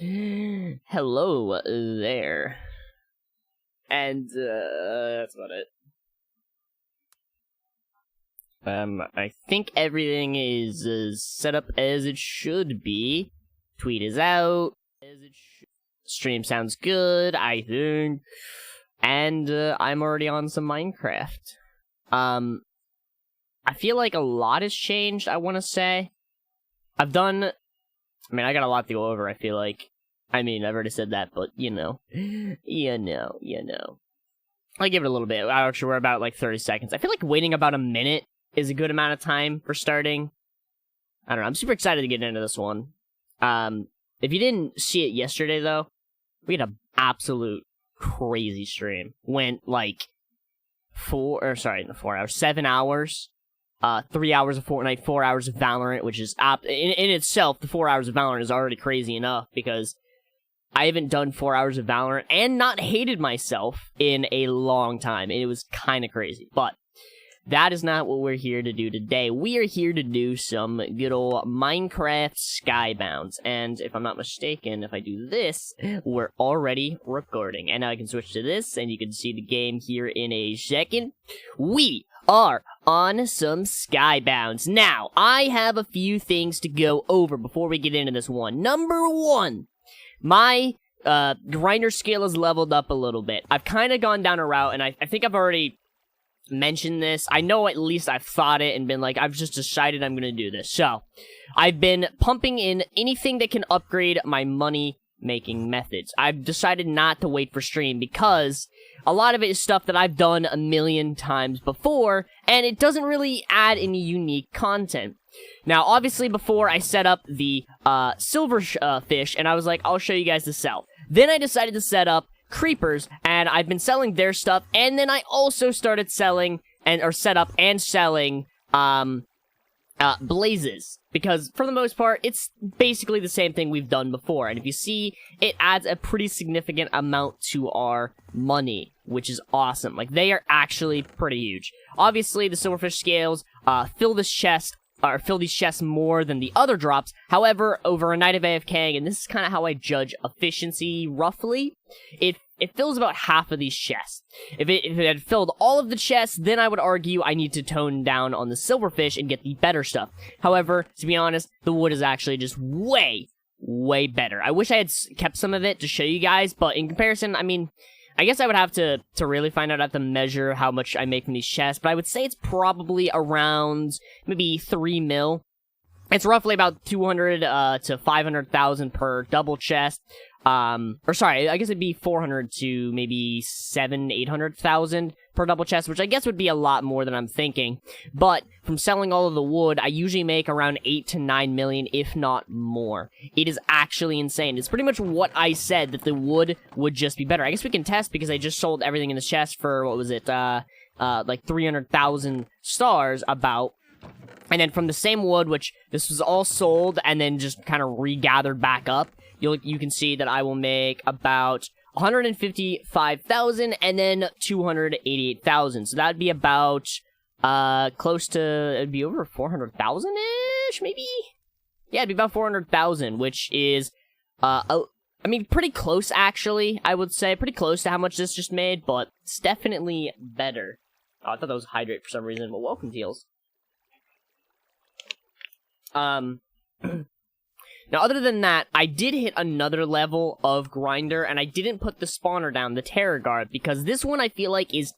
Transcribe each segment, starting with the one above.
Hello there. And, that's about it. I think everything is set up as it should be. Tweet is out. Stream sounds good, I think. And, I'm already on some Minecraft. I feel like a lot has changed, I want to say. I got a lot to go over, I feel like. I've already said that, but, you know. I'll give it a little bit. Actually, we're about, 30 seconds. I feel like waiting about a minute is a good amount of time for starting. I don't know, I'm super excited to get into this one. If you didn't see it yesterday, though, we had an absolute crazy stream. Went, 7 hours. 3 hours of Fortnite, 4 hours of Valorant, which is, in itself, the 4 hours of Valorant is already crazy enough, because I haven't done 4 hours of Valorant and not hated myself in a long time. It was kind of crazy, but that is not what we're here to do today. We are here to do some good old Minecraft Skybounds, and if I'm not mistaken, if I do this, we're already recording. And now I can switch to this, and you can see the game here in a second. We are on some Skybounds. Now, I have a few things to go over before we get into this one. Number one, my grinder skill has leveled up a little bit. I've kind of gone down a route, and I think I've already mentioned this. I know at least I've thought it and been like, I've just decided I'm going to do this. So, I've been pumping in anything that can upgrade my money-making methods. I've decided not to wait for stream because a lot of it is stuff that I've done a million times before, and it doesn't really add any unique content. Now, obviously, before I set up the silver fish, and I was like, I'll show you guys the sell. Then I decided to set up creepers, and I've been selling their stuff, and then I also started selling, set up and selling, blazes. Because, for the most part, it's basically the same thing we've done before. And if you see, it adds a pretty significant amount to our money, which is awesome. They are actually pretty huge. Obviously, the silverfish scales fill these chests more than the other drops. However, over a night of AFKing, and this is kind of how I judge efficiency, roughly, it fills about half of these chests. If it had filled all of the chests, then I would argue I need to tone down on the silverfish and get the better stuff. However, to be honest, the wood is actually just way, way better. I wish I had kept some of it to show you guys, but in comparison, I guess I would have to really find out, I have to measure how much I make from these chests, but I would say it's probably around maybe 3 mil. It's roughly about 200 to 500,000 per double chest. Or sorry, I guess it'd be 400 to maybe 800,000 per double chest, which I guess would be a lot more than I'm thinking. But from selling all of the wood, I usually make around 8 to 9 million, if not more. It is actually insane. It's pretty much what I said, that the wood would just be better. I guess we can test because I just sold everything in the chest for, what was it, 300,000 stars about. And then from the same wood, which this was all sold and then just kind of regathered back up, you can see that I will make about 155,000 and then 288,000. So that'd be about close to, it'd be over 400,000-ish, maybe? Yeah, it'd be about 400,000, which is pretty close, actually, I would say. Pretty close to how much this just made, but it's definitely better. Oh, I thought that was hydrate for some reason, but welcome, Teals. Now, other than that, I did hit another level of grinder, and I didn't put the spawner down, the Terror Guard, because this one I feel like is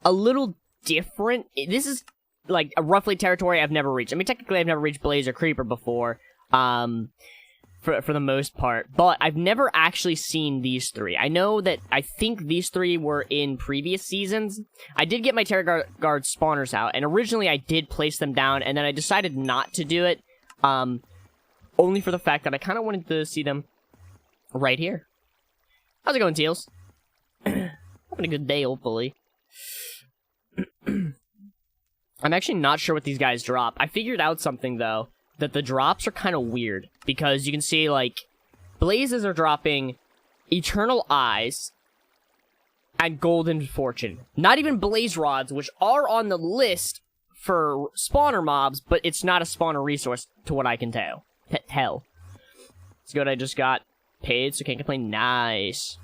a little different. This is, a roughly territory I've never reached. Technically, I've never reached Blaze or Creeper before, for the most part, but I've never actually seen these three. I know that I think these three were in previous seasons. I did get my Terror Guard spawners out, and originally I did place them down, and then I decided not to do it, only for the fact that I kind of wanted to see them right here. How's it going, Teals? Having a good day, hopefully. I'm actually not sure what these guys drop. I figured out something, though, that the drops are kind of weird, because you can see, blazes are dropping Eternal Eyes and Golden Fortune. Not even Blaze Rods, which are on the list for spawner mobs, but it's not a spawner resource, to what I can tell. Let's see what I just got. paid, so can't complain. Nice.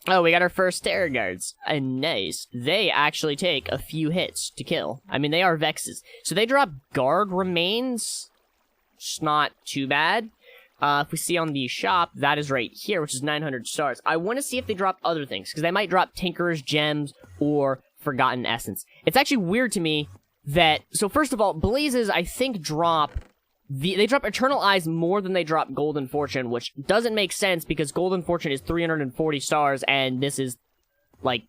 Oh, we got our first terror guards. Nice. They actually take a few hits to kill. I mean, they are Vexes. So they drop guard remains. It's not too bad. If we see on the shop, that is right here, which is 900 stars. I want to see if they drop other things, because they might drop Tinkerer's Gems or Forgotten Essence. It's actually weird to me that... So first of all, Blazes, I think, drop... They drop Eternal Eyes more than they drop Golden Fortune, which doesn't make sense because Golden Fortune is 340 stars, and this is, like,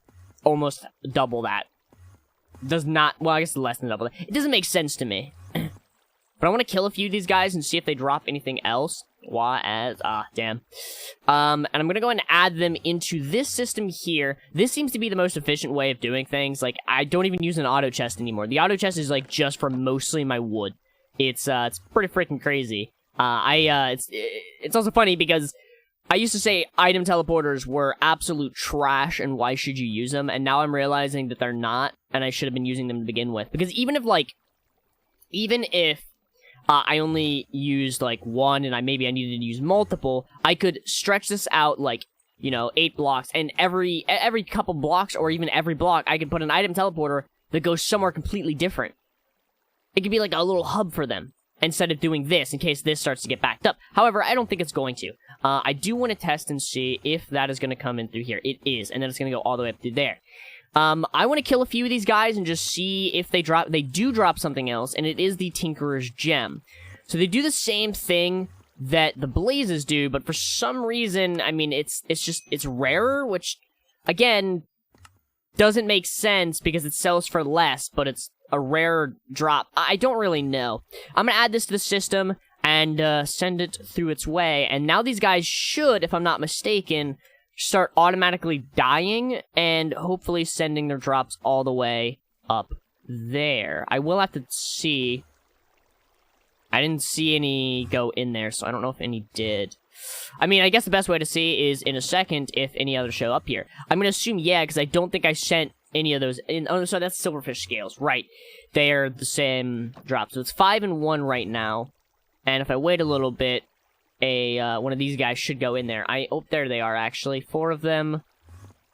almost double that. Does not... Well, I guess less than double that. It doesn't make sense to me. But I want to kill a few of these guys and see if they drop anything else. Damn. And I'm gonna go ahead and add them into this system here. This seems to be the most efficient way of doing things. Like, I don't even use an auto chest anymore. The auto chest is, like, just for mostly my wood. It's pretty freaking crazy. It's also funny because I used to say item teleporters were absolute trash and why should you use them, and now I'm realizing that they're not, and I should have been using them to begin with. Because even if I only used, like, one and maybe I needed to use multiple, I could stretch this out, like, you know, 8 blocks, and every couple blocks, or even every block, I could put an item teleporter that goes somewhere completely different. It could be like a little hub for them, instead of doing this, in case this starts to get backed up. However, I don't think it's going to. I do want to test and see if that is going to come in through here. It is, and then it's going to go all the way up through there. I want to kill a few of these guys and just see if they do drop something else, and it is the Tinkerer's Gem. So they do the same thing that the Blazes do, but for some reason, I mean, it's rarer, which, again, doesn't make sense because it sells for less, but it's a rare drop. I don't really know. I'm gonna add this to the system and send it through its way, and now these guys should, if I'm not mistaken, start automatically dying and hopefully sending their drops all the way up there. I will have to see. I didn't see any go in there, so I don't know if any did. I mean, I guess the best way to see is in a second if any others show up here. I'm gonna assume yeah, because I don't think I sent any of those in. Oh, so that's Silverfish Scales, right? They're the same drop. So it's 5 and 1 right now. And if I wait a little bit, one of these guys should go in there. Oh, there they are, actually. 4 of them.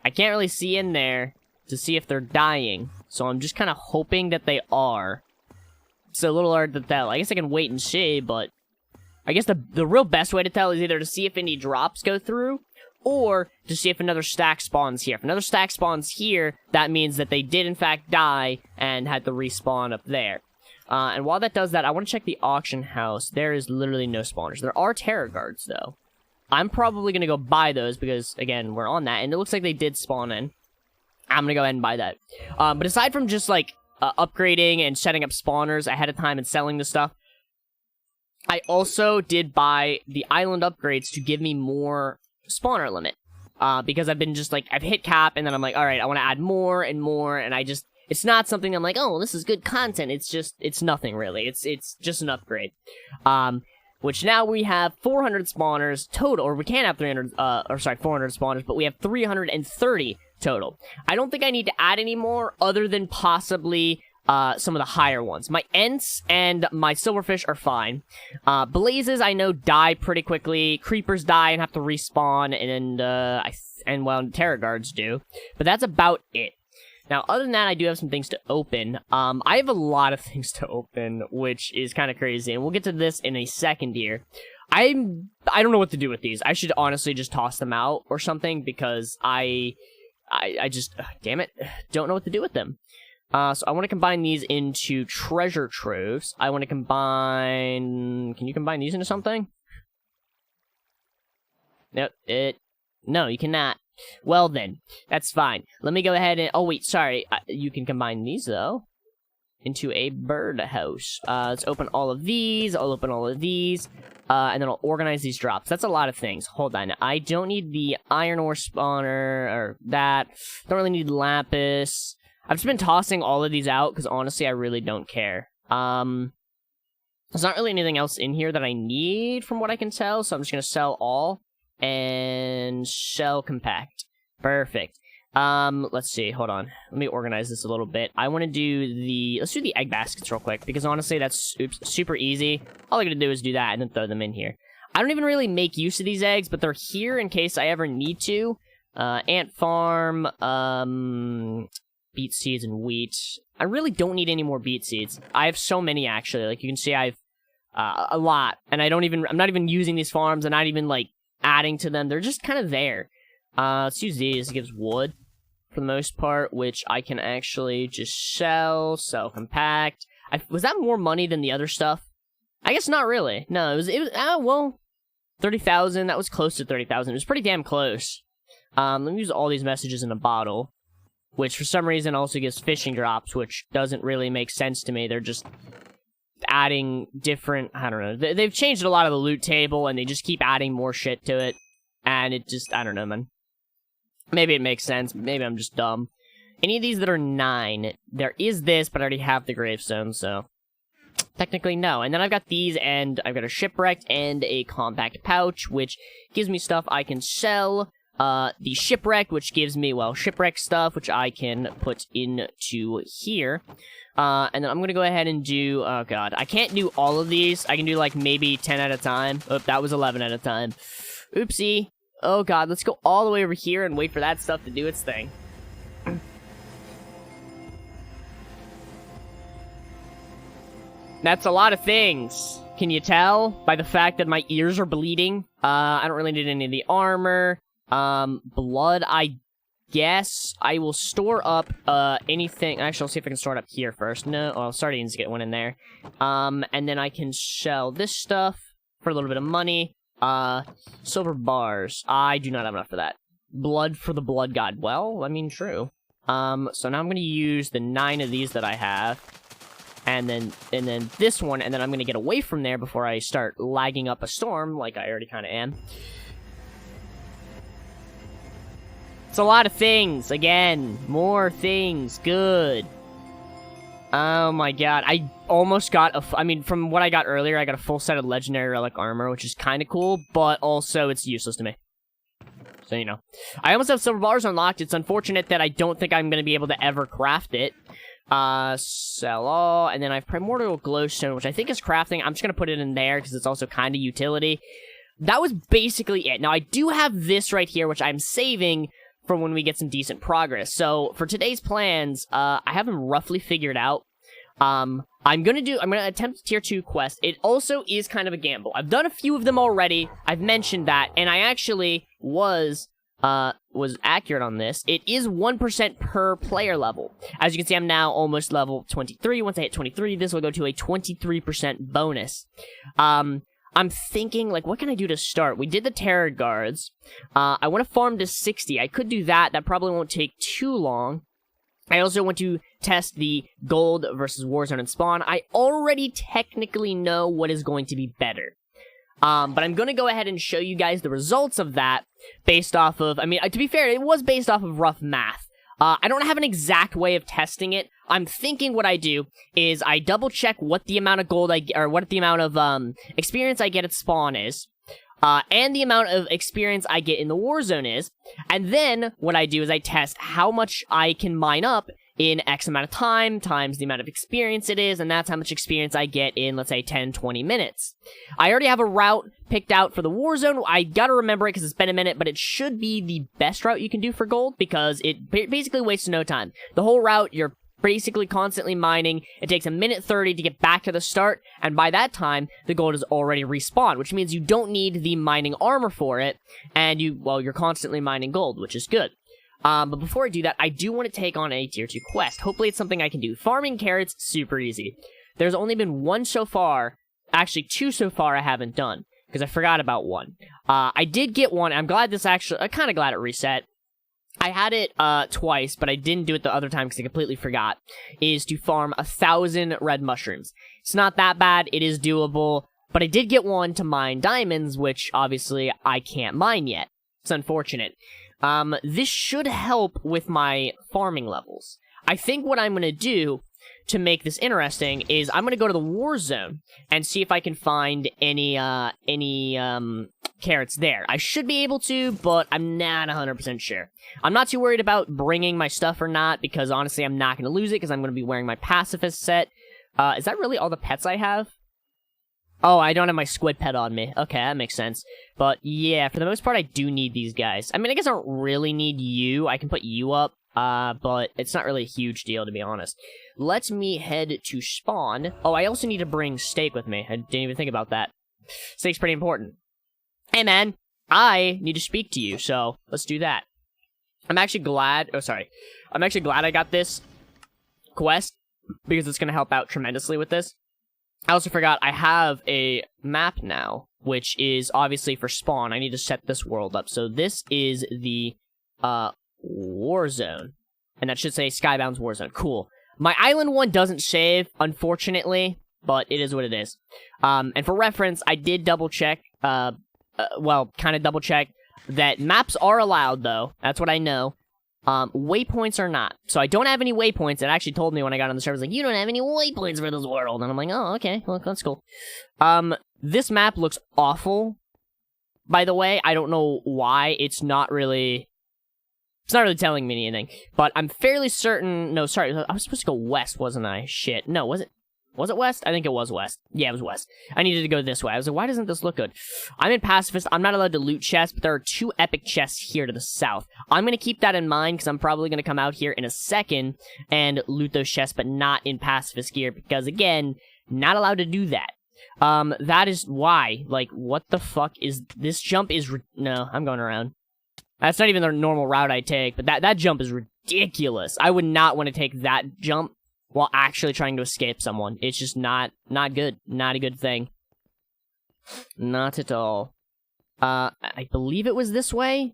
I can't really see in there to see if they're dying. So I'm just kind of hoping that they are. It's a little hard to tell. I guess I can wait and see, but I guess the real best way to tell is either to see if any drops go through, or to see if another stack spawns here. If another stack spawns here, that means that they did in fact die and had to respawn up there. And while that does that, I want to check the auction house. There is literally no spawners. There are terror guards, though. I'm probably going to go buy those because, again, we're on that, and it looks like they did spawn in. I'm going to go ahead and buy that. But aside from just, like, upgrading and setting up spawners ahead of time and selling the stuff, I also did buy the island upgrades to give me more spawner limit. Because I've been just, like, I've hit cap, and then I'm like, alright, I want to add more and more, and it's not something I'm like, oh, this is good content. It's nothing, really. It's just an upgrade. Which now we have 400 spawners total, or we can have 400 spawners, but we have 330 total. I don't think I need to add any more, other than possibly some of the higher ones. My Ents and my Silverfish are fine. Blazes, I know, die pretty quickly. Creepers die and have to respawn, and well, Terror Guards do. But that's about it. Now, other than that, I do have some things to open. I have a lot of things to open, which is kind of crazy, and we'll get to this in a second here. I don't know what to do with these. I should honestly just toss them out or something, because I just, damn it, don't know what to do with them. So I want to combine these into treasure troves. I want to combine... Can you combine these into something? No, you cannot. Well then, that's fine. Let me go ahead and... Oh wait, sorry. You can combine these, though, into a birdhouse. Let's open all of these. I'll open all of these. And then I'll organize these drops. That's a lot of things. Hold on. I don't need the iron ore spawner, or that. Don't really need lapis. I've just been tossing all of these out, because honestly, I really don't care. There's not really anything else in here that I need, from what I can tell, so I'm just gonna sell all. And sell compact. Perfect. Let's see, hold on. Let me organize this a little bit. I want to do let's do the egg baskets real quick, because honestly, that's super easy. All I gotta do is do that and then throw them in here. I don't even really make use of these eggs, but they're here in case I ever need to. Ant farm, beet seeds and wheat. I really don't need any more beet seeds. I have so many, actually. Like, you can see I have a lot, and I'm not even using these farms. I'm not even, like, adding to them. They're just kind of there. Let's use these. It gives wood, for the most part, which I can actually just sell compact. Was that more money than the other stuff? I guess not really. No, it was, well, 30,000. That was close to 30,000. It was pretty damn close. Let me use all these messages in a bottle, which for some reason also gives fishing drops, which doesn't really make sense to me. They're just adding different, I don't know. They've changed a lot of the loot table, and they just keep adding more shit to it, and it just, I don't know, man. Maybe it makes sense. Maybe I'm just dumb. Any of these that are 9, there is this, but I already have the gravestone, so technically no. And then I've got these, and I've got a shipwrecked and a compact pouch, which gives me stuff I can sell. The shipwreck, which gives me, well, shipwreck stuff, which I can put into here. And then I'm gonna go ahead and do, oh god, I can't do all of these. I can do, like, maybe 10 at a time. Oh, that was 11 at a time. Oopsie. Oh god, let's go all the way over here and wait for that stuff to do its thing. That's a lot of things. Can you tell by the fact that my ears are bleeding? I don't really need any of the armor. Blood, I guess I will store up, anything. Actually, I'll see if I can store it up here first. No, well, sardines get one in there. And then I can sell this stuff for a little bit of money. Silver bars. I do not have enough for that. Blood for the blood god. Well, I mean, true. So now I'm gonna use the 9 of these that I have. And then this one, and then I'm gonna get away from there before I start lagging up a storm, like I already kinda am. It's a lot of things. Again, more things. Good. Oh my god. I almost got I mean, from what I got earlier, I got a full set of legendary relic armor, which is kind of cool, but also it's useless to me. So, you know. I almost have silver bars unlocked. It's unfortunate that I don't think I'm going to be able to ever craft it. Sell all. And then I have primordial glowstone, which I think is crafting. I'm just going to put it in there because it's also kind of utility. That was basically it. Now, I do have this right here, which I'm saving for when we get some decent progress. So, for today's plans, I have them roughly figured out. I'm gonna attempt a tier 2 quest. It also is kind of a gamble. I've done a few of them already. I've mentioned that, and I actually was accurate on this. It is 1% per player level. As you can see, I'm now almost level 23. Once I hit 23, this will go to a 23% bonus. I'm thinking, like, what can I do to start? We did the Terror Guards. I want to farm to 60. I could do that. That probably won't take too long. I also want to test the Gold versus Warzone and Spawn. I already technically know what is going to be better. But I'm going to go ahead and show you guys the results of that based off of, I mean, to be fair, it was based off of rough math. I don't have an exact way of testing it. I'm thinking what I do is I double check what the amount of gold what the amount of experience I get at spawn is, and the amount of experience I get in the Warzone is, and then what I do is I test how much I can mine up in X amount of time times the amount of experience it is, and that's how much experience I get in, let's say, 10, 20 minutes. I already have a route picked out for the Warzone. I gotta remember it because it's been a minute, but it should be the best route you can do for gold because it basically wastes no time. The whole route, you're basically constantly mining. It takes 1:30 to get back to the start, and by that time, the gold is already respawned, which means you don't need the mining armor for it, and you're constantly mining gold, which is good. But before I do that, I do want to take on a tier 2 quest. Hopefully it's something I can do. Farming carrots, super easy. There's only been one so far, actually 2 so far I haven't done, because I forgot about one. I did get one, I'm glad this actually, I'm kind of glad it reset. I had it twice, but I didn't do it the other time because I completely forgot, is to farm 1,000 red mushrooms. It's not that bad, it is doable, but I did get one to mine diamonds, which obviously I can't mine yet. It's unfortunate. This should help with my farming levels. I think what I'm going to do to make this interesting is I'm going to go to the Warzone and see if I can find any carrots there. I should be able to, but I'm not 100% sure. I'm not too worried about bringing my stuff or not, because honestly, I'm not going to lose it, because I'm going to be wearing my pacifist set. Is that really all the pets I have? Oh, I don't have my squid pet on me. Okay, that makes sense. But yeah, for the most part, I do need these guys. I mean, I guess I don't really need you. I can put you up, but it's not really a huge deal, to be honest. Let me head to spawn. Oh, I also need to bring Steak with me. I didn't even think about that. Steak's pretty important. Hey, man, I need to speak to you, so let's do that. I'm actually glad... Oh, sorry. I'm actually glad I got this quest, because it's going to help out tremendously with this. I also forgot I have a map now, which is obviously for spawn. I need to set this world up. So this is the war zone, and that should say Skybounds war zone. Cool. My island one doesn't save, unfortunately, but it is what it is. And for reference, I did double check, well, kind of double check that maps are allowed, though. That's what I know. Waypoints are not. So I don't have any waypoints. It actually told me when I got on the server, like, you don't have any waypoints for this world. And I'm like, oh, okay, well, that's cool. This map looks awful. By the way, I don't know why. It's not really telling me anything. But I'm fairly certain, no, sorry, I was supposed to go west, wasn't I? Shit. No, was it west? I think it was west. Yeah, it was west. I needed to go this way. I was like, why doesn't this look good? I'm in pacifist. I'm not allowed to loot chests, but there are 2 epic chests here to the south. I'm going to keep that in mind, because I'm probably going to come out here in a second and loot those chests, but not in pacifist gear, because, again, not allowed to do that. That is why, like, what the fuck is... This jump is... No, I'm going around. That's not even the normal route I take, but that jump is ridiculous. I would not want to take that jump while actually trying to escape someone. It's just not good. Not a good thing. Not at all. I believe it was this way?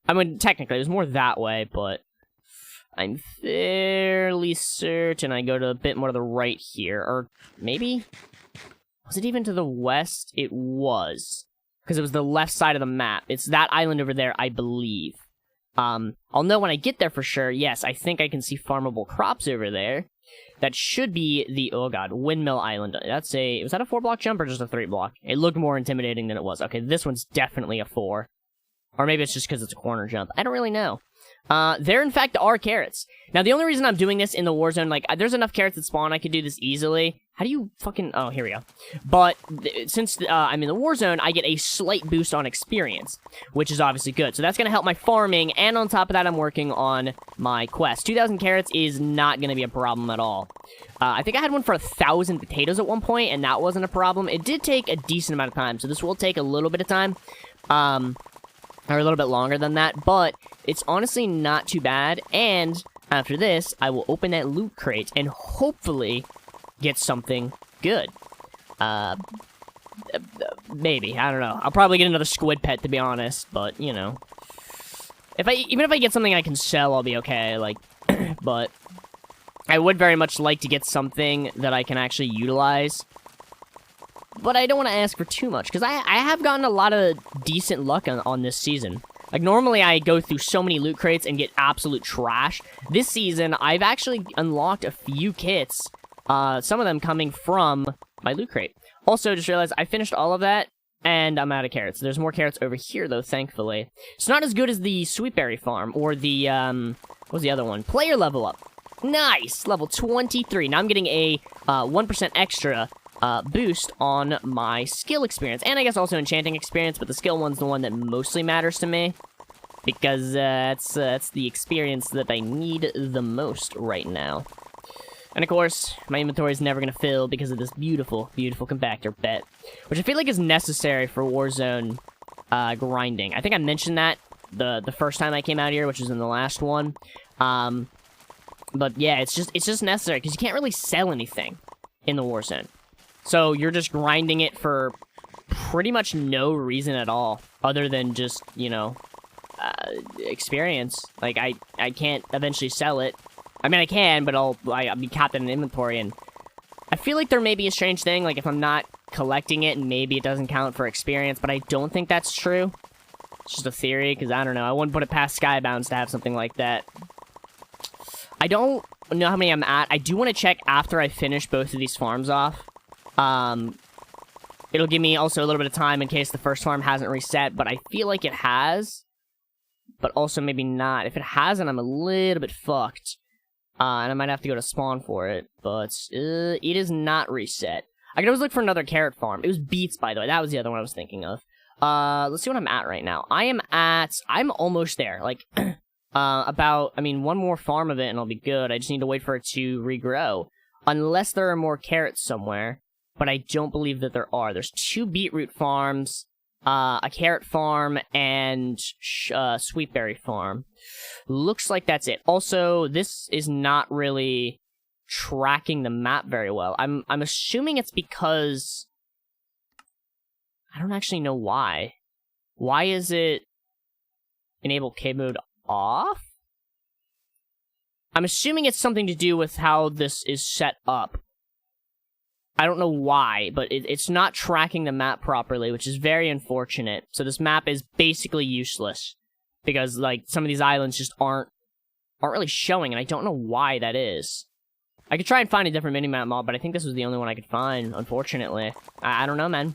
I mean, technically, it was more that way, but I'm fairly certain I go to a bit more to the right here. Or maybe? Was it even to the west? It was. Because it was the left side of the map. It's that island over there, I believe. I'll know when I get there for sure. Yes, I think I can see farmable crops over there. That should be the, oh god, Windmill Island. Was that a 4-block jump or just a 3-block? It looked more intimidating than it was. Okay, this one's definitely a 4. Or maybe it's just because it's a corner jump. I don't really know. There, in fact, are carrots. Now, the only reason I'm doing this in the war zone, like, there's enough carrots that spawn, I could do this easily. How do you fucking... Oh, here we go. But, since I'm in the war zone, I get a slight boost on experience, which is obviously good. So that's going to help my farming, and on top of that, I'm working on my quest. 2,000 carrots is not going to be a problem at all. I think I had one for 1,000 potatoes at one point, and that wasn't a problem. It did take a decent amount of time, so this will take a little bit of time. Or a little bit longer than that, but it's honestly not too bad, and after this, I will open that loot crate and hopefully get something good. Maybe, I don't know. I'll probably get another squid pet, to be honest, but, you know. Even if I get something I can sell, I'll be okay, like, but I would very much like to get something that I can actually utilize. But I don't want to ask for too much, because I have gotten a lot of decent luck on this season. Like, normally I go through so many loot crates and get absolute trash. This season, I've actually unlocked a few kits, some of them coming from my loot crate. Also, just realized I finished all of that, and I'm out of carrots. There's more carrots over here, though, thankfully. It's not as good as the Sweetberry Farm, or the, what was the other one? Player level up. Nice! Level 23. Now I'm getting a 1% extra boost on my skill experience, and I guess also enchanting experience, but the skill one's the one that mostly matters to me, because that's the experience that I need the most right now. And of course, my inventory is never going to fill because of this beautiful, beautiful compactor pet, which I feel like is necessary for Warzone grinding. I think I mentioned that the first time I came out here, which was in the last one. But yeah, it's just necessary, because you can't really sell anything in the Warzone. So you're just grinding it for pretty much no reason at all, other than just, you know, experience. Like, I can't eventually sell it. I mean, I can, but I'll be capped in an inventory, and I feel like there may be a strange thing, like if I'm not collecting it, and maybe it doesn't count for experience, but I don't think that's true. It's just a theory, because I don't know. I wouldn't put it past Skybounds to have something like that. I don't know how many I'm at. I do want to check after I finish both of these farms off. It'll give me also a little bit of time in case the first farm hasn't reset, but I feel like it has. But also maybe not. If it hasn't, I'm a little bit fucked. And I might have to go to spawn for it, but it is not reset. I could always look for another carrot farm. It was beets, by the way. That was the other one I was thinking of. Let's see what I'm at right now. I'm almost there. Like, one more farm of it and I'll be good. I just need to wait for it to regrow. Unless there are more carrots somewhere. But I don't believe that there are. There's 2 beetroot farms, a carrot farm, and sweetberry farm. Looks like that's it. Also, this is not really tracking the map very well. I'm assuming it's because I don't actually know why. Why is it enable K mode off? I'm assuming it's something to do with how this is set up. I don't know why, but it's not tracking the map properly, which is very unfortunate. So this map is basically useless because like some of these islands just aren't really showing, and I don't know why that is. I could try and find a different minimap mod, but I think this was the only one I could find, unfortunately. I don't know, man.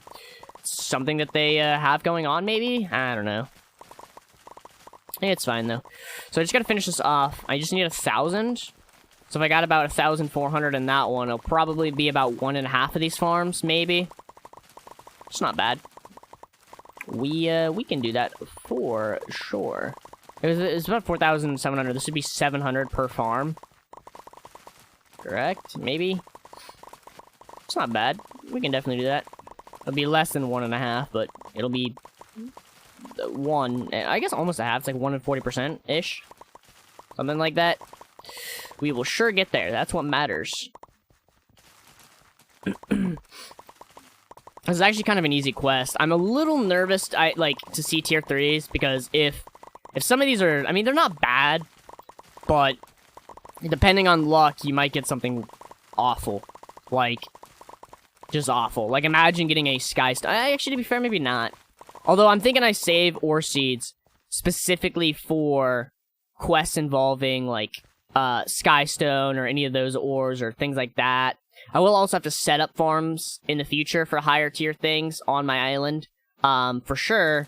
Something that they have going on, maybe? I don't know. It's fine, though. So I just gotta finish this off. I just need 1,000. So if I got about 1,400 in that one, it'll probably be about 1.5 of these farms, maybe. It's not bad. We can do that for sure. It's about 4,700. This would be 700 per farm. Correct? Maybe? It's not bad. We can definitely do that. It'll be less than 1.5, but it'll be 1. I guess almost a half. It's like 1 and 40%-ish. Something like that. We will sure get there. That's what matters. This is actually kind of an easy quest. I'm a little nervous to see tier 3s because if some of these are, I mean, they're not bad, but depending on luck, you might get something awful. Like, just awful. Like, imagine getting a Skystone. Actually, to be fair, maybe not. Although, I'm thinking I save ore seeds specifically for quests involving, like, Skystone or any of those ores or things like that. I will also have to set up farms in the future for higher tier things on my island, for sure,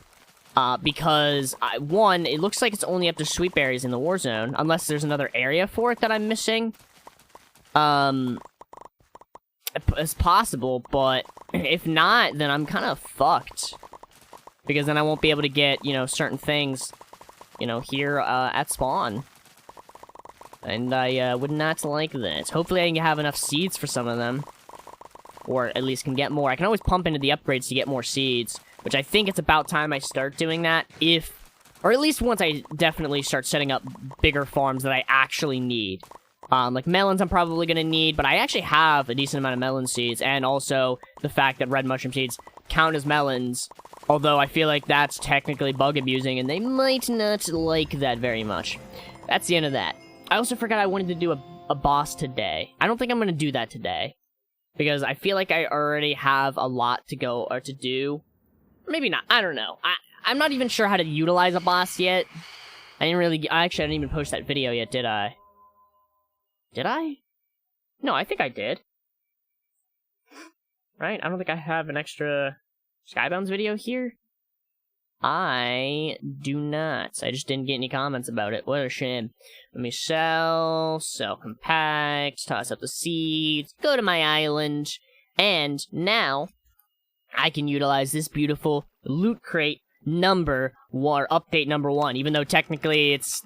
because, one, it looks like it's only up to sweetberries in the war zone, unless there's another area for it that I'm missing. It's possible, but if not, then I'm kind of fucked, because then I won't be able to get, certain things, here, at spawn. And I would not like this. Hopefully I can have enough seeds for some of them. Or at least can get more. I can always pump into the upgrades to get more seeds. Which I think it's about time I start doing that. Or at least once I definitely start setting up bigger farms that I actually need. Like melons I'm probably going to need. But I actually have a decent amount of melon seeds. And also the fact that red mushroom seeds count as melons. Although I feel like that's technically bug abusing. And they might not like that very much. That's the end of that. I also forgot I wanted to do a boss today. I don't think I'm going to do that today. Because I feel like I already have a lot to go or to do. Maybe not. I don't know. I'm not even sure how to utilize a boss yet. Actually, I didn't even post that video yet, did I? Did I? No, I think I did. Right? I don't think I have an extra Skybounds video here. I do not. I just didn't get any comments about it. What a shame. Let me sell compact, toss up the seeds, go to my island, and now I can utilize this beautiful loot crate update number 1, even though technically it's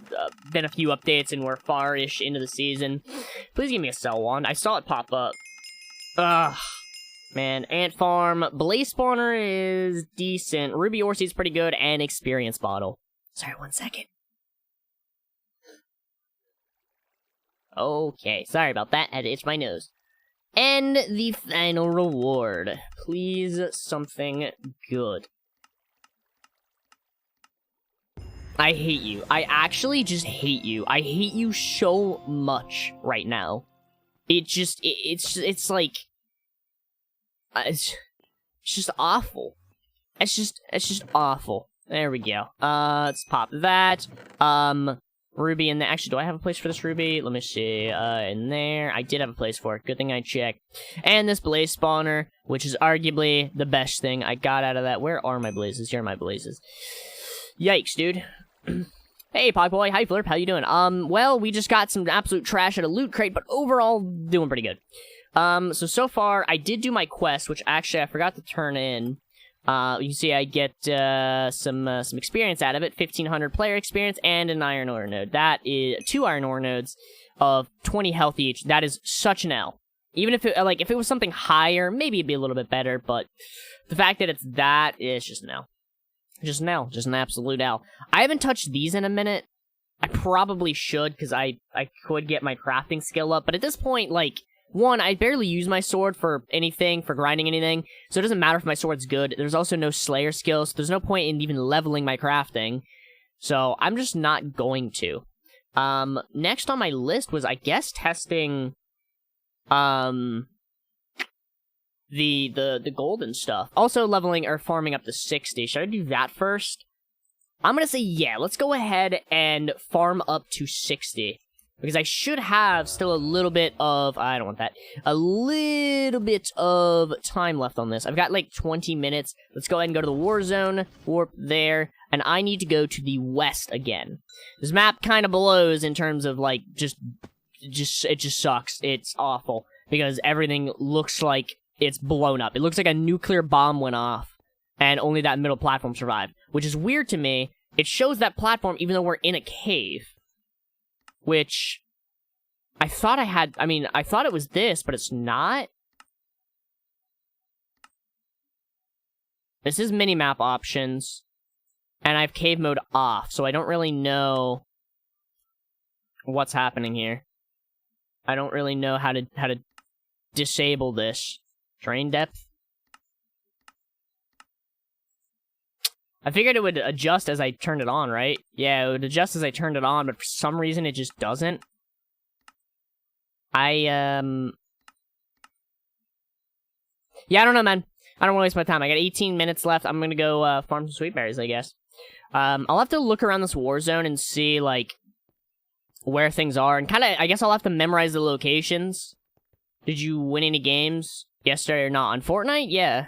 been a few updates and we're far-ish into the season. Please give me a sell wand. I saw it pop up. Ugh. Man, ant farm, blaze spawner is decent, ruby ore seed's pretty good, and experience bottle. Sorry, 1 second. Okay, sorry about that, I had to itch my nose. And the final reward. Please, something good. I hate you. I actually just hate you. I hate you so much right now. It's like... It's just awful. It's just awful. There we go. Let's pop that. Ruby in there. Actually, do I have a place for this ruby? Let me see. In there. I did have a place for it. Good thing I checked. And this blaze spawner, which is arguably the best thing I got out of that. Where are my blazes? Here are my blazes. Yikes, dude. Hey, Pogboy. Hi, Flurp. How you doing? Well, we just got some absolute trash at a loot crate, but overall, doing pretty good. So far, I did do my quest, which actually I forgot to turn in. You see I get, some experience out of it. 1,500 player experience and an iron ore node. That is 2 iron ore nodes of 20 health each. That is such an L. Even if if it was something higher, maybe it'd be a little bit better, but the fact that it's that, it's just an L. Just an L. Just an absolute L. I haven't touched these in a minute. I probably should, because I could get my crafting skill up, but at this point, one, I barely use my sword for anything, for grinding anything, so it doesn't matter if my sword's good. There's also no slayer skill, so there's no point in even leveling my crafting, so I'm just not going to. Next on my list was, I guess, testing, the golden stuff. Also leveling or farming up to 60. Should I do that first? I'm gonna say yeah, let's go ahead and farm up to 60. Because I should have still a little bit of... I don't want that. A little bit of time left on this. I've got 20 minutes. Let's go ahead and go to the war zone. Warp there. And I need to go to the west again. This map kind of blows in terms of, it just sucks. It's awful. Because everything looks like it's blown up. It looks like a nuclear bomb went off. And only that middle platform survived. Which is weird to me. It shows that platform even though we're in a cave. Which, I thought I thought it was this, but it's not. This is minimap options, and I have cave mode off, so I don't really know what's happening here. I don't really know how to disable this. Terrain depth? I figured it would adjust as I turned it on, right? Yeah, it would adjust as I turned it on, but for some reason it just doesn't. Yeah, I don't know, man. I don't want to waste my time. I got 18 minutes left. I'm gonna go, farm some sweet berries, I guess. I'll have to look around this war zone and see, where things are. And I guess I'll have to memorize the locations. Did you win any games yesterday or not? On Fortnite? Yeah.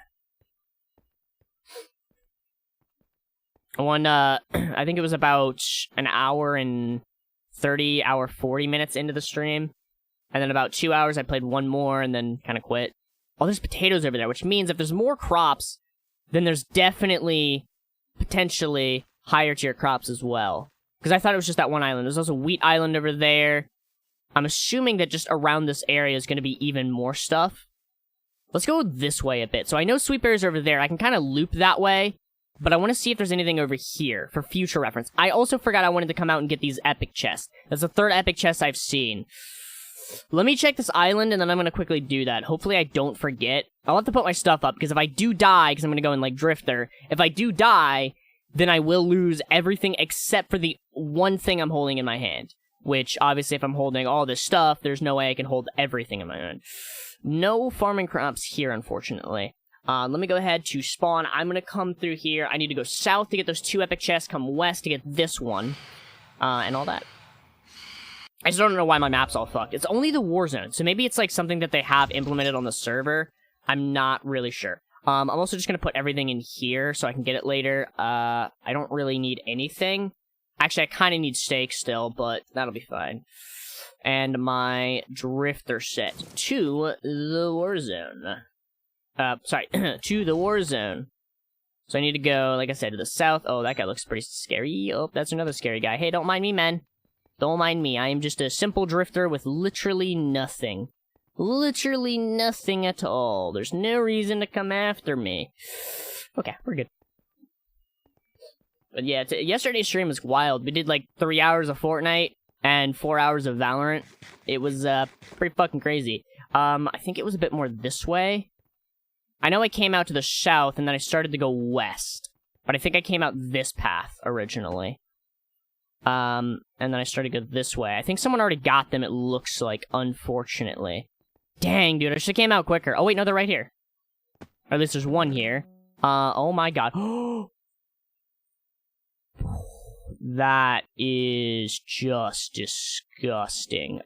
I won, I think it was about an hour and 40 minutes into the stream. And then about 2 hours, I played one more and then kind of quit. Oh, there's potatoes over there, which means if there's more crops, then there's definitely, potentially, higher tier crops as well. Because I thought it was just that one island. There's also Wheat Island over there. I'm assuming that just around this area is going to be even more stuff. Let's go this way a bit. So I know Sweet Bear's over there. I can kind of loop that way. But I want to see if there's anything over here for future reference. I also forgot I wanted to come out and get these epic chests. That's the 3rd epic chest I've seen. Let me check this island, and then I'm going to quickly do that. Hopefully I don't forget. I'll have to put my stuff up, because if I do die, because I'm going to go in, Drifter, if I do die, then I will lose everything except for the one thing I'm holding in my hand. Which, obviously, if I'm holding all this stuff, there's no way I can hold everything in my hand. No farming crops here, unfortunately. Let me go ahead to spawn. I'm going to come through here. I need to go south to get those 2 epic chests, come west to get this one, and all that. I just don't know why my map's all fucked. It's only the war zone, so maybe it's something that they have implemented on the server. I'm not really sure. I'm also just going to put everything in here so I can get it later. I don't really need anything. Actually, I kind of need steak still, but that'll be fine. And my drifter set to the war zone. To the war zone. So I need to go, like I said, to the south. Oh, that guy looks pretty scary. Oh, that's another scary guy. Hey, don't mind me, man. Don't mind me. I am just a simple drifter with literally nothing. Literally nothing at all. There's no reason to come after me. Okay, we're good. But yeah, yesterday's stream was wild. We did 3 hours of Fortnite and 4 hours of Valorant. It was pretty fucking crazy. I think it was a bit more this way. I know I came out to the south, and then I started to go west. But I think I came out this path, originally. And then I started to go this way. I think someone already got them, it looks like, unfortunately. Dang, dude, I should've came out quicker. Oh, wait, no, they're right here. Or at least there's one here. Oh my god. That is just disgusting.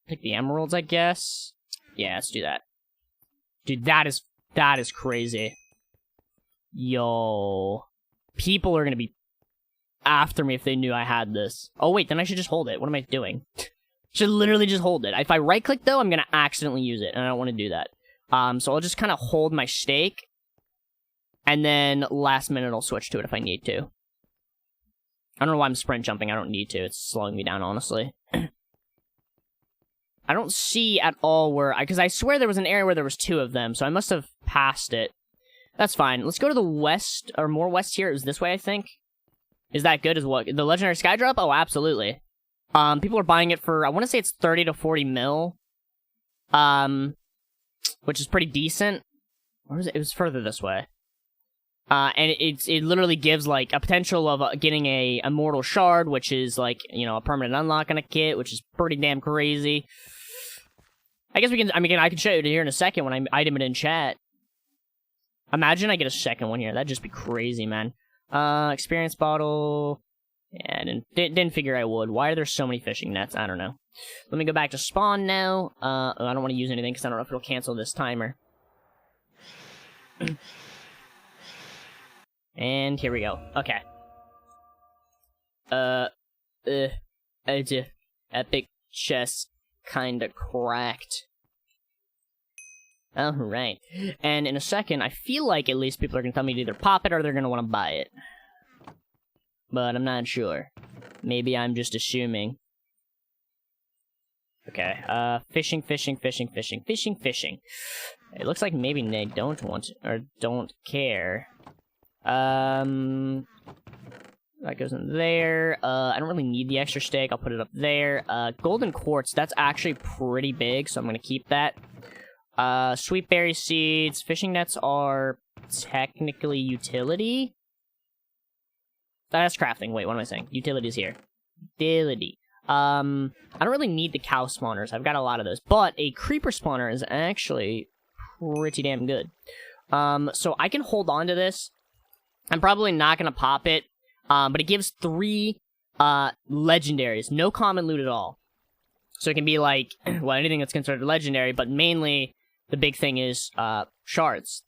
Pick the emeralds, I guess. Yeah, let's do that. Dude, that is crazy. Yo. People are gonna be after me if they knew I had this. Oh, wait, then I should just hold it. What am I doing? Should literally just hold it. If I right-click, though, I'm going to accidentally use it, and I don't want to do that. So I'll just kind of hold my stake, and then last minute I'll switch to it if I need to. I don't know why I'm sprint jumping. I don't need to. It's slowing me down, honestly. I don't see at all where... Because I swear there was an area where there was 2 of them, so I must have passed it. That's fine. Let's go to the west, or more west here. It was this way, I think. Is that good as what? The Legendary Skydrop? Oh, absolutely. People are buying it for, I want to say it's 30 to 40 mil. Which is pretty decent. Where was it? It was further this way. And it literally gives, like, a potential of getting a Immortal Shard, which is, like, you know, a permanent unlock on a kit, which is pretty damn crazy. I guess we can, I mean, I can show you here in a second when I item it in chat. Imagine I get a second one here. That'd just be crazy, man. Experience bottle. Yeah, didn't figure I would. Why are there so many fishing nets? I don't know. Let me go back to spawn now. I don't want to use anything because I don't know if it'll cancel this timer. And here we go. Okay. Epic chest kinda cracked. Alright. And in a second, I feel like at least people are gonna tell me to either pop it or they're gonna want to buy it. But I'm not sure. Maybe I'm just assuming. Okay, fishing. It looks like maybe they don't want to, or don't care. That goes in there. I don't really need the extra stake. I'll put it up there. Golden quartz, that's actually pretty big, so I'm gonna keep that. Sweet berry seeds. Fishing nets are technically utility. That's crafting. Wait, what am I saying? Utility's here. Utility. I don't really need the cow spawners. I've got a lot of those. But a creeper spawner is actually pretty damn good. So I can hold on to this. I'm probably not going to pop it. But it gives 3 legendaries. No common loot at all. So it can be like, well, anything that's considered legendary. But mainly, the big thing is shards.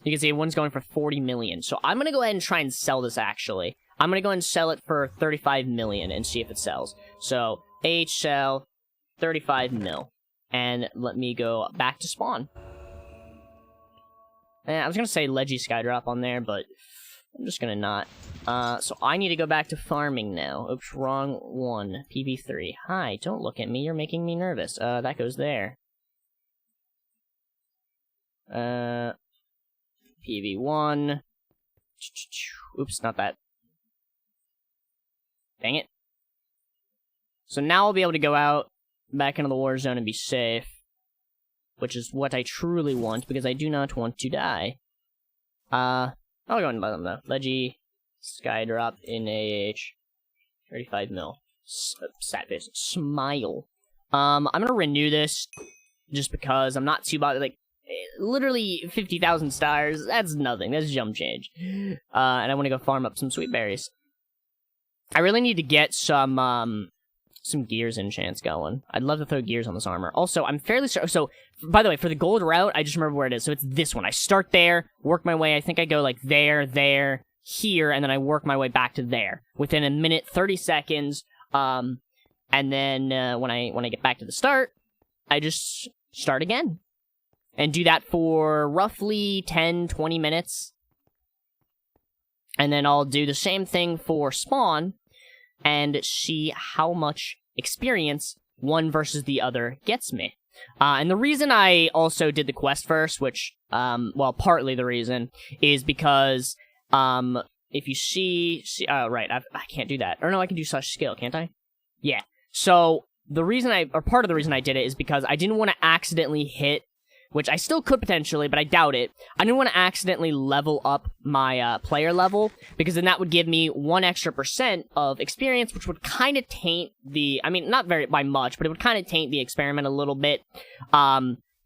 You can see one's going for 40 million. So I'm going to go ahead and try and sell this, actually. I'm going to go ahead and sell it for 35 million and see if it sells. So, sell 35 mil. And let me go back to spawn. I was going to say Leggy Skydrop on there, but I'm just going to not. So I need to go back to farming now. Oops, wrong one. PB3. Hi, don't look at me. You're making me nervous. That goes there. PV1. Oops, not that. Dang it. So now I'll be able to go out, back into the war zone and be safe. Which is what I truly want, because I do not want to die. I'll go ahead and buy them though. Leggy, Skydrop in AH. 35 mil. Sad face. Smile. I'm gonna renew this, just because I'm not too bothered, like, literally 50,000 stars, that's nothing, that's jump change. And I want to go farm up some sweet berries. I really need to get some gears enchants going. I'd love to throw gears on this armor. Also, I'm fairly certain, so, by the way, for the gold route, I just remember where it is, so it's this one. I start there, work my way, I think I go like there, here, and then I work my way back to there. Within a minute, 30 seconds, and then when I get back to the start, I just start again. And do that for roughly 10-20 minutes. And then I'll do the same thing for spawn and see how much experience one versus the other gets me. And the reason I also did the quest first, which, well, partly the reason, is because, if you see right, I can't do that. Or no, I can do such skill, can't I? Yeah. So, the reason part of the reason I did it is because I didn't want to accidentally hit, which I still could potentially, but I doubt it. I didn't want to accidentally level up my player level, because then that would give me 1 extra % of experience, which would kind of taint the, I mean, not very by much, but it would kind of taint the experiment a little bit,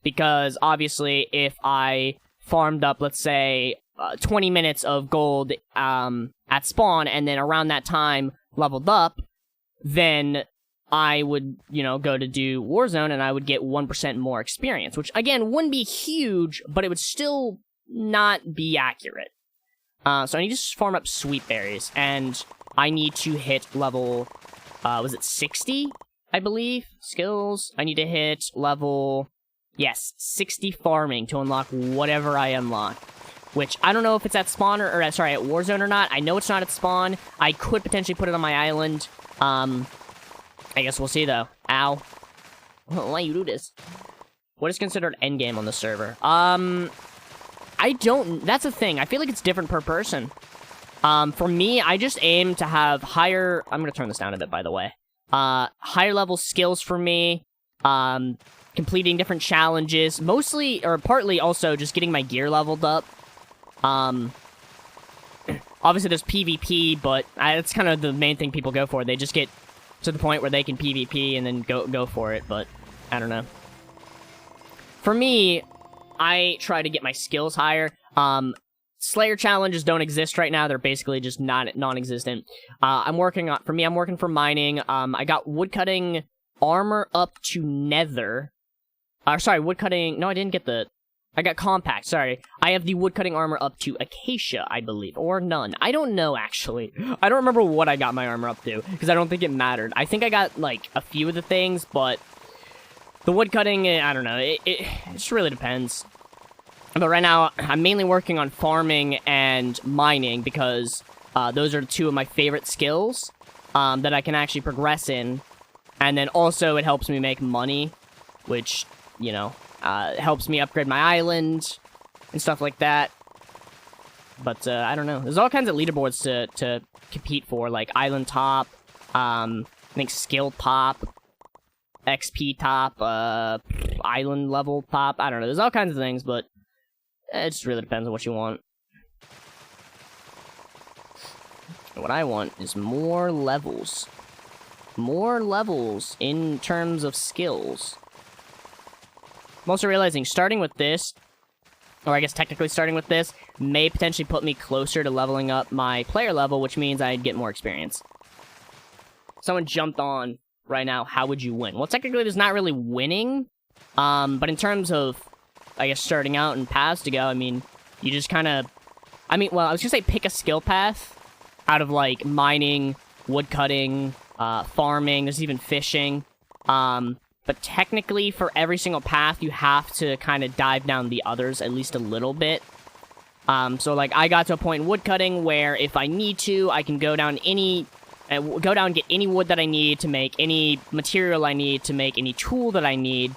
because obviously if I farmed up, let's say, 20 minutes of gold at spawn, and then around that time leveled up, then I would, go to do Warzone, and I would get 1% more experience, which, again, wouldn't be huge, but it would still not be accurate. So I need to farm up sweet berries, and I need to hit level, was it 60? I believe. Skills. I need to hit level... Yes, 60 farming to unlock whatever I unlock. Which, I don't know if it's at spawn or at Warzone or not. I know it's not at spawn. I could potentially put it on my island. I guess we'll see, though. Ow. Why you do this? What is considered endgame on the server? I don't... That's the thing. I feel like it's different per person. For me, I just aim to have higher... I'm gonna turn this down a bit, by the way. Higher level skills for me. Completing different challenges. Mostly, or partly also, just getting my gear leveled up. Obviously there's PvP, but that's kind of the main thing people go for. They just get to the point where they can PvP and then go for it, but I don't know. For me, I try to get my skills higher. Slayer challenges don't exist right now. They're basically just non-existent. I'm working for mining. I got woodcutting armor up to nether. Woodcutting... No, I didn't get the... I got compact, sorry. I have the woodcutting armor up to acacia, I believe. Or none. I don't know, actually. I don't remember what I got my armor up to, because I don't think it mattered. I think I got, like, a few of the things, but... The woodcutting, I don't know. It just really depends. But right now, I'm mainly working on farming and mining, because those are two of my favorite skills that I can actually progress in. And then also, it helps me make money, which, you know... helps me upgrade my island and stuff like that. But, I don't know. There's all kinds of leaderboards to compete for, like island top, I think skill top, XP top, island level top. I don't know. There's all kinds of things, but it just really depends on what you want. What I want is more levels. More levels in terms of skills. I'm also realizing starting with this, or I guess technically starting with this, may potentially put me closer to leveling up my player level, which means I'd get more experience. Someone jumped on right now, how would you win? Well, technically there's not really winning, but in terms of, I guess, starting out and paths to go, I mean, you just kind of, I was gonna say pick a skill path out of, like, mining, woodcutting, farming, there's even fishing, but technically, for every single path, you have to kind of dive down the others at least a little bit. So, like, I got to a point in woodcutting where if I need to, I can go down and get any wood that I need to make any material I need to make any tool that I need.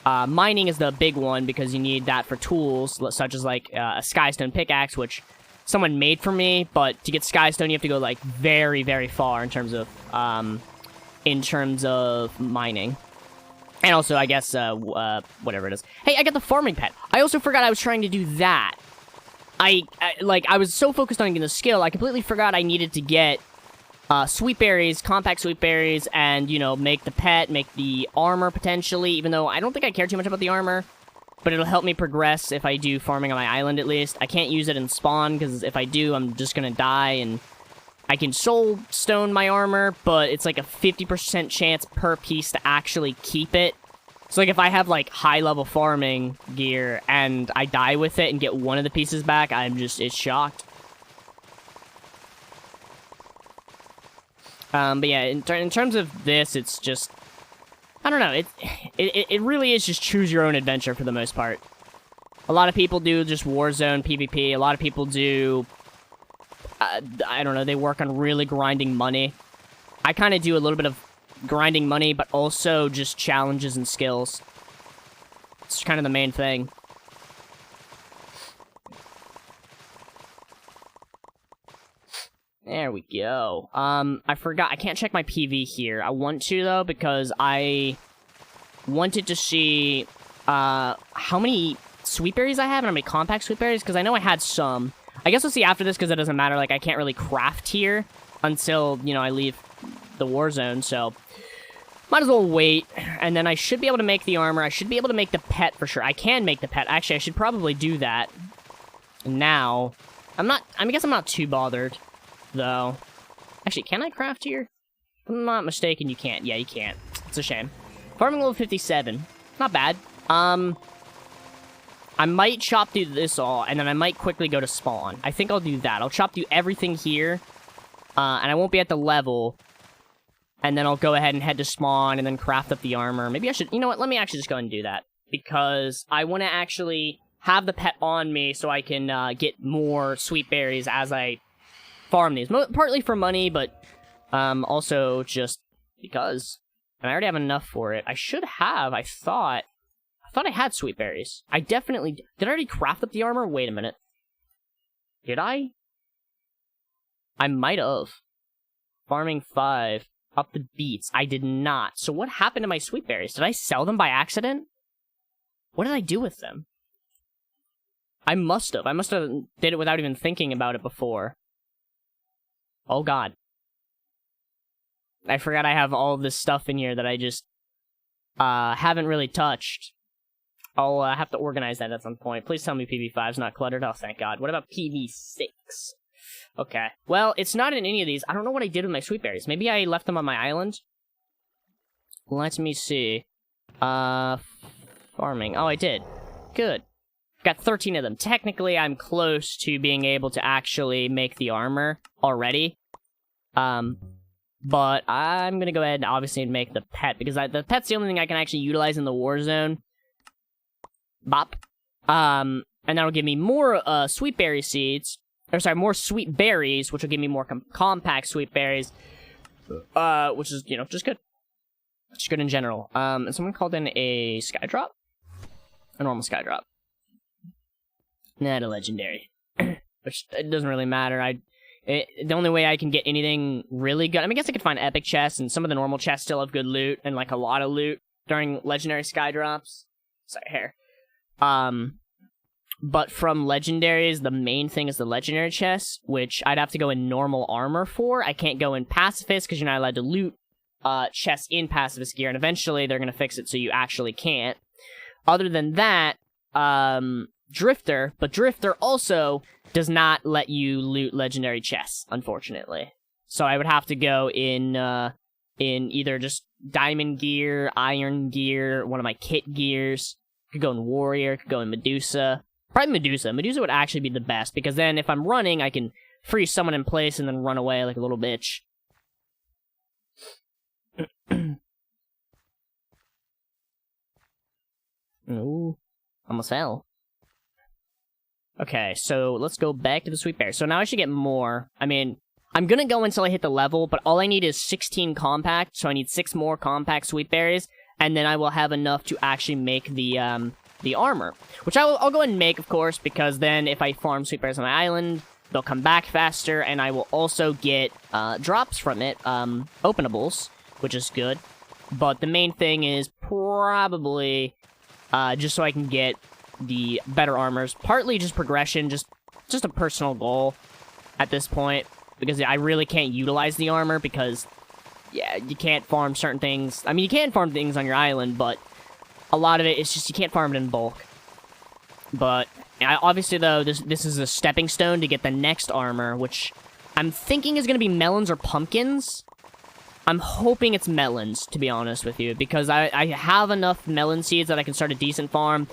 Mining is the big one because you need that for tools, such as, like, a skystone pickaxe, which someone made for me, but to get skystone, you have to go, like, very, very far in terms of mining. And also, I guess, whatever it is. Hey, I got the farming pet. I also forgot I was trying to do that. I was so focused on getting the skill, I completely forgot I needed to get sweet berries, compact sweet berries, and, you know, make the pet, make the armor, potentially, even though I don't think I care too much about the armor, but it'll help me progress if I do farming on my island, at least. I can't use it in spawn, because if I do, I'm just gonna die, and I can soul stone my armor, but it's like a 50% chance per piece to actually keep it. So, like, if I have, like, high-level farming gear, and I die with it and get one of the pieces back, it's shocked. But yeah, in terms of this, it's just, I don't know, it really is just choose your own adventure for the most part. A lot of people do just Warzone PvP, a lot of people do, I don't know, they work on really grinding money. I kind of do a little bit of grinding money, but also just challenges and skills. It's kind of the main thing. There we go. I forgot, I can't check my PV here. I want to, though, because I wanted to see, how many sweet berries I have and how many compact sweet berries, because I know I had some. I guess we'll see after this, because it doesn't matter, like, I can't really craft here until, you know, I leave the war zone, so might as well wait, and then I should be able to make the armor, I should be able to make the pet for sure. I can make the pet, actually, I should probably do that now. I guess I'm not too bothered, though. Actually, can I craft here? If I'm not mistaken, you can't. Yeah, you can't. It's a shame. Farming level 57. Not bad. I might chop through this all, and then I might quickly go to spawn. I think I'll do that. I'll chop through everything here, and I won't be at the level and then I'll go ahead and head to spawn and then craft up the armor. Maybe I should... You know what? Let me actually just go ahead and do that. Because I want to actually have the pet on me so I can get more sweet berries as I farm these. Partly for money, but also just because. And I already have enough for it. I should have, I thought I had sweet berries. I definitely... Did I already craft up the armor? Wait a minute. Did I? I might have. Farming 5. Up the beets. I did not. So what happened to my sweet berries? Did I sell them by accident? What did I do with them? I must have. I must have did it without even thinking about it before. Oh god. I forgot I have all this stuff in here that I just haven't really touched. I'll have to organize that at some point. Please tell me PV5's not cluttered. Oh, thank god. What about PV6? Okay. Well, it's not in any of these. I don't know what I did with my sweet berries. Maybe I left them on my island? Let me see. Farming. Oh, I did. Good. Got 13 of them. Technically, I'm close to being able to actually make the armor already. But I'm gonna go ahead and obviously make the pet, because the pet's the only thing I can actually utilize in the war zone. Bop. And that'll give me more, sweet berry seeds. Or, sorry, more sweet berries, which will give me more compact sweet berries. Which is, you know, just good. Just good in general. And someone called in a Skydrop? A normal Skydrop. Not a legendary. Which, it doesn't really matter. The only way I can get anything really good... I mean, I guess I could find epic chests, and some of the normal chests still have good loot, and, like, a lot of loot during legendary Skydrops. Sorry, hair. But from legendaries, the main thing is the legendary chests, which I'd have to go in normal armor for. I can't go in pacifist, because you're not allowed to loot chests in pacifist gear, and eventually they're going to fix it so you actually can't. Other than that, Drifter, but Drifter also does not let you loot legendary chests, unfortunately. So I would have to go in either just diamond gear, iron gear, one of my kit gears. Could go in warrior, could go in Medusa. Probably Medusa. Medusa would actually be the best, because then if I'm running, I can freeze someone in place and then run away like a little bitch. Ooh, almost fell. Okay, so let's go back to the sweet berry. So now I should get more. I mean, I'm gonna go until I hit the level, but all I need is 16 compact, so I need 6 more compact sweet berries, and then I will have enough to actually make the armor. Which I'll go ahead and make, of course, because then if I farm sweet berries on my island, they'll come back faster, and I will also get drops from it, openables, which is good. But the main thing is probably just so I can get the better armors. Partly just progression, just a personal goal at this point, because I really can't utilize the armor, because, yeah, you can't farm certain things. I mean, you can farm things on your island, but a lot of it is just you can't farm it in bulk. But obviously, though, this is a stepping stone to get the next armor, which I'm thinking is going to be melons or pumpkins. I'm hoping it's melons, to be honest with you, because I have enough melon seeds that I can start a decent farm.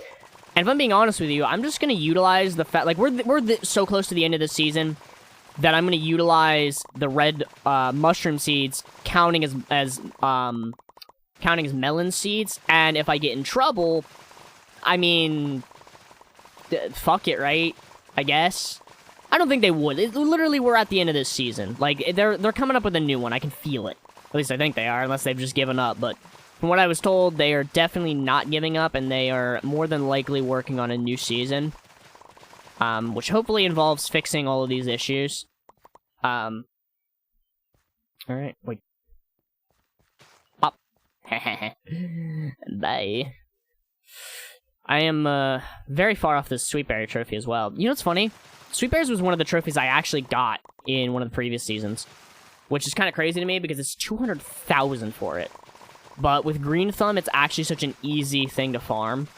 And if I'm being honest with you, I'm just going to utilize the fact... Like, we're so close to the end of the season that I'm going to utilize the red mushroom seeds counting as melon seeds. And if I get in trouble, I mean... fuck it, right? I guess. I don't think they would. Literally, we're at the end of this season. Like, they're coming up with a new one. I can feel it. At least I think they are, unless they've just given up. But from what I was told, they are definitely not giving up, and they are more than likely working on a new season. Which hopefully involves fixing all of these issues. Alright, wait. Pop. Bye. I am, very far off this Sweetberry trophy as well. You know what's funny? Sweetberries was one of the trophies I actually got in one of the previous seasons. Which is kind of crazy to me, because it's 200,000 for it. But with Green Thumb, it's actually such an easy thing to farm.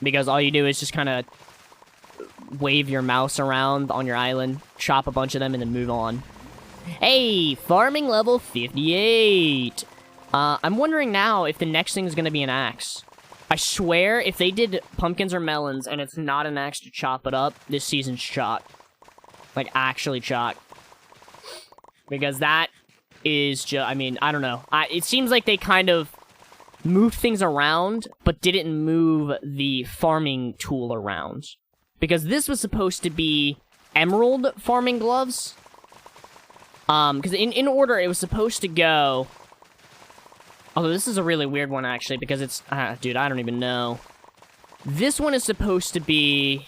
Because all you do is just kind of wave your mouse around on your island, chop a bunch of them, and then move on. Hey, farming level 58! I'm wondering now if the next thing is going to be an axe. I swear, if they did pumpkins or melons, and it's not an axe to chop it up, this season's chalk. Like, actually chalk. Because that is just, I mean, I don't know. It seems like they kind of moved things around, but didn't move the farming tool around. Because this was supposed to be emerald farming gloves. Because in order, it was supposed to go... Although this is a really weird one, actually, because it's... dude, I don't even know. This one is supposed to be...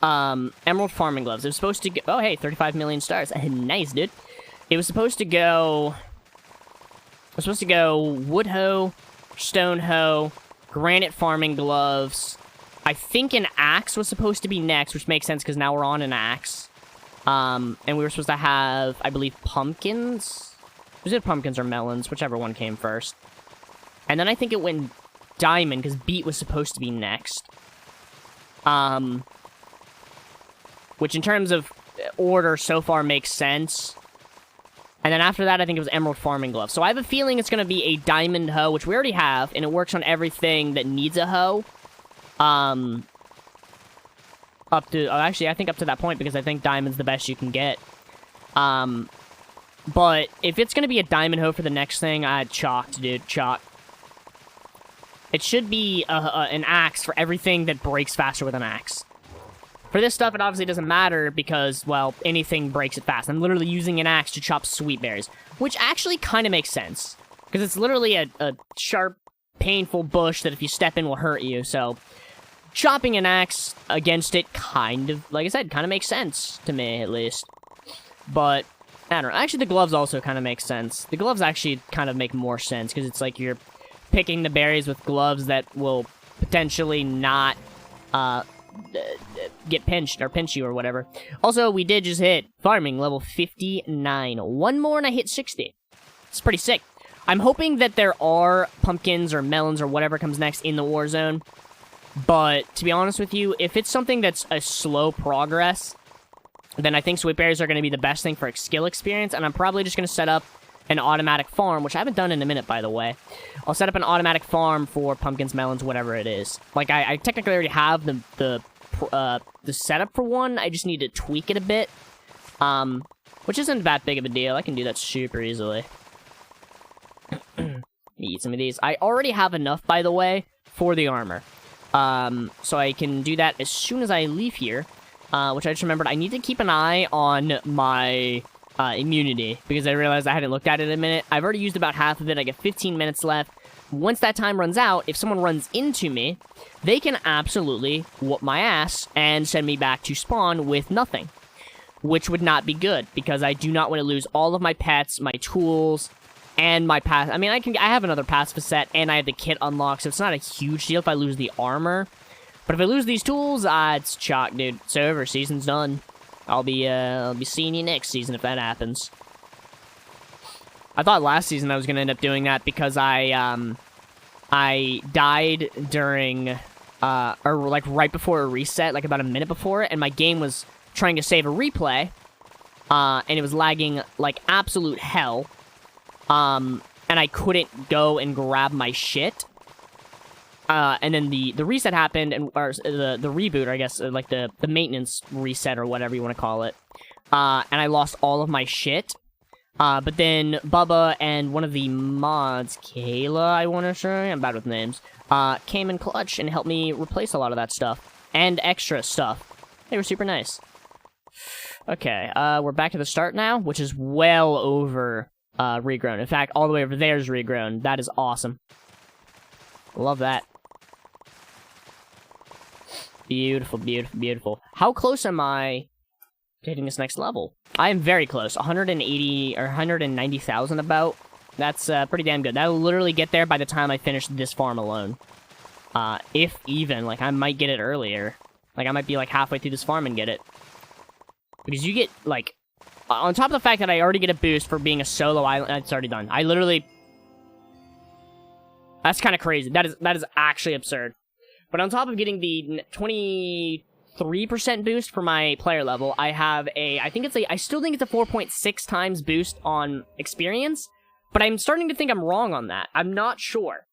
emerald farming gloves. It was supposed to go... Oh, hey, 35 million stars. Nice, dude. It was supposed to go... It was supposed to go wood hoe, stone hoe, granite farming gloves. I think an axe was supposed to be next, which makes sense because now we're on an axe. And we were supposed to have, I believe, pumpkins? Was it pumpkins or melons? Whichever one came first. And then I think it went diamond because beet was supposed to be next. Which in terms of order so far makes sense. And then after that, I think it was emerald farming gloves. So I have a feeling it's going to be a diamond hoe, which we already have, and it works on everything that needs a hoe. Up to... actually, I think up to that point, because I think diamond's the best you can get. But if it's going to be a diamond hoe for the next thing, chalked, dude. Chalk. It should be an axe for everything that breaks faster with an axe. For this stuff, it obviously doesn't matter because, well, anything breaks it fast. I'm literally using an axe to chop sweet berries, which actually kind of makes sense. Because it's literally a sharp, painful bush that if you step in will hurt you, so... Chopping an axe against it kind of, like I said, kind of makes sense to me, at least. But, I don't know. Actually, the gloves also kind of make sense. The gloves actually kind of make more sense, because it's like you're picking the berries with gloves that will potentially not, get pinched, or pinch you, or whatever. Also, we did just hit farming level 59. One more and I hit 60. It's pretty sick. I'm hoping that there are pumpkins or melons or whatever comes next in the war zone. But, to be honest with you, if it's something that's a slow progress, then I think sweet berries are going to be the best thing for skill experience, and I'm probably just going to set up an automatic farm, which I haven't done in a minute, by the way. I'll set up an automatic farm for pumpkins, melons, whatever it is. Like, I technically already have the setup for one, I just need to tweak it a bit, which isn't that big of a deal. I can do that super easily. Eat some of these. I already have enough, by the way, for the armor. So I can do that as soon as I leave here, which I just remembered I need to keep an eye on my immunity, because I realized I hadn't looked at it in a minute. I've already used about half of it. I get 15 minutes left. Once that time runs out, if someone runs into me, they can absolutely whoop my ass and send me back to spawn with nothing, which would not be good, because I do not want to lose all of my pets, my tools, and my pass. I mean, I have another passive set, and I have the kit unlocked, so it's not a huge deal if I lose the armor. But if I lose these tools, it's chalk, dude. It's over. Season's done. I'll be seeing you next season if that happens. I thought last season I was gonna end up doing that because I died during, or like right before a reset, like about a minute before it, and my game was trying to save a replay, and it was lagging like absolute hell. And I couldn't go and grab my shit. And then the reset happened, or the reboot, or I guess, like the maintenance reset, or whatever you want to call it. And I lost all of my shit. But then Bubba and one of the mods, Kayla, I want to say, I'm bad with names, came in clutch and helped me replace a lot of that stuff. And extra stuff. They were super nice. Okay, we're back to the start now, which is well over... regrown. In fact, all the way over there is regrown. That is awesome. Love that. Beautiful, beautiful, beautiful. How close am I to hitting this next level? I am very close. 180 or 190,000 about. That's pretty damn good. That'll literally get there by the time I finish this farm alone. If even. Like, I might get it earlier. Like, I might be like halfway through this farm and get it. Because you get, like... on top of the fact that I already get a boost for being a solo island, it's already done. I literally... That's kind of crazy. That is actually absurd. But on top of getting the 23% boost for my player level, I have a... I still think it's a 4.6 times boost on experience, but I'm starting to think I'm wrong on that. I'm not sure.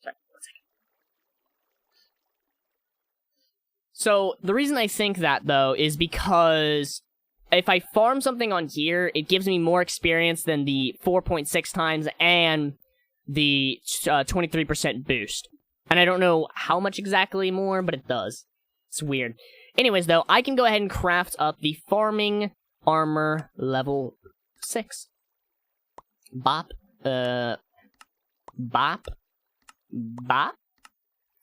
Sorry, 1 second. So, the reason I think that, though, is because if I farm something on here, it gives me more experience than the 4.6 times and the 23% boost. And I don't know how much exactly more, but it does. It's weird. Anyways, though, I can go ahead and craft up the farming armor level 6. Bop. Bop. Bop.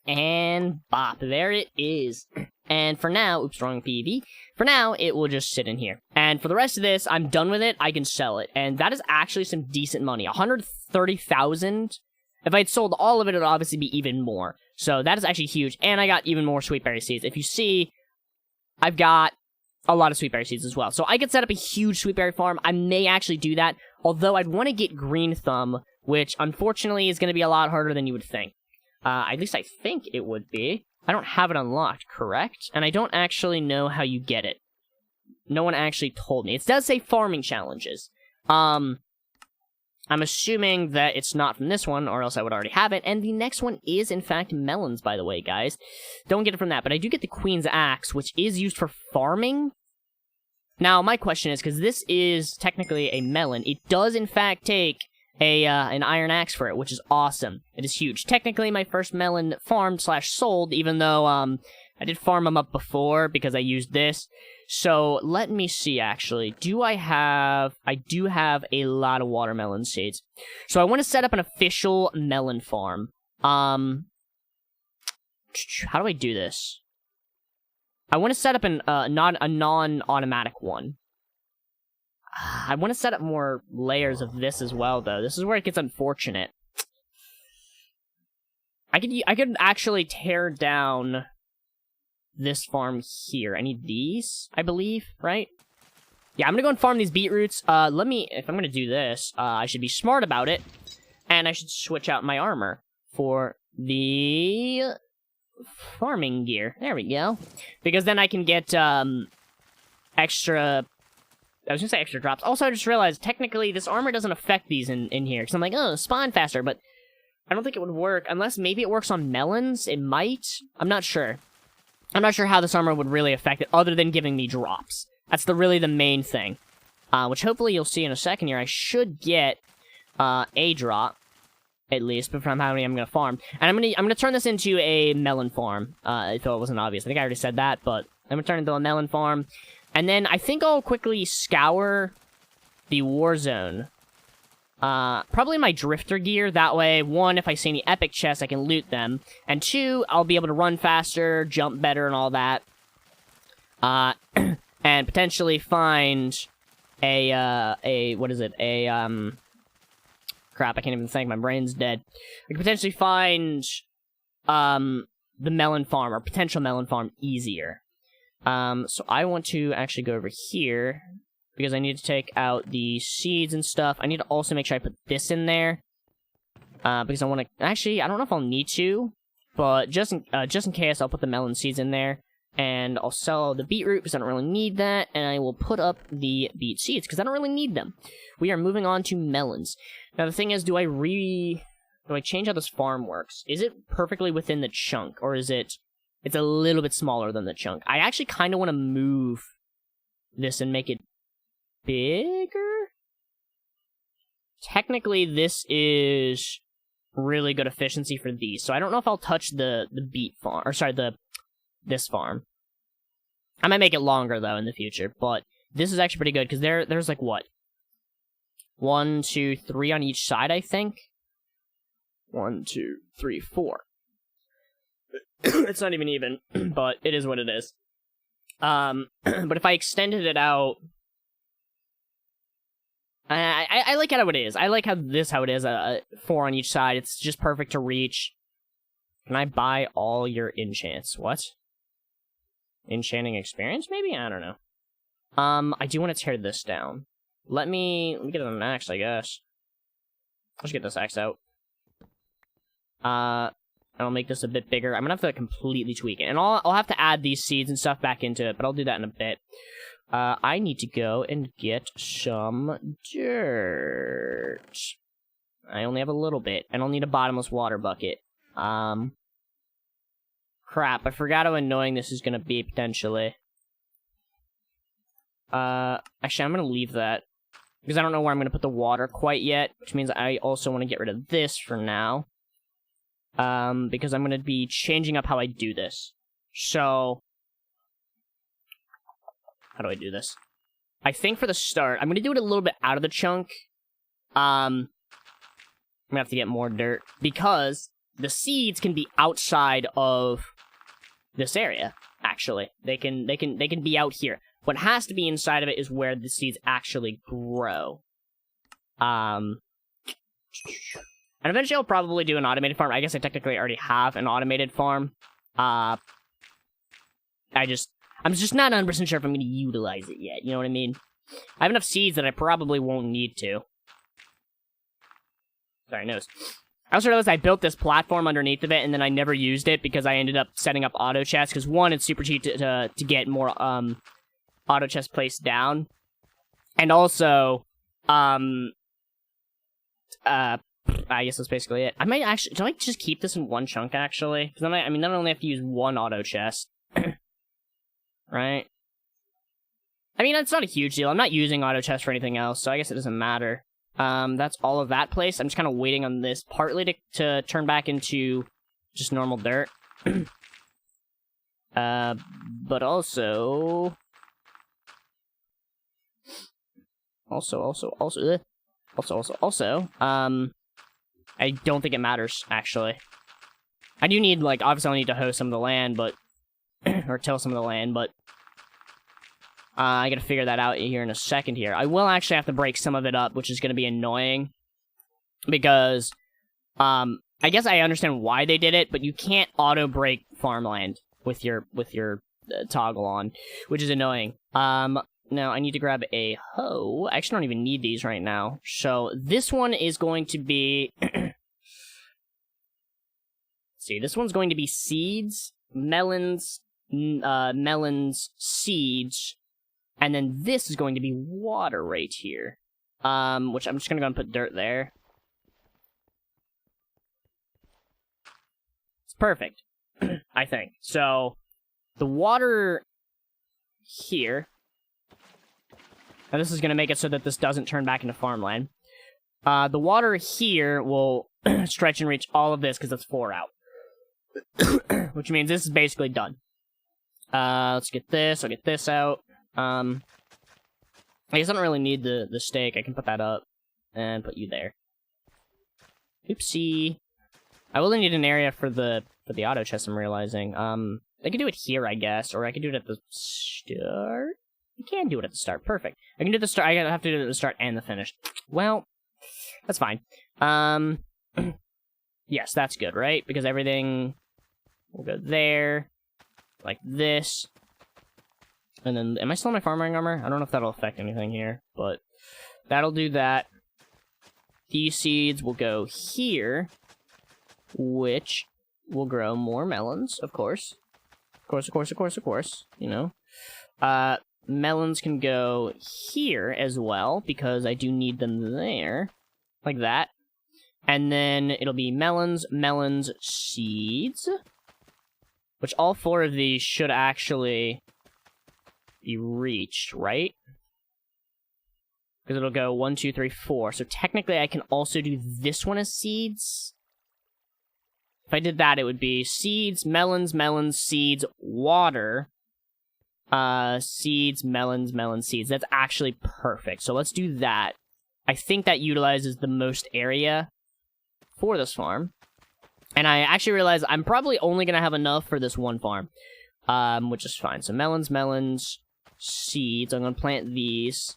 And bop. There it is. And for now, oops, wrong PV. For now, it will just sit in here. And for the rest of this, I'm done with it. I can sell it. And that is actually some decent money. 130,000. If I had sold all of it, it would obviously be even more. So that is actually huge. And I got even more sweet berry seeds. If you see, I've got a lot of sweet berry seeds as well. So I could set up a huge sweet berry farm. I may actually do that. Although I'd want to get green thumb, which unfortunately is going to be a lot harder than you would think. At least I think it would be. I don't have it unlocked, correct? And I don't actually know how you get it. No one actually told me. It does say farming challenges. I'm assuming that it's not from this one, or else I would already have it. And the next one is, in fact, melons, by the way, guys. Don't get it from that, but I do get the Queen's Axe, which is used for farming. Now, my question is, because this is technically a melon, it does, in fact, take an iron axe for it, which is awesome. It is huge. Technically, my first melon farmed / sold, even though I did farm them up before because I used this. So let me see. Actually, I do have a lot of watermelon seeds. So I want to set up an official melon farm. How do I do this? I want to set up a non-automatic one. I want to set up more layers of this as well, though. This is where it gets unfortunate. I could actually tear down this farm here. I need these, I believe, right? Yeah, I'm gonna go and farm these beetroots. If I'm gonna do this, I should be smart about it, and I should switch out my armor for the farming gear. There we go. Because then I can get extra. I was gonna say extra drops. Also, I just realized, technically, this armor doesn't affect these in here. Because I'm like, oh, spawn faster, but I don't think it would work. Unless maybe it works on melons. It might. I'm not sure. I'm not sure how this armor would really affect it, other than giving me drops. That's really the main thing. Which hopefully you'll see in a second here. I should get a drop, at least, from how many I'm gonna farm. And I'm gonna turn this into a melon farm. If it wasn't obvious. I think I already said that, but I'm gonna turn it into a melon farm. And then I think I'll quickly scour the war zone. Probably my drifter gear. That way, 1, if I see any epic chests, I can loot them. And 2, I'll be able to run faster, jump better, and all that. And potentially find what is it? Crap, I can't even think. My brain's dead. I could potentially find, the melon farm, or potential melon farm, easier. So I want to actually go over here, because I need to take out the seeds and stuff. I need to also make sure I put this in there, because I want to, actually, I don't know if I'll need to, but just in case, I'll put the melon seeds in there, and I'll sell the beetroot, because I don't really need that, and I will put up the beet seeds, because I don't really need them. We are moving on to melons. Now, the thing is, do I change how this farm works? Is it perfectly within the chunk, or is it... It's a little bit smaller than the chunk. I actually kind of want to move this and make it bigger. Technically, this is really good efficiency for these. So I don't know if I'll touch the beet farm. Or sorry, this farm. I might make it longer, though, in the future. But this is actually pretty good, because there's like, what? 1, 2, 3 on each side, I think? 1, 2, 3, 4. It's not even, but it is what it is. But if I extended it out... I like how it is. I like how it is, 4 on each side. It's just perfect to reach. Can I buy all your enchants? What? Enchanting experience, maybe? I don't know. I do want to tear this down. Let me get an axe, I guess. Let's get this axe out. I'll make this a bit bigger. I'm gonna have to completely tweak it. And I'll have to add these seeds and stuff back into it, but I'll do that in a bit. I need to go and get some dirt. I only have a little bit, and I'll need a bottomless water bucket. Crap, I forgot how annoying this is gonna be, potentially. Actually, I'm gonna leave that. Because I don't know where I'm gonna put the water quite yet, which means I also want to get rid of this for now. Because I'm gonna be changing up how I do this. So, how do I do this? I think for the start, I'm gonna do it a little bit out of the chunk. I'm gonna have to get more dirt, because the seeds can be outside of this area, actually. They can be out here. What has to be inside of it is where the seeds actually grow. And eventually I'll probably do an automated farm. I guess I technically already have an automated farm. I'm just not 100% sure if I'm going to utilize it yet, you know what I mean? I have enough seeds that I probably won't need to. Sorry, nose. I also realized I built this platform underneath of it, and then I never used it because I ended up setting up auto chests, because one, it's super cheap to get more, auto chest placed down. And also, I guess that's basically it. I might actually, do I just keep this in one chunk, actually? Because then I mean, then I only have to use one auto chest. Right? I mean, that's not a huge deal. I'm not using auto chest for anything else, so I guess it doesn't matter. That's all of that place. I'm just kind of waiting on this partly to turn back into just normal dirt. But also, I don't think it matters, actually. I do need, like, obviously I'll need to hoe some of the land, but, or till some of the land, but, I gotta figure that out here in a second here. I will actually have to break some of it up, which is gonna be annoying, because, I guess I understand why they did it, but you can't auto-break farmland with your toggle on, which is annoying. Now, I need to grab a hoe. I actually don't even need these right now. So, this one is going to be... see, this one's going to be seeds, melons, seeds, and then this is going to be water right here. Which I'm just gonna go and put dirt there. It's perfect, I think. So, the water here... Now, this is going to make it so that this doesn't turn back into farmland. The water here will stretch and reach all of this, because that's 4 out. Which means this is basically done. Let's get this. I'll get this out. I guess I don't really need the stake. I can put that up. And put you there. Oopsie. I will need an area for the auto chest, I'm realizing. I could do it here, I guess. Or I could do it at the start. I can do it at the start. Perfect. I can do the start. I have to do it at the start and the finish. Well, that's fine. Yes, that's good, right? Because everything will go there, like this. And then, am I still in my farming armor? I don't know if that'll affect anything here, but that'll do that. These seeds will go here, which will grow more melons, of course. Of course, you know. Melons can go here as well, because I do need them there. Like that. And then it'll be melons, seeds. Which all 4 of these should actually be reached, right? Because it'll go 1, 2, 3, 4. So technically I can also do this one as seeds. If I did that, it would be seeds, melons, seeds, water. Seeds, melons, seeds. That's actually perfect. So let's do that. I think that utilizes the most area for this farm. And I actually realize I'm probably only going to have enough for this one farm. Which is fine. So melons, seeds. I'm going to plant these.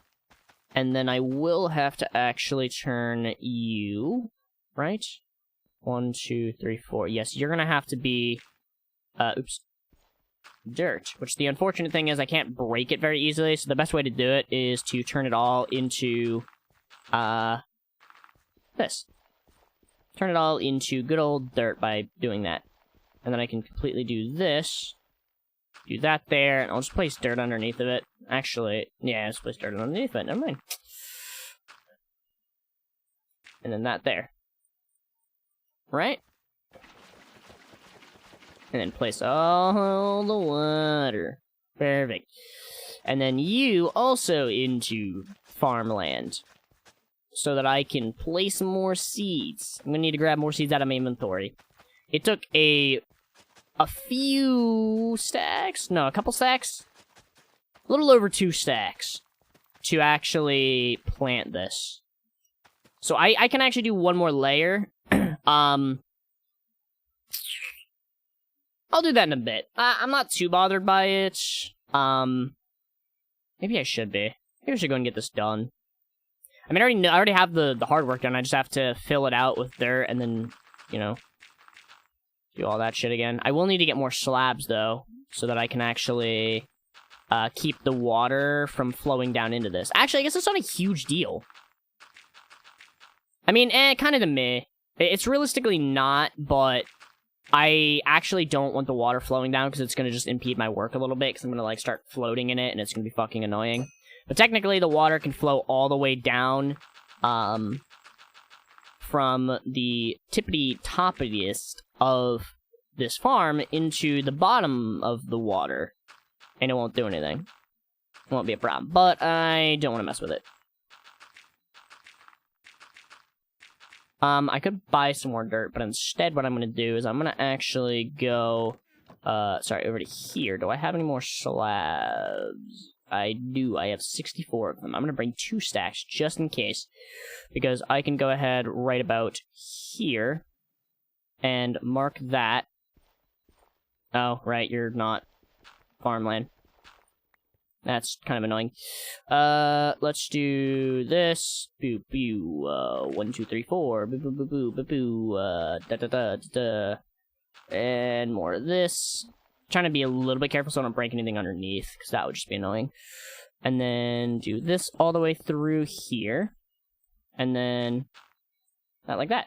And then I will have to actually turn you, right? 1, 2, 3, 4. Yes, you're going to have to be, dirt, which the unfortunate thing is I can't break it very easily, so the best way to do it is to turn it all into, this. Turn it all into good old dirt by doing that. And then I can completely do this, do that there, and I'll just place dirt underneath of it. Actually, yeah, let's place dirt underneath it, never mind. And then that there. Right? And then place all the water. Perfect. And then you also into farmland. So that I can place more seeds. I'm gonna need to grab more seeds out of my inventory. It took a few stacks? No, a couple stacks? A little over 2 stacks to actually plant this. So I can actually do one more layer. I'll do that in a bit. I'm not too bothered by it. Maybe I should be. Maybe I should go and get this done. I mean, I already have the hard work done. I just have to fill it out with dirt and then, you know, do all that shit again. I will need to get more slabs, though, so that I can actually keep the water from flowing down into this. Actually, I guess it's not a huge deal. I mean, kind of to me. It's realistically not, but I actually don't want the water flowing down because it's going to just impede my work a little bit because I'm going to, like, start floating in it and it's going to be fucking annoying. But technically, the water can flow all the way down from the tippity-toppiest of this farm into the bottom of the water. And it won't do anything. It won't be a problem. But I don't want to mess with it. I could buy some more dirt, but instead what I'm going to do is I'm going to actually go, over to here. Do I have any more slabs? I do. I have 64 of them. I'm going to bring 2 stacks just in case, because I can go ahead right about here and mark that. Oh, right, you're not farmland. That's kind of annoying. Let's do this. Boo, boo. 1, 2, 3, 4. Boo, boo, boo, boo, boo, boo. Da, da, da, da. And more of this. Trying to be a little bit careful so I don't break anything underneath, because that would just be annoying. And then do this all the way through here. And then that like that.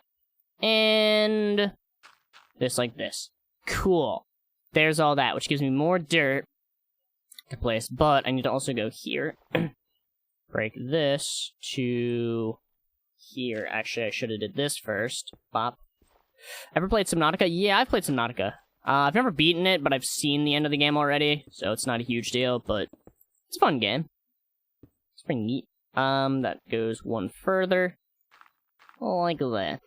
And this like this. Cool. There's all that, which gives me more dirt to place, but I need to also go here. Break this to here. Actually, I should have did this first. Bop. Ever played Subnautica? Yeah, I've played Subnautica. I've never beaten it, but I've seen the end of the game already, so it's not a huge deal, but it's a fun game. It's pretty neat. That goes one further. Like that.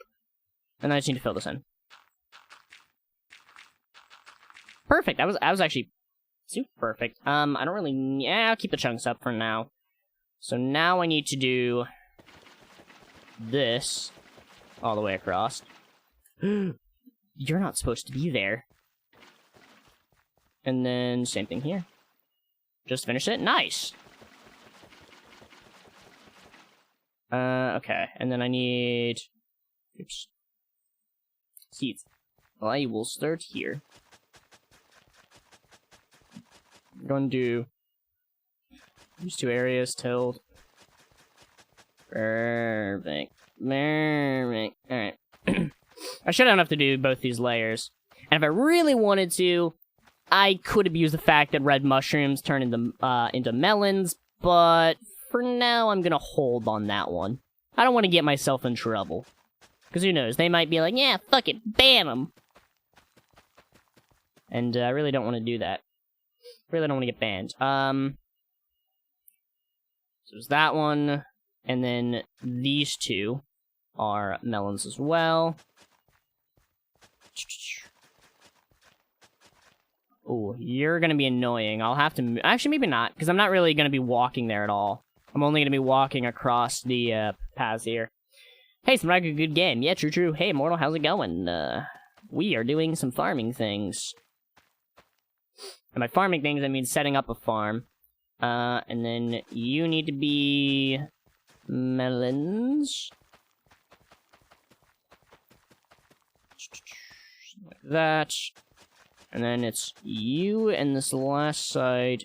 And I just need to fill this in. Perfect. I was actually super perfect. I don't really... Yeah, I'll keep the chunks up for now. So now I need to do this all the way across. You're not supposed to be there. And then same thing here. Just finish it. Nice. Okay. And then I need... Oops. Seeds. Well, I will start here. I'm going to do these 2 areas tilled. Perfect. Perfect. Alright. I should have enough to do both these layers. And if I really wanted to, I could abuse the fact that red mushrooms turn into melons, but for now I'm gonna hold on that one. I don't want to get myself in trouble. Because who knows, they might be like, yeah, fuck it, ban them. And I really don't want to do that. Really don't want to get banned. So there's that one, and then these 2 are melons as well. Oh, you're gonna be annoying. I'll have to... Actually, maybe not, because I'm not really gonna be walking there at all. I'm only gonna be walking across the paths here. Hey, some rather good game. Yeah, true, true. Hey, Immortal, how's it going? We are doing some farming things. And by farming things, I mean setting up a farm. And then you need to be... melons. Like that. And then it's you and this last side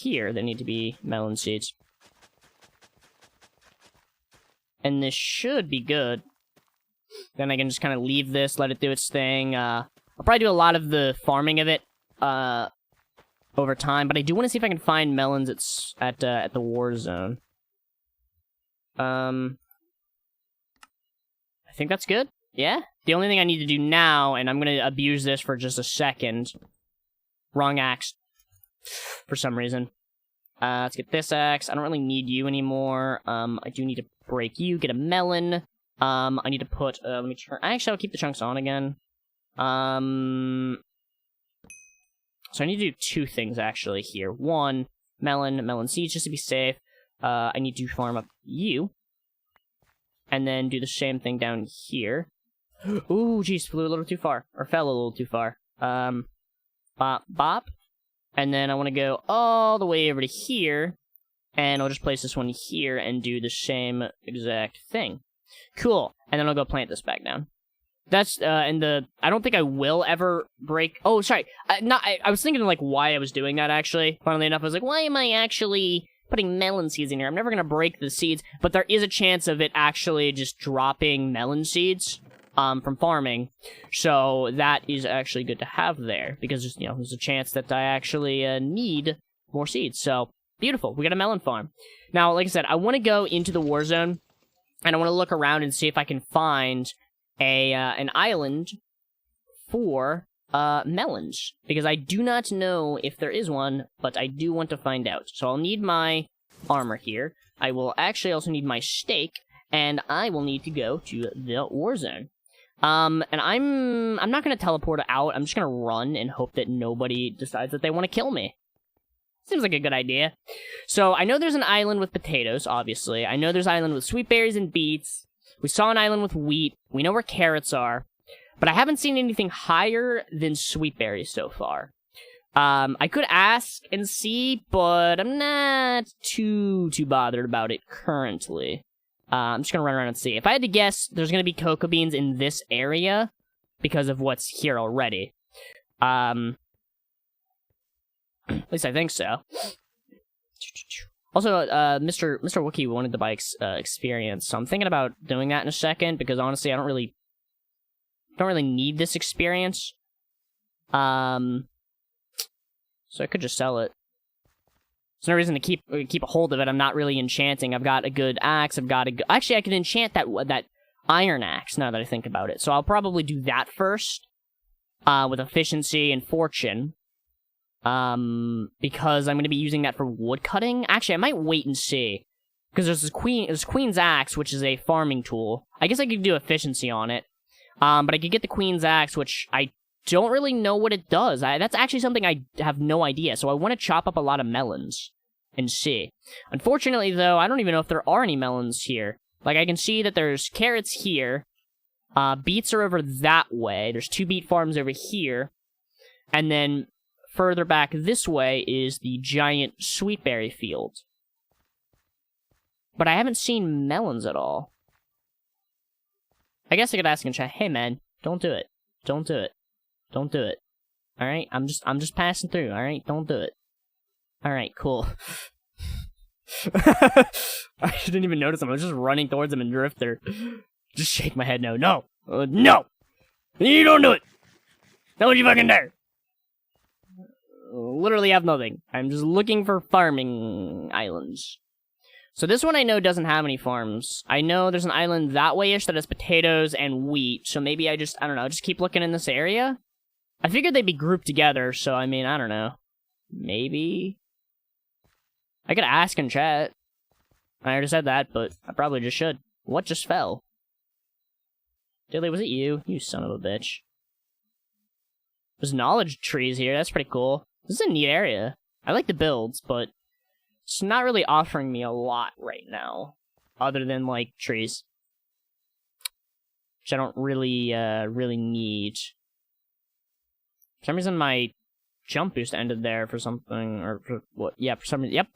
here that need to be melon seeds. And this should be good. Then I can just kind of leave this, let it do its thing. I'll probably do a lot of the farming of it over time, but I do want to see if I can find melons at the war zone. I think that's good. Yeah? The only thing I need to do now, and I'm going to abuse this for just a second. Wrong axe. for some reason. Let's get this axe. I don't really need you anymore. I do need to break you, get a melon. I need to put, let me turn, actually, I'll keep the chunks on again. So I need to do 2 things, actually, here. 1, melon seeds, just to be safe. I need to farm up you. And then do the same thing down here. Ooh, jeez, flew a little too far. Or fell a little too far. Bop, bop. And then I want to go all the way over to here. And I'll just place this one here and do the same exact thing. Cool. And then I'll go plant this back down. That's, I don't think I will ever break, oh, sorry. I was thinking, like, why I was doing that, actually. Funnily enough, I was like, why am I actually putting melon seeds in here? I'm never gonna break the seeds, but there is a chance of it actually just dropping melon seeds. From farming, so that is actually good to have there, because, you know, there's a chance that I actually need more seeds, so, beautiful, we got a melon farm. Now, like I said, I want to go into the war zone, and I want to look around and see if I can find an island for melons, because I do not know if there is one, but I do want to find out. So I'll need my armor here, I will actually also need my stake, and I will need to go to the war zone. And I'm not gonna teleport out, I'm just gonna run and hope that nobody decides that they want to kill me. Seems like a good idea. So, I know there's an island with potatoes, obviously. I know there's an island with sweet berries and beets. We saw an island with wheat. We know where carrots are. But I haven't seen anything higher than sweet berries so far. I could ask and see, but I'm not too bothered about it currently. I'm just gonna run around and see. If I had to guess, there's gonna be cocoa beans in this area because of what's here already. At least I think so. Also, Mr. Wookie wanted to buy experience, so I'm thinking about doing that in a second because honestly, I don't really need this experience. So I could just sell it. There's no reason to keep a hold of it. I'm not really enchanting. I've got a good axe. Actually, I could enchant that iron axe now that I think about it. So I'll probably do that first, with efficiency and fortune, because I'm going to be using that for wood cutting. Actually, I might wait and see, because there's Queen's axe, which is a farming tool. I guess I could do efficiency on it, but I could get the Queen's axe, which I don't really know what it does. That's actually something I have no idea, so I want to chop up a lot of melons and see. Unfortunately, though, I don't even know if there are any melons here. Like, I can see that there's carrots here. Beets are over that way. There's 2 beet farms over here. And then further back this way is the giant sweet berry field. But I haven't seen melons at all. I guess I could ask and chat, hey man, don't do it. Don't do it. Don't do it. Alright? I'm just passing through, alright? Don't do it. Alright, cool. I didn't even notice him. I was just running towards him in Drifter. Just shake my head no. No! No! You don't do it! Don't you fucking dare! Literally have nothing. I'm just looking for farming islands. So this one I know doesn't have any farms. I know there's an island that way-ish that has potatoes and wheat, so maybe I don't know, just keep looking in this area? I figured they'd be grouped together, so I mean, I don't know. Maybe? I could ask in chat. I already said that, but I probably just should. What just fell? Dilly, was it you? You son of a bitch. There's knowledge trees here, that's pretty cool. This is a neat area. I like the builds, but it's not really offering me a lot right now. Other than, like, trees. Which I don't really need. For some reason, my jump boost ended there for something, or for what? Yeah, for some reason. Yep.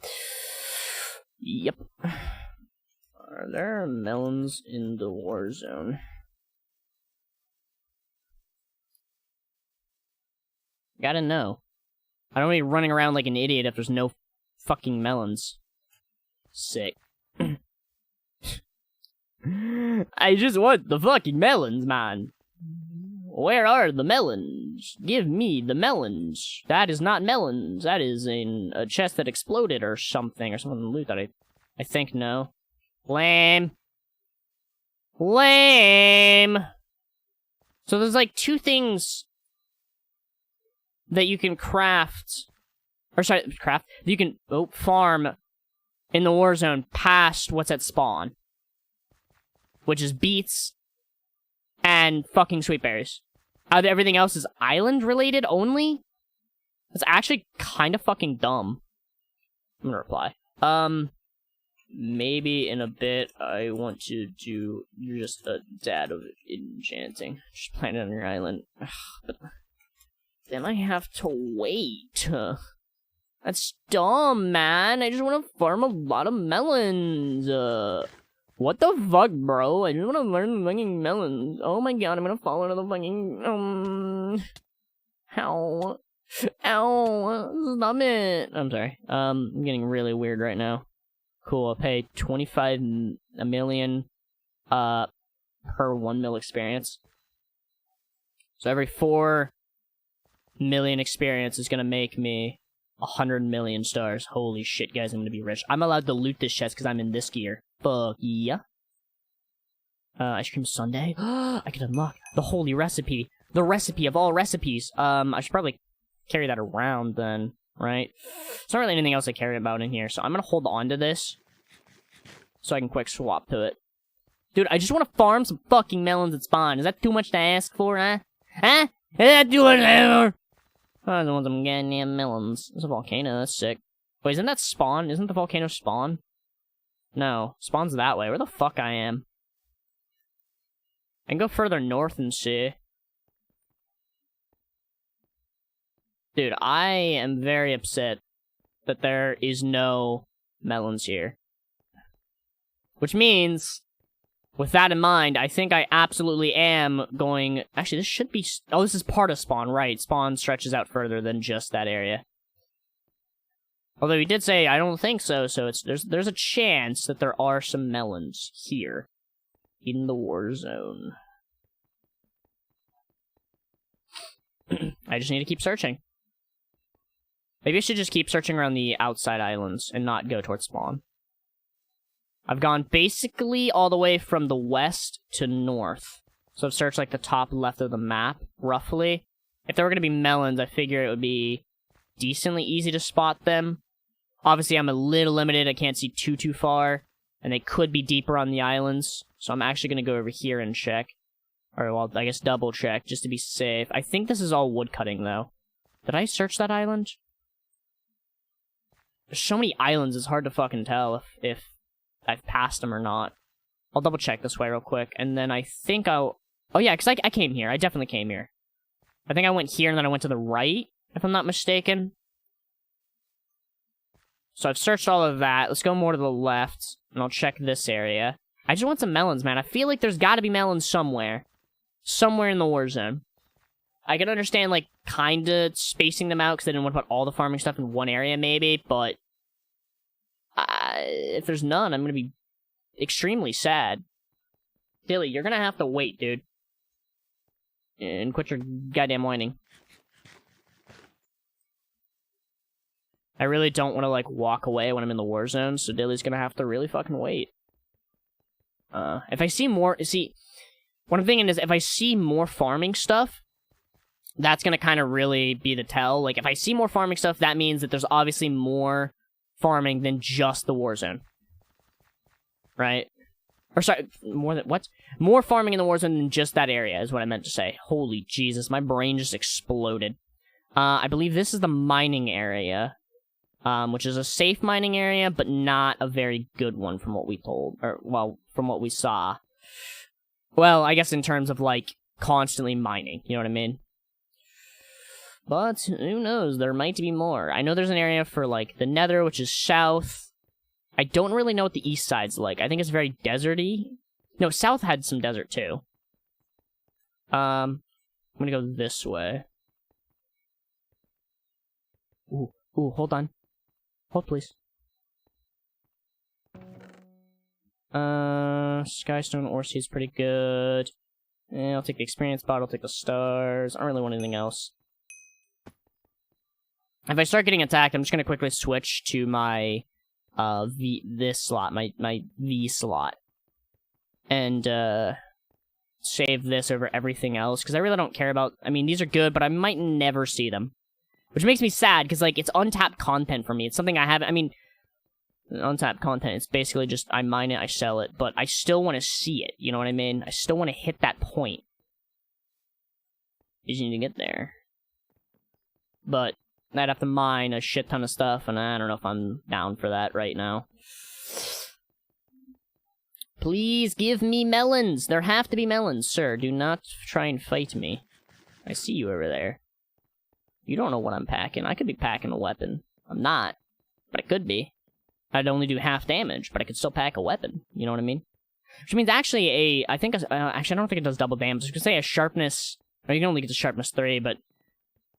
Yep. Are there melons in the war zone? Gotta know. I don't want to be running around like an idiot if there's no fucking melons. Sick. I just want the fucking melons, man. Where are the melons? Give me the melons. That is not melons. That is in a chest that exploded or something loot that I think, no. Lame. Lame! So there's like 2 things that you can craft Or sorry, craft. You can farm in the war zone past what's at spawn. Which is beets and fucking sweet berries. Everything else is island related only? That's actually kind of fucking dumb. I'm gonna reply. Maybe in a bit I want to do... You're just a dad of enchanting. Just plant it on your island. But then I have to wait. That's dumb, man. I just want to farm a lot of melons. What the fuck, bro? I just want to learn fucking melons. Oh my god, I'm gonna fall into the fucking... Ow. Ow. Stop it. I'm sorry. I'm getting really weird right now. Cool, I'll pay 25 million, per 1 mil experience. So every 4 million experience is gonna make me 100 million stars. Holy shit, guys, I'm gonna be rich. I'm allowed to loot this chest because I'm in this gear. Fuck yeah. Ice cream sundae. I could unlock the holy recipe. The recipe of all recipes. I should probably carry that around then, right? There's not really anything else I care about in here, so I'm gonna hold on to this so I can quick swap to it. Dude, I just want to farm some fucking melons at spawn. Is that too much to ask for, huh? Huh? Is that too much to ask for? I don't want some goddamn melons. There's a volcano, that's sick. Wait, isn't that spawn? Isn't the volcano spawn? No, spawn's that way. Where the fuck I am? I can go further north and see. Dude, I am very upset that there is no melons here. Which means, with that in mind, I think I absolutely am going... Actually, this should be... Oh, this is part of spawn, right. Spawn stretches out further than just that area. Although he did say, I don't think so, so there's a chance that there are some melons here. In the war zone. I just need to keep searching. Maybe I should just keep searching around the outside islands and not go towards spawn. I've gone basically all the way from the west to north. So I've searched like the top left of the map, roughly. If there were going to be melons, I figure it would be decently easy to spot them. Obviously, I'm a little limited. I can't see too far. And they could be deeper on the islands. So I'm actually going to go over here and check. Or, well, I guess double check, just to be safe. I think this is all wood cutting, though. Did I search that island? There's so many islands, it's hard to fucking tell if I've passed them or not. I'll double check this way real quick, and then I think I'll... Oh yeah, because I came here. I definitely came here. I think I went here, and then I went to the right, if I'm not mistaken. So I've searched all of that. Let's go more to the left, and I'll check this area. I just want some melons, man. I feel like there's gotta be melons somewhere. Somewhere in the war zone. I can understand, like, kinda spacing them out, because I didn't want to put all the farming stuff in one area, maybe, but... if there's none, I'm gonna be extremely sad. Dilly, you're gonna have to wait, dude. And quit your goddamn whining. I really don't want to, like, walk away when I'm in the war zone, so Dilly's gonna have to really fucking wait. If I see more... See, what I'm thinking is, if I see more farming stuff, that's gonna kind of really be the tell. Like, if I see more farming stuff, that means that there's obviously more farming than just the war zone. Right? Or sorry, more than... What? More farming in the war zone than just that area, is what I meant to say. Holy Jesus, my brain just exploded. I believe this is the mining area. Which is a safe mining area, but not a very good one from what we told, or, well, from what we saw. Well, I guess in terms of, like, constantly mining, you know what I mean? But, who knows, there might be more. I know there's an area for, like, the nether, which is south. I don't really know what the east side's like. I think it's very deserty. No, south had some desert, too. I'm gonna go this way. Ooh, hold on. Hold, please. Skystone ore seed's pretty good. I'll take the experience bottle, I'll take the stars. I don't really want anything else. If I start getting attacked, I'm just gonna quickly switch to my, this slot, my V slot. And, save this over everything else, because I really don't care about... I mean, these are good, but I might never see them. Which makes me sad, because, like, it's untapped content for me. It's something I haven't... I mean, untapped content, it's basically just, I mine it, I sell it, but I still want to see it, you know what I mean? I still want to hit that point. You just need to get there. But I'd have to mine a shit ton of stuff, and I don't know if I'm down for that right now. Please give me melons! There have to be melons, sir. Do not try and fight me. I see you over there. You don't know what I'm packing. I could be packing a weapon. I'm not, but I could be. I'd only do half damage, but I could still pack a weapon. You know what I mean? Which means actually actually I don't think it does double damage. I was gonna say a sharpness, or you can only get to sharpness 3, but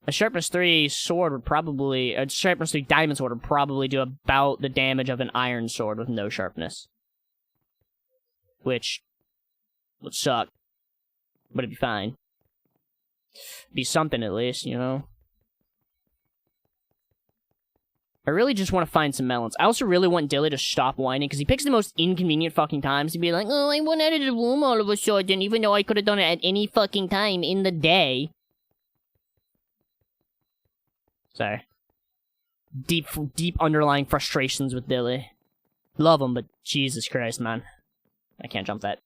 a sharpness 3 sword would probably, a sharpness 3 diamond sword would probably do about the damage of an iron sword with no sharpness. Which would suck, but it'd be fine. Be something at least, you know? I really just want to find some melons. I also really want Dilly to stop whining, because he picks the most inconvenient fucking times to be like, oh, I went out of the room all of a sudden, even though I could have done it at any fucking time in the day. Sorry. Deep underlying frustrations with Dilly. Love him, but Jesus Christ, man. I can't jump that.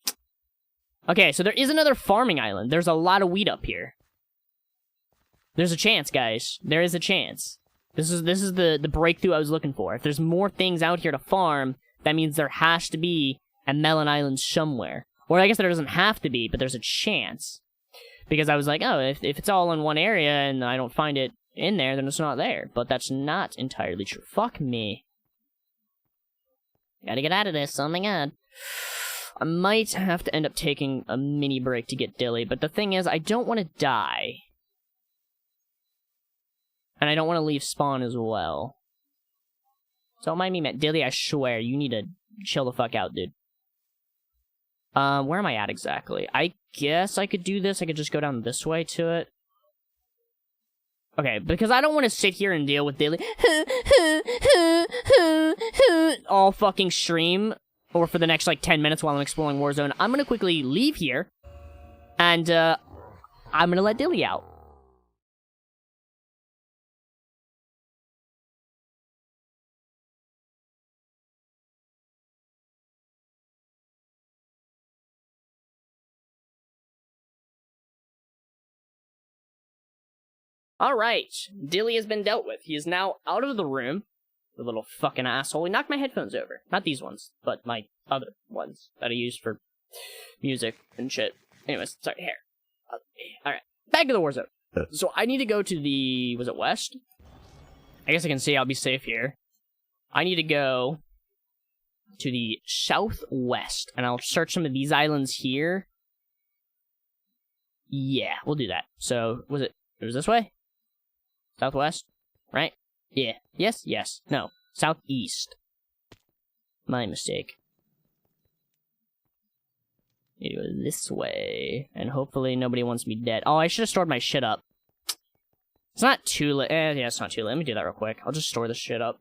Okay, so there is another farming island. There's a lot of wheat up here. There's a chance, guys. There is a chance. This is the breakthrough I was looking for. If there's more things out here to farm, that means there has to be a melon island somewhere. Or I guess there doesn't have to be, but there's a chance. Because I was like, oh, if it's all in one area and I don't find it in there, then it's not there. But that's not entirely true. Fuck me. Gotta get out of this, oh my god. I might have to end up taking a mini break to get Dilly, but the thing is, I don't want to die. And I don't want to leave spawn as well. So don't mind me, Matt. Dilly, I swear, you need to chill the fuck out, dude. Where am I at exactly? I guess I could do this. I could just go down this way to it. Okay, because I don't want to sit here and deal with Dilly all fucking stream, or for the next, like, 10 minutes while I'm exploring Warzone. I'm gonna quickly leave here, and, I'm gonna let Dilly out. Alright, Dilly has been dealt with. He is now out of the room. The little fucking asshole. He knocked my headphones over. Not these ones, but my other ones that I use for music and shit. Anyways, sorry, hair. Alright, back to the Warzone. So I need to go to the... was it west? I guess I can see I'll be safe here. I need to go to the southwest, and I'll search some of these islands here. Yeah, we'll do that. So, it was this way? Southwest? Right? Yeah. Yes? Yes. No. Southeast. My mistake. Need to go this way. And hopefully nobody wants me dead. Oh, I should have stored my shit up. It's not too late. Yeah, it's not too late. Let me do that real quick. I'll just store this shit up.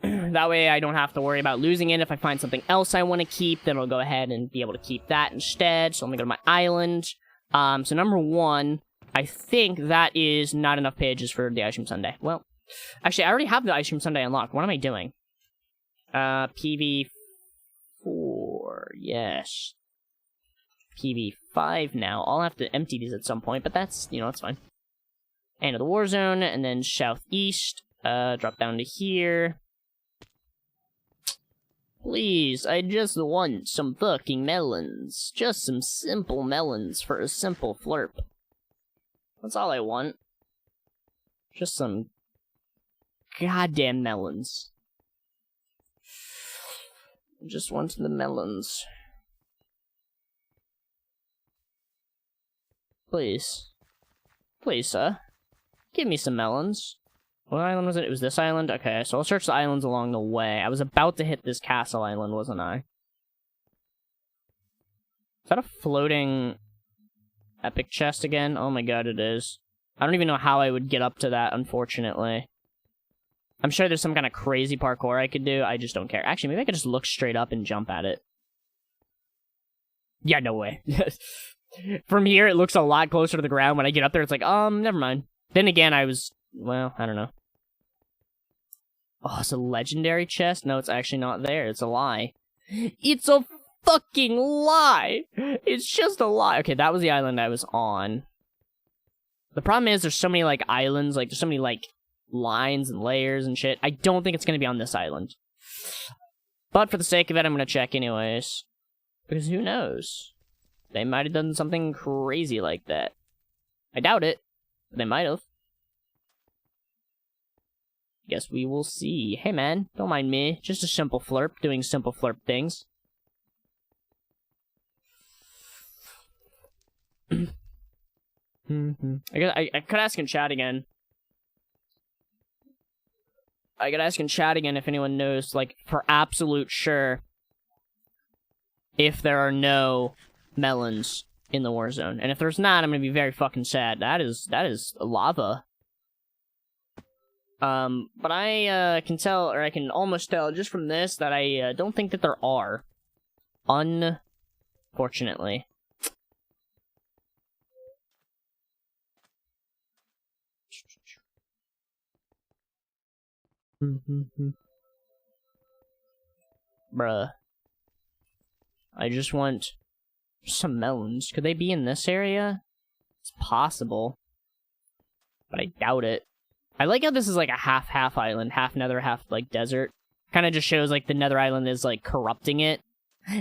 That way I don't have to worry about losing it. If I find something else I want to keep, then I'll go ahead and be able to keep that instead. So let me go to my island. So number 1... I think that is not enough pages for the Ice Cream Sundae. Well, actually, I already have the Ice Cream Sundae unlocked. What am I doing? PV4, yes. PV5 now. I'll have to empty these at some point, but that's, you know, that's fine. End of the Warzone, and then southeast. Drop down to here. Please, I just want some fucking melons. Just some simple melons for a simple flurp. That's all I want. Just some goddamn melons. I just want the melons. Please. Please, sir. Give me some melons. What island was it? It was this island? Okay, so I'll search the islands along the way. I was about to hit this castle island, wasn't I? Is that a floating... epic chest again? Oh my god, it is. I don't even know how I would get up to that, unfortunately. I'm sure there's some kind of crazy parkour I could do. I just don't care. Actually, maybe I could just look straight up and jump at it. Yeah, no way. From here, it looks a lot closer to the ground. When I get up there, it's like, never mind. Then again, well, I don't know. Oh, it's a legendary chest? No, it's actually not there. It's a lie. It's a fucking lie! It's just a lie. Okay, that was the island I was on. The problem is there's so many, like, islands. Like, there's so many, like, lines and layers and shit. I don't think it's gonna be on this island. But for the sake of it, I'm gonna check anyways. Because who knows? They might have done something crazy like that. I doubt it. But they might have. Guess we will see. Hey man, don't mind me. Just a simple flurp, doing simple flurp things. I guess I could ask in chat again. I could ask in chat again if anyone knows, like, for absolute sure, if there are no melons in the war zone. And if there's not, I'm gonna be very fucking sad. That is lava. But I can tell, or I can almost tell just from this, that I don't think that there are. Unfortunately. Bruh. I just want some melons. Could they be in this area? It's possible. But I doubt it. I like how this is like a half-half island. Half nether, half, like, desert. Kind of just shows, like, the nether island is, like, corrupting it.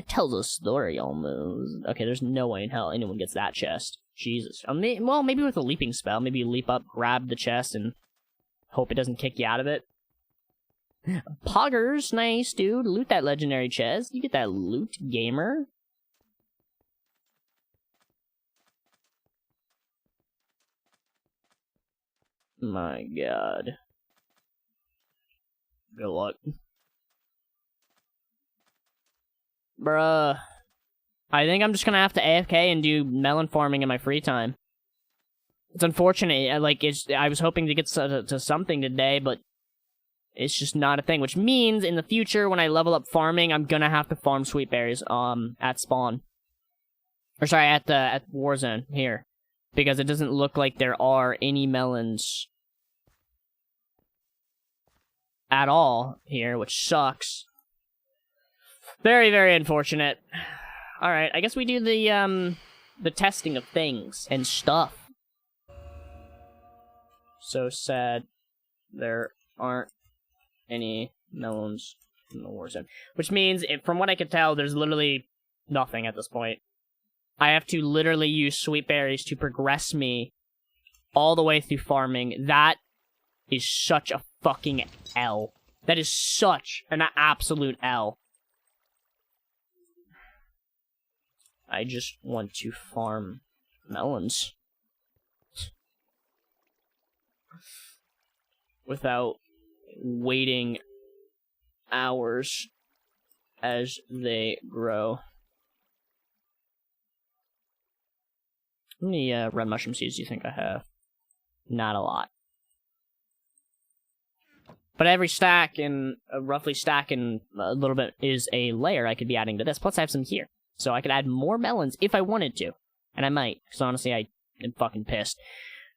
Tells a story, almost. Okay, there's no way in hell anyone gets that chest. Jesus. Well, maybe with a leaping spell. Maybe you leap up, grab the chest, and hope it doesn't kick you out of it. Poggers, nice, dude. Loot that legendary chest. You get that loot, gamer. My god. Good luck. Bruh. I think I'm just gonna have to AFK and do melon farming in my free time. It's unfortunate. I was hoping to get to something today, but it's just not a thing. Which means in the future, when I level up farming, I'm gonna have to farm sweet berries at spawn. Or sorry, at Warzone here. Because it doesn't look like there are any melons at all here, which sucks. Very, very unfortunate. Alright, I guess we do the testing of things and stuff. So sad there aren't any melons in the Warzone. Which means, from what I can tell, there's literally nothing at this point. I have to literally use sweet berries to progress me all the way through farming. That is such a fucking L. That is such an absolute L. I just want to farm melons. Without waiting hours as they grow. How many red mushroom seeds do you think I have? Not a lot. But every stack and roughly stack and a little bit is a layer I could be adding to this. Plus I have some here. So I could add more melons if I wanted to. And I might, because honestly I am fucking pissed.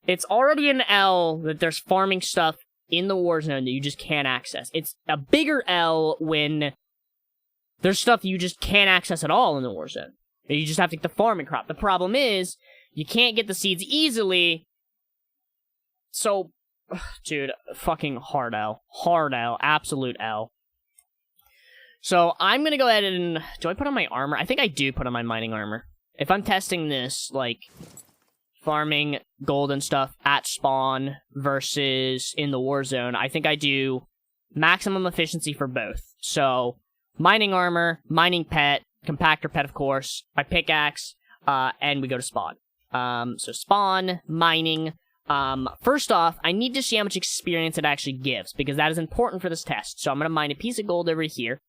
It's already an L that there's farming stuff in the Warzone that you just can't access. It's a bigger L when there's stuff you just can't access at all in the Warzone. You just have to get the farming crop. The problem is, you can't get the seeds easily. So, dude, fucking hard L. Hard L. Absolute L. So, I'm gonna go ahead and... Do I put on my armor? I think I do put on my mining armor. If I'm testing this, like, farming gold and stuff at spawn versus in the Warzone, I think I do maximum efficiency for both. So, mining armor, mining pet, compactor pet, of course, my pickaxe, and we go to spawn. So spawn, mining. First off, I need to see how much experience it actually gives, because that is important for this test. So I'm going to mine a piece of gold over here.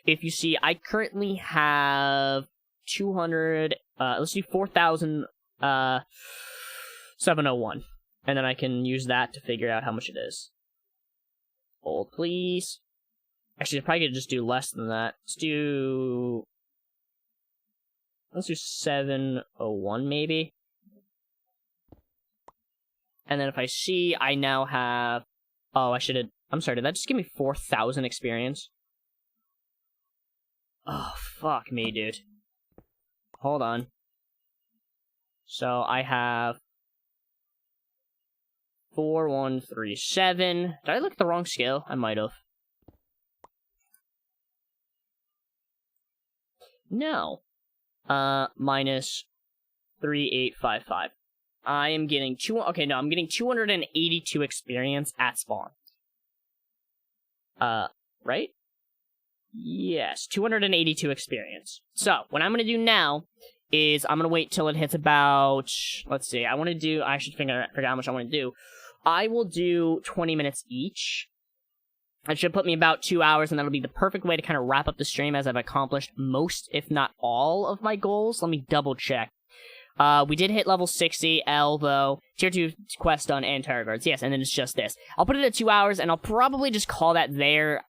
If you see, I currently have 200, let's do 4,701. And then I can use that to figure out how much it is. Gold, please. Actually, I probably could just do less than that. Let's do 701, maybe. And then if I see, I now have... Oh, I should have... I'm sorry, did that just give me 4,000 experience? Oh, fuck me, dude. Hold on. So, I have... 4137. Did I look at the wrong scale? I might have. No. Minus 3855. I am getting I'm getting 282 experience at spawn. Right? Yes, 282 experience. So, what I'm gonna do now is I'm gonna wait till it hits about, let's see, I should figure out how much I want to do. I will do 20 minutes each. That should put me about 2 hours, and that'll be the perfect way to kind of wrap up the stream as I've accomplished most, if not all, of my goals. Let me double check. We did hit level 60, L, though. Tier 2 quest done, and tarot guards. Yes, and then it's just this. I'll put it at 2 hours, and I'll probably just call that there.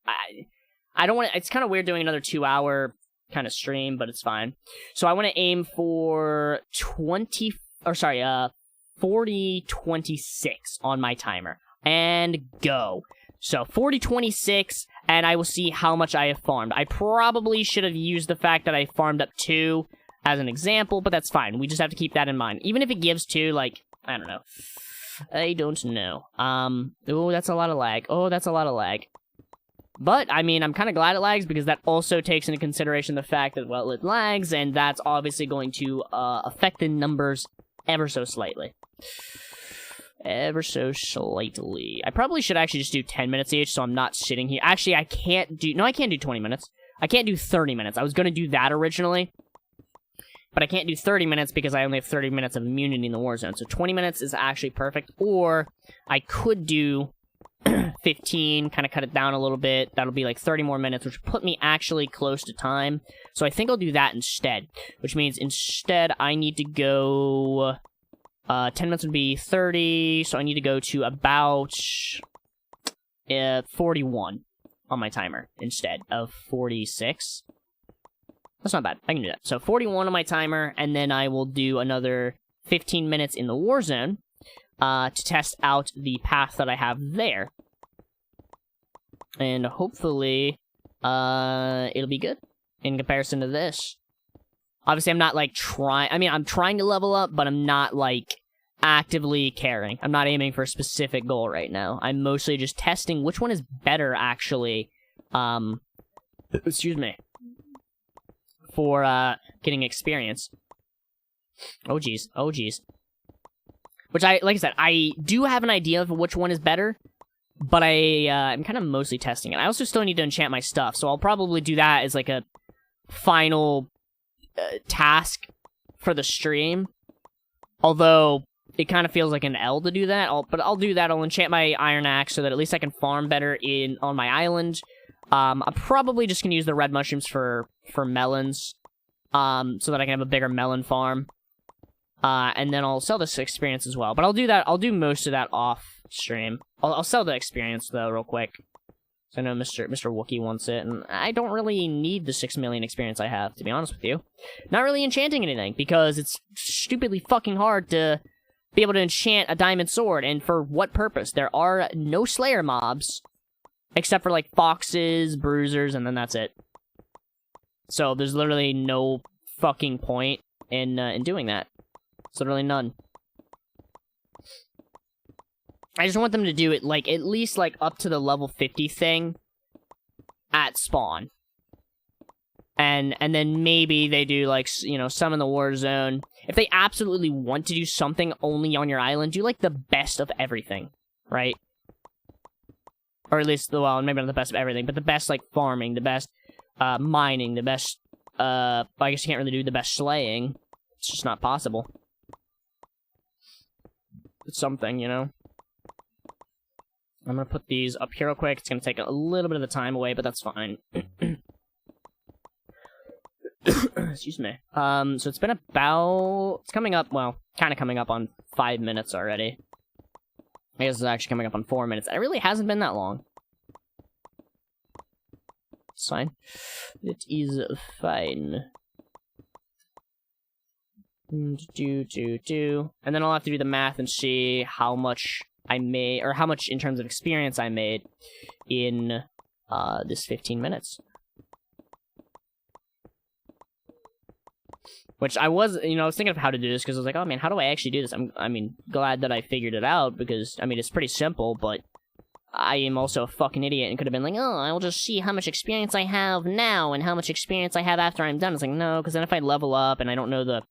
I don't want to... It's kind of weird doing another 2-hour kind of stream, but it's fine. So I want to aim for 4026 on my timer. And go. So, 4026, and I will see how much I have farmed. I probably should have used the fact that I farmed up 2 as an example, but that's fine. We just have to keep that in mind. Even if it gives 2, like, I don't know. I don't know. Oh, that's a lot of lag. Oh, that's a lot of lag. But, I mean, I'm kind of glad it lags, because that also takes into consideration the fact that, well, it lags, and that's obviously going to affect the numbers ever so slightly. Ever so slightly. I probably should actually just do 10 minutes each, so I'm not sitting here. Actually, I can't do... No, I can't do 20 minutes. I can't do 30 minutes. I was going to do that originally. But I can't do 30 minutes because I only have 30 minutes of immunity in the war zone. So 20 minutes is actually perfect. Or I could do 15, kind of cut it down a little bit. That'll be like 30 more minutes, which would put me actually close to time. So I think I'll do that instead. Which means instead I need to go... 10 minutes would be 30, so I need to go to about 41 on my timer instead of 46. That's not bad. I can do that. So 41 on my timer, and then I will do another 15 minutes in the war zone to test out the path that I have there. And hopefully it'll be good in comparison to this. Obviously, I'm not, like, trying... I mean, I'm trying to level up, but I'm not, like, actively caring. I'm not aiming for a specific goal right now. I'm mostly just testing which one is better, actually, excuse me, for, getting experience. Oh, jeez. Oh, jeez. Which like I said, I do have an idea of which one is better, but I'm kind of mostly testing it. I also still need to enchant my stuff, so I'll probably do that as, like, a final... task for the stream, although it kind of feels like an L to do that. But I'll do that. I'll enchant my iron axe so that at least I can farm better on my island. I'm probably just gonna use the red mushrooms for melons, so that I can have a bigger melon farm. And then I'll sell this experience as well. But I'll do that. I'll do most of that off stream. I'll sell the experience though real quick. I know Mr. Wookie wants it, and I don't really need the 6 million experience I have, to be honest with you. Not really enchanting anything, because it's stupidly fucking hard to be able to enchant a diamond sword, and for what purpose? There are no slayer mobs, except for, like, foxes, bruisers, and then that's it. So there's literally no fucking point in doing that. It's literally none. I just want them to do it, like, at least, like, up to the level 50 thing at spawn. And then maybe they do, like, you know, some in the war zone. If they absolutely want to do something only on your island, do, like, the best of everything, right? Or at least, well, maybe not the best of everything, but the best, like, farming, the best, mining, the best, I guess you can't really do the best slaying. It's just not possible. It's something, you know? I'm gonna put these up here real quick. It's gonna take a little bit of the time away, but that's fine. Excuse me. So it's been about... It's coming up, well, kind of coming up on 5 minutes already. I guess it's actually coming up on 4 minutes. It really hasn't been that long. It's fine. It is fine. And then I'll have to do the math and see how much I made, or how much in terms of experience I made in this 15 minutes. Which I was, I was thinking of how to do this, because I was like, oh man, how do I actually do this? I mean, glad that I figured it out, because, I mean, it's pretty simple, but I am also a fucking idiot and could have been like, oh, I'll just see how much experience I have now and how much experience I have after I'm done. It's like, no, because then if I level up and I don't know the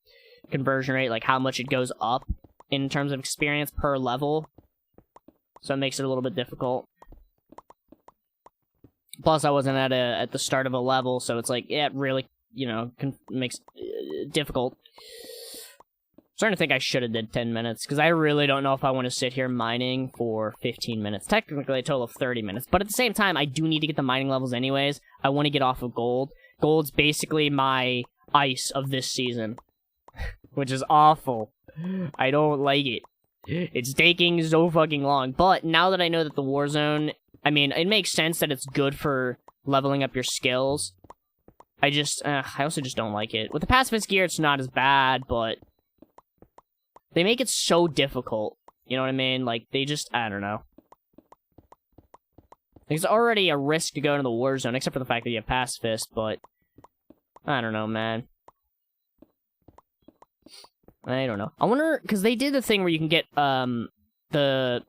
conversion rate, like how much it goes up in terms of experience per level, so it makes it a little bit difficult. Plus, I wasn't at the start of a level, so it's like, yeah, it really, makes difficult. I'm starting to think I should have did 10 minutes, because I really don't know if I want to sit here mining for 15 minutes. Technically, a total of 30 minutes, but at the same time, I do need to get the mining levels anyways. I want to get off of gold. Gold's basically my ice of this season, which is awful. I don't like it. It's taking so fucking long, but now that I know that the Warzone, I mean, it makes sense that it's good for leveling up your skills. I also just don't like it. With the pacifist gear, it's not as bad, but they make it so difficult. You know what I mean? Like, they just, I don't know. It's already a risk to go into the Warzone, except for the fact that you have pacifist, but I don't know, man. I don't know. I wonder, because they did the thing where you can get, the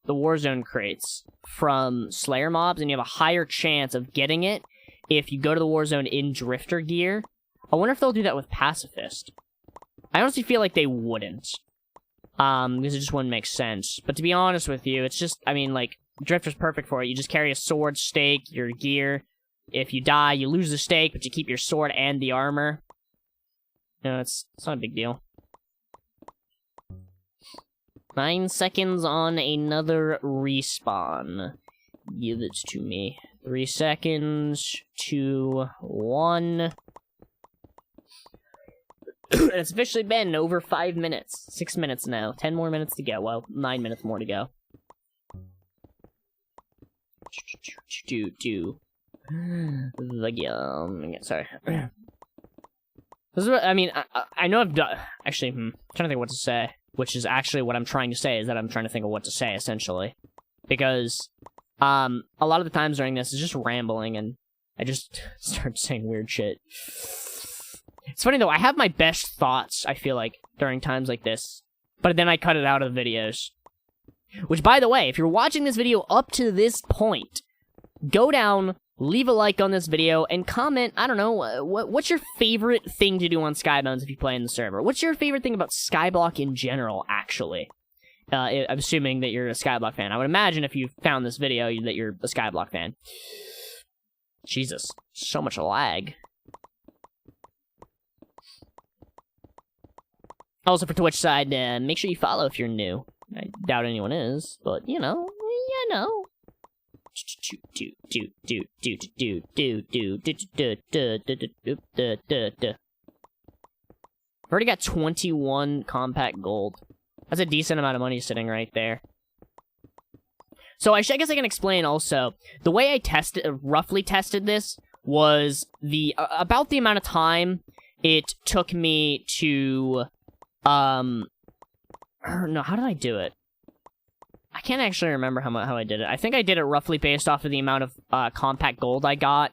Warzone crates from Slayer mobs, and you have a higher chance of getting it if you go to the Warzone in Drifter gear. I wonder if they'll do that with Pacifist. I honestly feel like they wouldn't. Because it just wouldn't make sense. But to be honest with you, it's just, I mean, like, Drifter's perfect for it. You just carry a sword, stake, your gear. If you die, you lose the stake, but you keep your sword and the armor. No, it's not a big deal. 9 seconds on another respawn. Give it to me. 3 seconds, 2, 1. It's officially been over 5 minutes. 6 minutes now. 10 more minutes to go. Well, 9 minutes more to go. Sorry. This is what, I mean, I know I've done... Actually, I'm trying to think of what to say. Which is actually what I'm trying to say, is that I'm trying to think of what to say, essentially. Because, a lot of the times during this is just rambling, and I just start saying weird shit. It's funny, though, I have my best thoughts, I feel like, during times like this. But then I cut it out of the videos. Which, by the way, if you're watching this video up to this point, go down, leave a like on this video, and comment, I don't know, what's your favorite thing to do on Skybounds if you play in the server? What's your favorite thing about Skyblock in general, actually? I'm assuming that you're a Skyblock fan. I would imagine if you found this video that you're a Skyblock fan. Jesus, so much lag. Also, for Twitch side, make sure you follow if you're new. I doubt anyone is, but, you know. I've already got 21 compact gold. That's a decent amount of money sitting right there. So I guess I can explain also. The way I roughly tested this was about the amount of time it took me to no, how did I do it? I can't actually remember how I did it. I think I did it roughly based off of the amount of compact gold I got,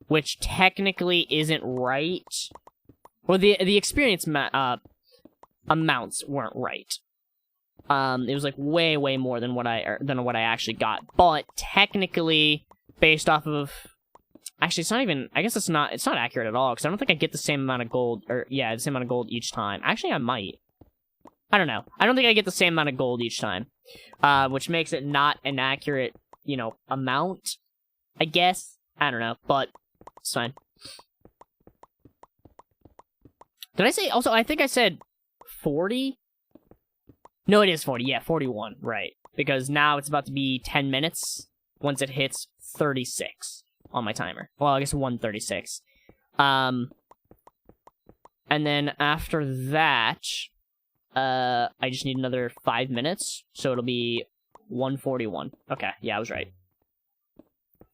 which technically isn't right. Well, the experience amounts weren't right. It was like way more than what I actually got. But technically, based off of, actually, it's not even. I guess it's not accurate at all because I don't think I get the same amount of gold, or yeah, the same amount of gold each time. Actually, I might. I don't know. I don't think I get the same amount of gold each time, which makes it not an accurate, amount, I guess. I don't know, but it's fine. Did I say, also, I think I said 40? No, it is 40. Yeah, 41, right. Because now it's about to be 10 minutes once it hits 36 on my timer. Well, I guess 136. And then after that... I just need another 5 minutes, so it'll be 141. Okay, yeah, I was right.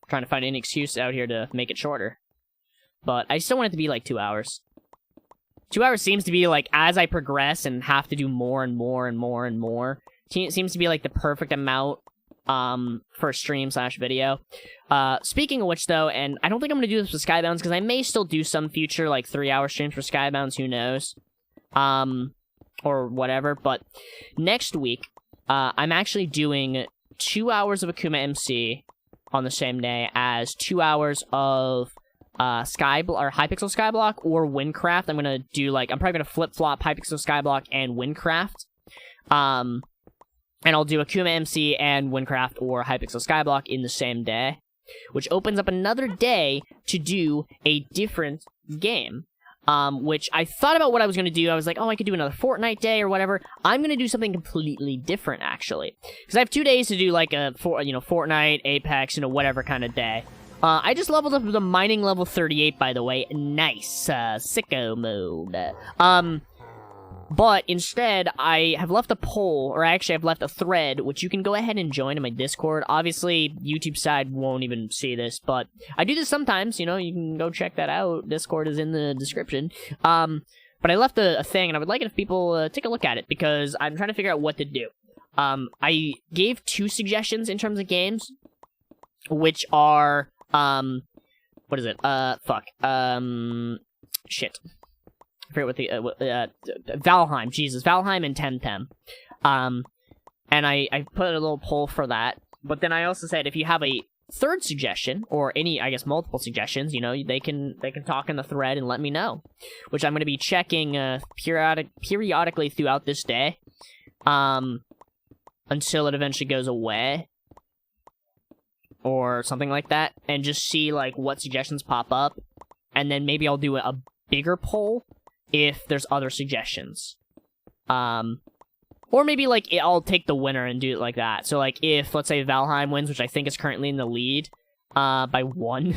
Trying to find any excuse out here to make it shorter. But I still want it to be like 2 hours. 2 hours seems to be, like, as I progress and have to do more and more and more and more, it seems to be, like, the perfect amount, for a stream/video. Speaking of which, though, and I don't think I'm gonna do this with Skybounds, because I may still do some future, like, 3-hour streams for Skybounds, who knows? Or whatever, but next week, I'm actually doing 2 hours of Akuma MC on the same day as 2 hours of Hypixel Skyblock or Windcraft. I'm gonna do, like, I'm probably gonna flip-flop Hypixel Skyblock and Windcraft. And I'll do Akuma MC and Windcraft or Hypixel Skyblock in the same day, which opens up another day to do a different game. Which I thought about what I was going to do. I was like, oh, I could do another Fortnite day or whatever. I'm going to do something completely different, actually. Because I have 2 days to do, like, Fortnite, Apex, whatever kind of day. I just leveled up the mining level 38, by the way. Nice. Sicko mode. But instead, I have left a poll, or actually I've left a thread, which you can go ahead and join in my Discord. Obviously, YouTube side won't even see this, but I do this sometimes, you can go check that out. Discord is in the description. But I left a thing, and I would like it if people take a look at it, because I'm trying to figure out what to do. I gave 2 suggestions in terms of games, which are, what is it? Shit. I forget what Valheim, Jesus, Valheim and Temtem. And I put a little poll for that, but then I also said if you have a third suggestion, or any, I guess, multiple suggestions, they can talk in the thread and let me know, which I'm going to be checking, periodically throughout this day, until it eventually goes away, or something like that, and just see, like, what suggestions pop up, and then maybe I'll do a bigger poll if there's other suggestions. Or maybe, like, I'll take the winner and do it like that. So, like, if, let's say, Valheim wins, which I think is currently in the lead, by 1,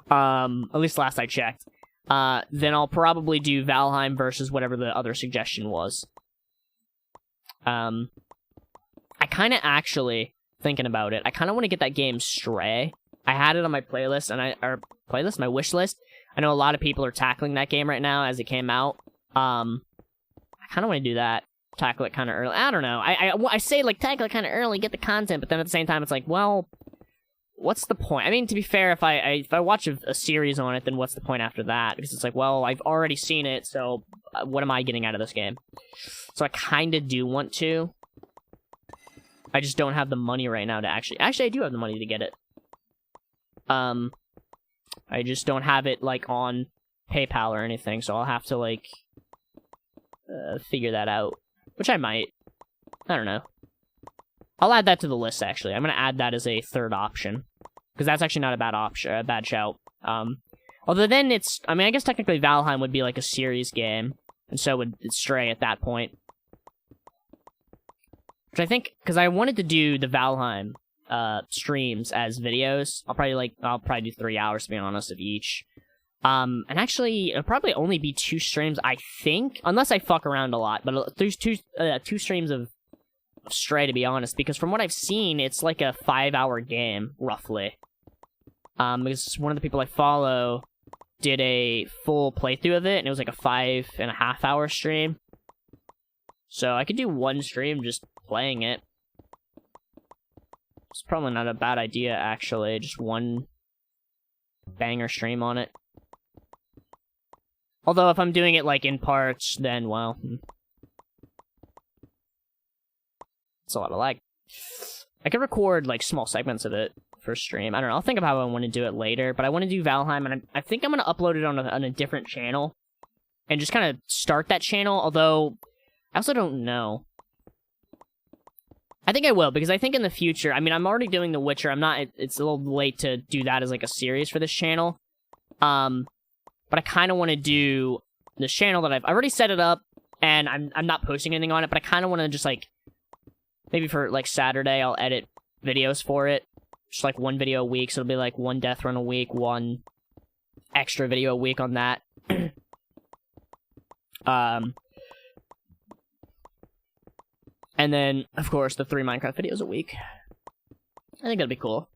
at least last I checked, then I'll probably do Valheim versus whatever the other suggestion was. I kind of actually, thinking about it, I kind of want to get that game Stray. I had it on my playlist, my wish list. I know a lot of people are tackling that game right now as it came out. I kind of want to do that. Tackle it kind of early. I don't know. I say, like, tackle it kind of early, get the content, but then at the same time, it's like, well, what's the point? I mean, to be fair, if I watch a series on it, then what's the point after that? Because it's like, well, I've already seen it, so what am I getting out of this game? So I kind of do want to. I just don't have the money right now to actually... Actually, I do have the money to get it. I just don't have it, like, on PayPal or anything, so I'll have to, like, figure that out. Which I might. I don't know. I'll add that to the list, actually. I'm gonna add that as a third option. Because that's actually not a bad option, a bad shout. Although then it's... I mean, I guess technically Valheim would be, like, a series game. And so would Stray at that point. Which I think... Because I wanted to do the Valheim streams as videos. I'll probably do 3 hours, to be honest, of each. And actually, it'll probably only be 2 streams, I think, unless I fuck around a lot. But there's two streams of Stray, to be honest, because from what I've seen, it's like a 5-hour game, roughly. Because one of the people I follow did a full playthrough of it, and it was like a 5.5-hour stream. So I could do 1 stream just playing it. It's probably not a bad idea, actually. Just 1 banger stream on it. Although, if I'm doing it, like, in parts, then, well... It's a lot of lag. I could record, like, small segments of it for stream. I don't know, I'll think of how I want to do it later, but I want to do Valheim, and I think I'm going to upload it on a different channel. And just kind of start that channel, although... I also don't know. I think I will, because I think in the future... I mean, I'm already doing The Witcher. It's a little late to do that as, like, a series for this channel. But I kind of want to do this channel that I've already set it up, and I'm not posting anything on it, but I kind of want to just, like, maybe for, like, Saturday, I'll edit videos for it. Just, like, 1 video a week, so it'll be, like, 1 death run a week, 1 extra video a week on that. And then, of course, the 3 Minecraft videos a week. I think that'd be cool.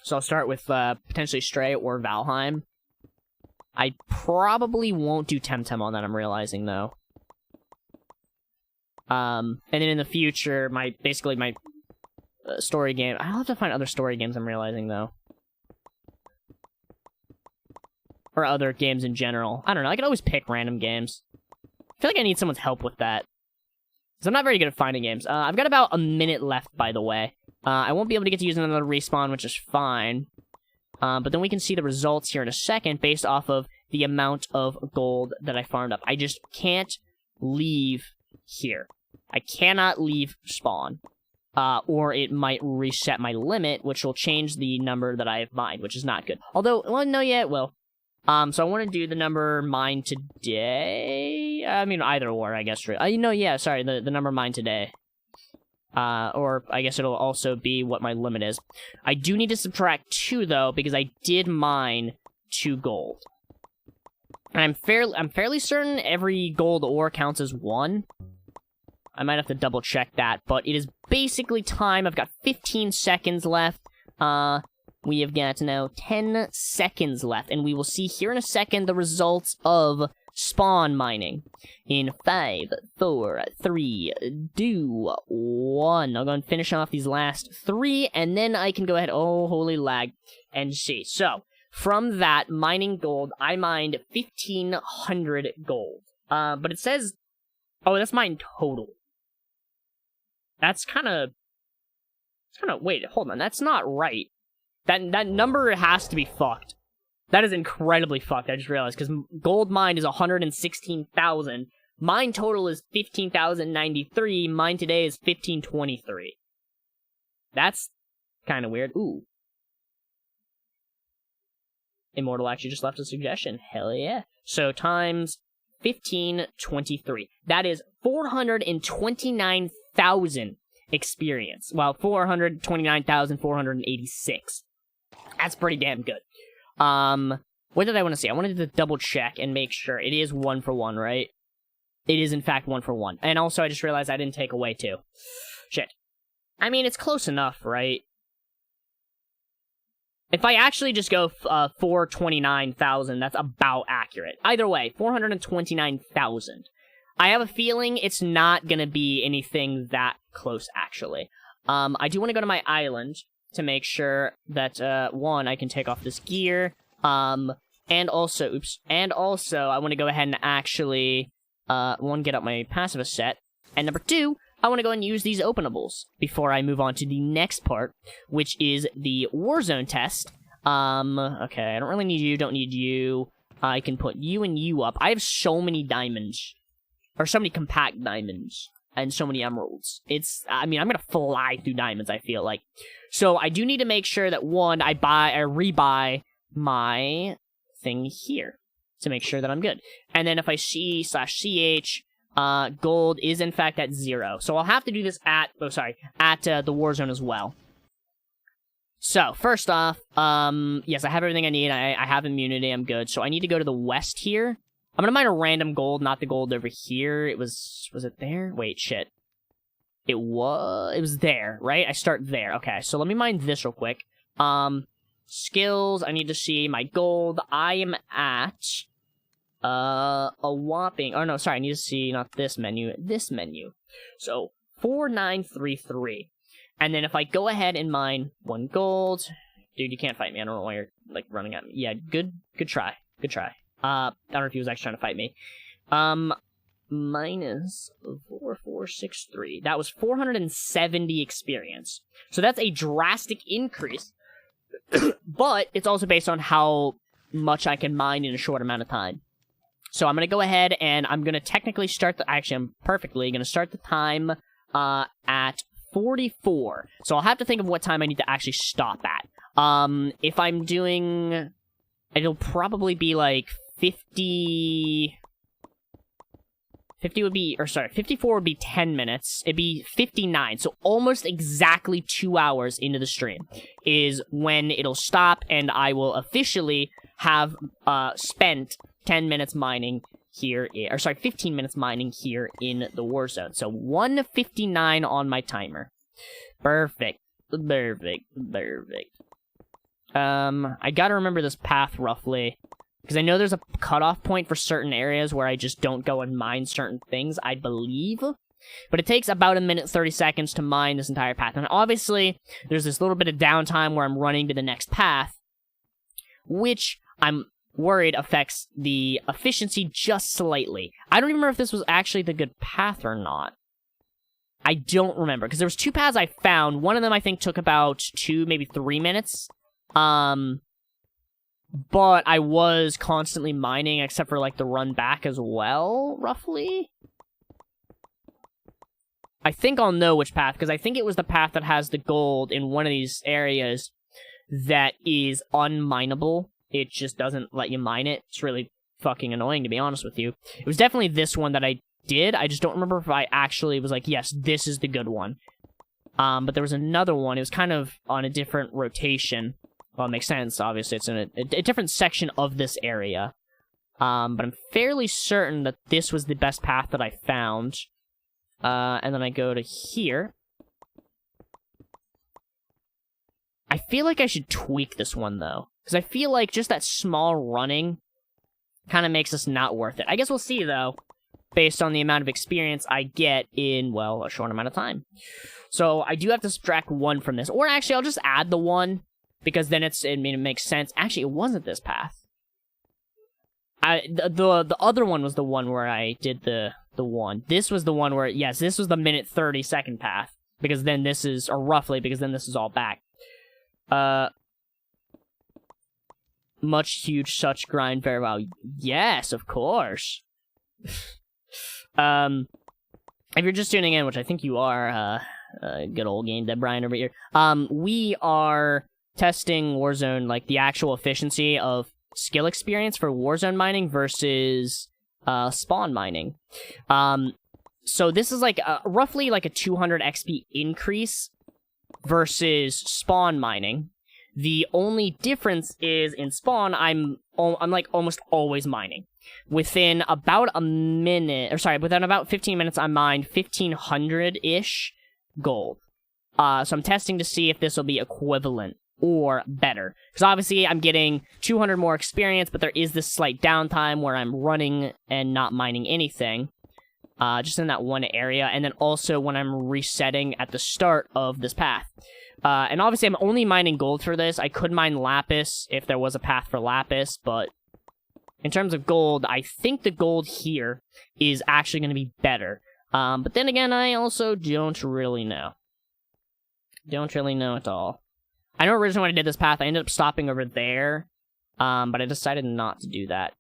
So I'll start with, potentially Stray or Valheim. I probably won't do Temtem on that, I'm realizing, though. And then in the future, basically my story game... I'll have to find other story games, I'm realizing, though. Or other games in general. I don't know, I can always pick random games. I feel like I need someone's help with that. Because I'm not very good at finding games. I've got about a minute left, by the way. I won't be able to get to use another respawn, which is fine. But then we can see the results here in a second based off of the amount of gold that I farmed up. I just can't leave here. I cannot leave spawn. Or it might reset my limit, which will change the number that I have mined, which is not good. Although, well, no, yeah, it will. So I want to do the number mined today. I mean, either or, I guess. Yeah, sorry, the number mined today. Or I guess it'll also be what my limit is. I do need to subtract 2, though, because I did mine 2 gold. And I'm fairly certain every gold ore counts as 1. I might have to double check that, but it is basically time. I've got 15 seconds left. We have got now 10 seconds left, and we will see here in a second the results of spawn mining. In 5, 4, 3, 2, 1. I'll go and finish off these last 3, and then I can go ahead, oh, holy lag, and see. So, from that mining gold, I mined 1,500 gold. But it says, oh, that's mine total. That's kind of, wait, hold on, that's not right. That number has to be fucked. That is incredibly fucked, I just realized, because gold mined is 116,000. Mine total is 15,093. Mine today is 1,523. That's kind of weird. Ooh. Immortal actually just left a suggestion. Hell yeah. So times 1,523. That is 429,000 experience. Well, 429,486. That's pretty damn good. What did I want to say? I wanted to double check and make sure it is 1 for 1, right? It is in fact 1 for 1. And also I just realized I didn't take away 2. Shit. I mean, it's close enough, right? If I actually just go 429,000, that's about accurate. Either way, 429,000. I have a feeling it's not gonna be anything that close, actually. I do want to go to my island to make sure that, one, I can take off this gear, and also, I want to go ahead and actually, one, get up my passive set, and number 2, I want to go and use these openables before I move on to the next part, which is the Warzone test. Okay, I don't really need you, don't need you. I can put you and you up. I have so many diamonds, or so many compact diamonds, and so many emeralds. I mean, I'm gonna fly through diamonds, I feel like. So I do need to make sure that, one, I rebuy my thing here to make sure that I'm good. And then if I C/CH, gold is in fact at 0. So I'll have to do this at the Warzone as well. So, first off, yes, I have everything I need. I have immunity, I'm good. So I need to go to the west here. I'm gonna mine a random gold, not the gold over here. Was it there? Wait, shit. It was there, right? I start there. Okay, so let me mine this real quick. Skills, I need to see my gold. I am at, a whopping, oh no, sorry, I need to see, not this menu, this menu. So, 4,933. And then if I go ahead and mine 1 gold, dude, you can't fight me. I don't know why you're, like, running at me. Yeah, good try. Good try. I don't know if he was actually trying to fight me. Minus 4463. That was 470 experience. So that's a drastic increase. But it's also based on how much I can mine in a short amount of time. So I'm going to go ahead and I'm going to technically start actually, I'm perfectly going to start the time at 44. So I'll have to think of what time I need to actually stop at. If I'm doing... It'll probably be like 50... 50 would be, or sorry, 54 would be 10 minutes. It'd be 59, so almost exactly 2 hours into the stream is when it'll stop, and I will officially have spent 10 minutes mining here, or sorry, 15 minutes mining here in the Warzone. So 1:59 on my timer. Perfect. Perfect. Perfect. I gotta remember this path roughly. Because I know there's a cutoff point for certain areas where I just don't go and mine certain things, I believe. But it takes about 1 minute 30 seconds to mine this entire path. And obviously, there's this little bit of downtime where I'm running to the next path, which I'm worried affects the efficiency just slightly. I don't remember if this was actually the good path or not. I don't remember, because there was 2 paths I found. One of them I think took about 2, maybe 3 minutes. But I was constantly mining, except for, like, the run back as well, roughly. I think I'll know which path, because I think it was the path that has the gold in one of these areas that is unmineable. It just doesn't let you mine it. It's really fucking annoying, to be honest with you. It was definitely this one that I did. I just don't remember if I actually was like, yes, this is the good one. But there was another one. It was kind of on a different rotation. Well, it makes sense, obviously. It's in a different section of this area. But I'm fairly certain that this was the best path that I found. And then I go to here. I feel like I should tweak this one, though. Because I feel like just that small running kind of makes this not worth it. I guess we'll see, though, based on the amount of experience I get in, well, a short amount of time. So I do have to subtract 1 from this. Or actually, I'll just add the 1. Because then it makes sense. Actually, it wasn't this path. The other one was the one where I did the 1. This was the one where, yes, this was the minute 30 second path. Because then this is, or roughly, because then this is all back. Much, huge, such grind, very well. Yes, of course. If you're just tuning in, which I think you are, good old game dev Brian over here. We are testing Warzone, like, the actual efficiency of skill experience for Warzone mining versus spawn mining. So this is like roughly like a 200 XP increase versus spawn mining. The only difference is in spawn, I'm like almost always mining. Within about a minute, or sorry, within about 15 minutes, I mined 1,500-ish gold. So I'm testing to see if this will be equivalent or better. Because obviously I'm getting 200 more experience, but there is this slight downtime where I'm running and not mining anything. Just in that one area. And then also when I'm resetting at the start of this path. And obviously I'm only mining gold for this. I could mine lapis if there was a path for lapis, but in terms of gold, I think the gold here is actually going to be better. But then again, I also don't really know. Don't really know at all. I know originally when I did this path, I ended up stopping over there, but I decided not to do that.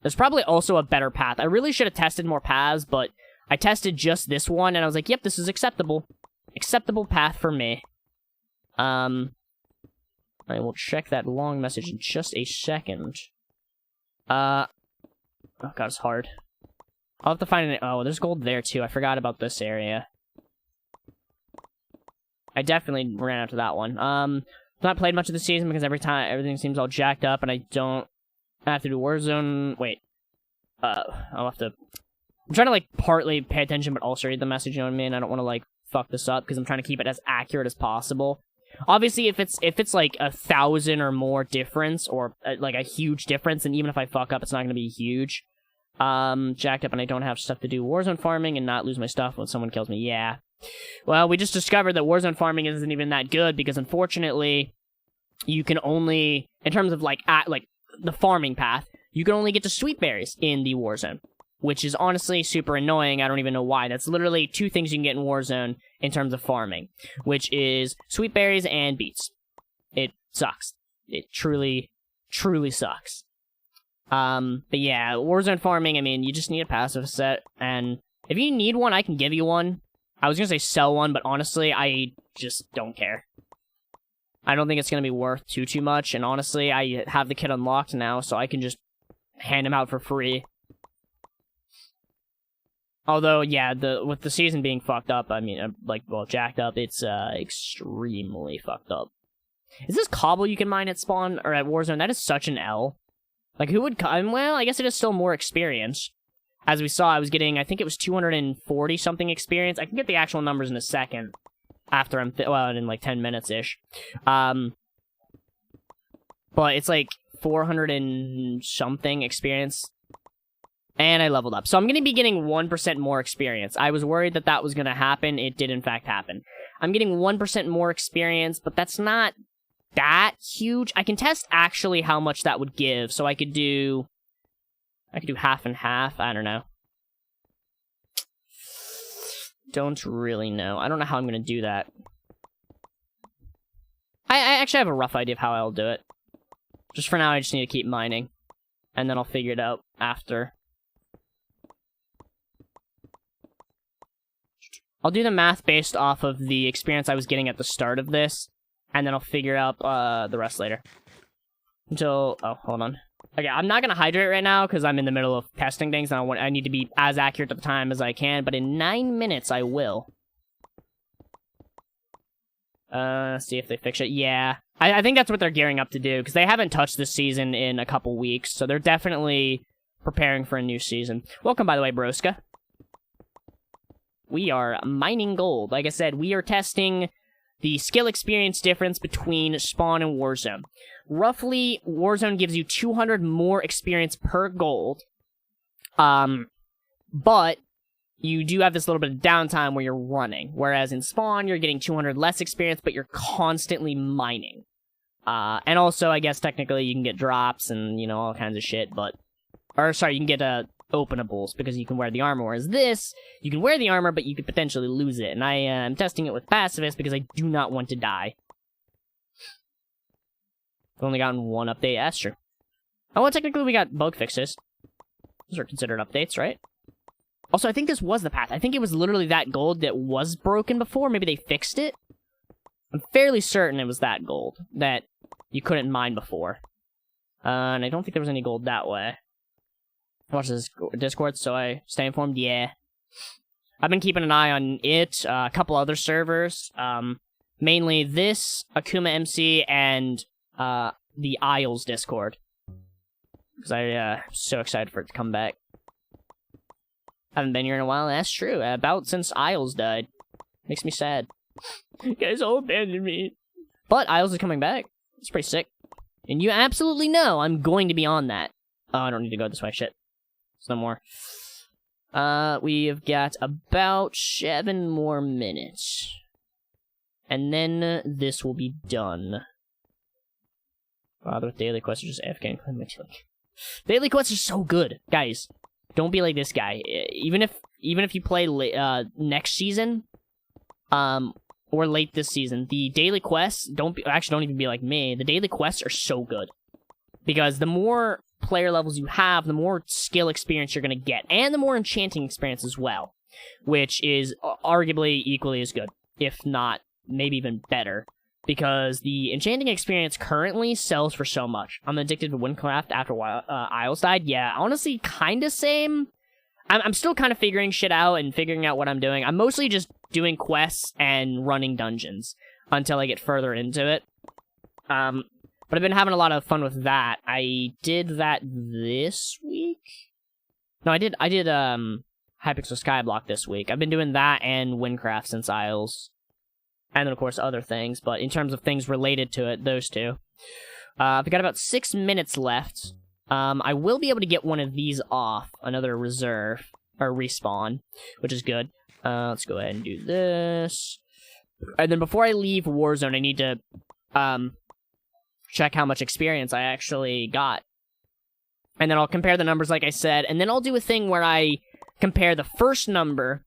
There's probably also a better path. I really should have tested more paths, but I tested just this one, and I was like, yep, this is acceptable. Acceptable path for me. I will check that long message in just a second. Oh god, it's hard. I'll have to find it. Oh, there's gold there, too. I forgot about this area. I definitely ran out to that one. Not played much of the season because everything seems all jacked up, and I don't have to do Warzone. Wait. I'll have to. I'm trying to like partly pay attention, but also read the message. You know what I mean? I don't want to like fuck this up because I'm trying to keep it as accurate as possible. Obviously, if it's like 1,000 or more difference, or like a huge difference, and even if I fuck up, it's not going to be huge. Jacked up, and I don't have stuff to do Warzone farming and not lose my stuff when someone kills me. Yeah. Well, we just discovered that Warzone farming isn't even that good because, unfortunately, you can only, in terms of, like the farming path, you can only get to sweet berries in the Warzone, which is honestly super annoying. I don't even know why. That's literally 2 things you can get in Warzone in terms of farming, which is sweet berries and beets. It sucks. It truly, truly sucks. But yeah, Warzone farming, I mean, you just need a passive set, and if you need one, I can give you one. I was gonna say sell one, but honestly, I just don't care. I don't think it's gonna be worth too much, and honestly, I have the kit unlocked now, so I can just hand them out for free. Although, yeah, with the season being fucked up, I mean, well, jacked up, it's, extremely fucked up. Is this cobble you can mine at spawn, or at Warzone? That is such an L. Like, who would, well, I guess it is still more experience. As we saw, I was getting, I think it was 240-something experience. I can get the actual numbers in a second. After I'm, well, in like 10 minutes-ish. But it's like 400 and something experience. And I leveled up. So I'm going to be getting 1% more experience. I was worried that that was going to happen. It did, in fact, happen. I'm getting 1% more experience, but that's not that huge. I can test actually how much that would give. So I could do half and half. I don't know. Don't really know. I don't know how I'm going to do that. I actually have a rough idea of how I'll do it. Just for now, I just need to keep mining. And then I'll figure it out after. I'll do the math based off of the experience I was getting at the start of this, and then I'll figure out the rest later. Oh, hold on. Okay, I'm not gonna hydrate right now because I'm in the middle of testing things, and I need to be as accurate at the time as I can. But in 9 minutes, I will. See if they fix it. Yeah, I think that's what they're gearing up to do because they haven't touched this season in a couple weeks, so they're definitely preparing for a new season. Welcome, by the way, Broska. We are mining gold. Like I said, we are testing the skill experience difference between Spawn and Warzone. Roughly, Warzone gives you 200 more experience per gold. But you do have this little bit of downtime where you're running. Whereas in Spawn, you're getting 200 less experience, but you're constantly mining. And also, I guess, technically, you can get drops and, you know, all kinds of shit, but... Or, sorry, you can get, openables, because you can wear the armor, whereas this, you can wear the armor, but you could potentially lose it, and I am testing it with Pacifist because I do not want to die. I've only gotten one update, that's true. Oh, well, technically we got bug fixes. Those are considered updates, right? Also, I think this was the path. I think it was literally that gold that was broken before. Maybe they fixed it? I'm fairly certain it was that gold that you couldn't mine before. And I don't think there was any gold that way. I watch this Discord, so I stay informed. Yeah. I've been keeping an eye on it, a couple other servers. Mainly this, Akuma MC, and the Isles Discord. Because I'm so excited for it to come back. Haven't been here in a while, that's true. About since Isles died. Makes me sad. You guys all abandoned me. But Isles is coming back. It's pretty sick. And you absolutely know I'm going to be on that. Oh, I don't need to go this way, shit. There's no more. We have got about 7 more minutes. And then this will be done. Father with daily quests are just AFK. Daily quests are so good, guys. Don't be like this guy. Even if you play next season, or late this season, the daily quests don't even be like me. The daily quests are so good because the more player levels you have, the more skill experience you're gonna get, and the more enchanting experience as well, which is arguably equally as good, if not maybe even better. Because the enchanting experience currently sells for so much. I'm addicted to Windcraft after Isles died. Yeah, honestly, kind of same. I'm still kind of figuring shit out and figuring out what I'm doing. I'm mostly just doing quests and running dungeons until I get further into it. But I've been having a lot of fun with that. I did that this week? No, I did Hypixel Skyblock this week. I've been doing that and Windcraft since Isles. And then, of course, other things. But in terms of things related to it, those two. I've got about 6 minutes left. I will be able to get one of these off. Another reserve. Or respawn. Which is good. Let's go ahead and do this. And then before I leave Warzone, I need to check how much experience I actually got. And then I'll compare the numbers like I said. And then I'll do a thing where I compare the first number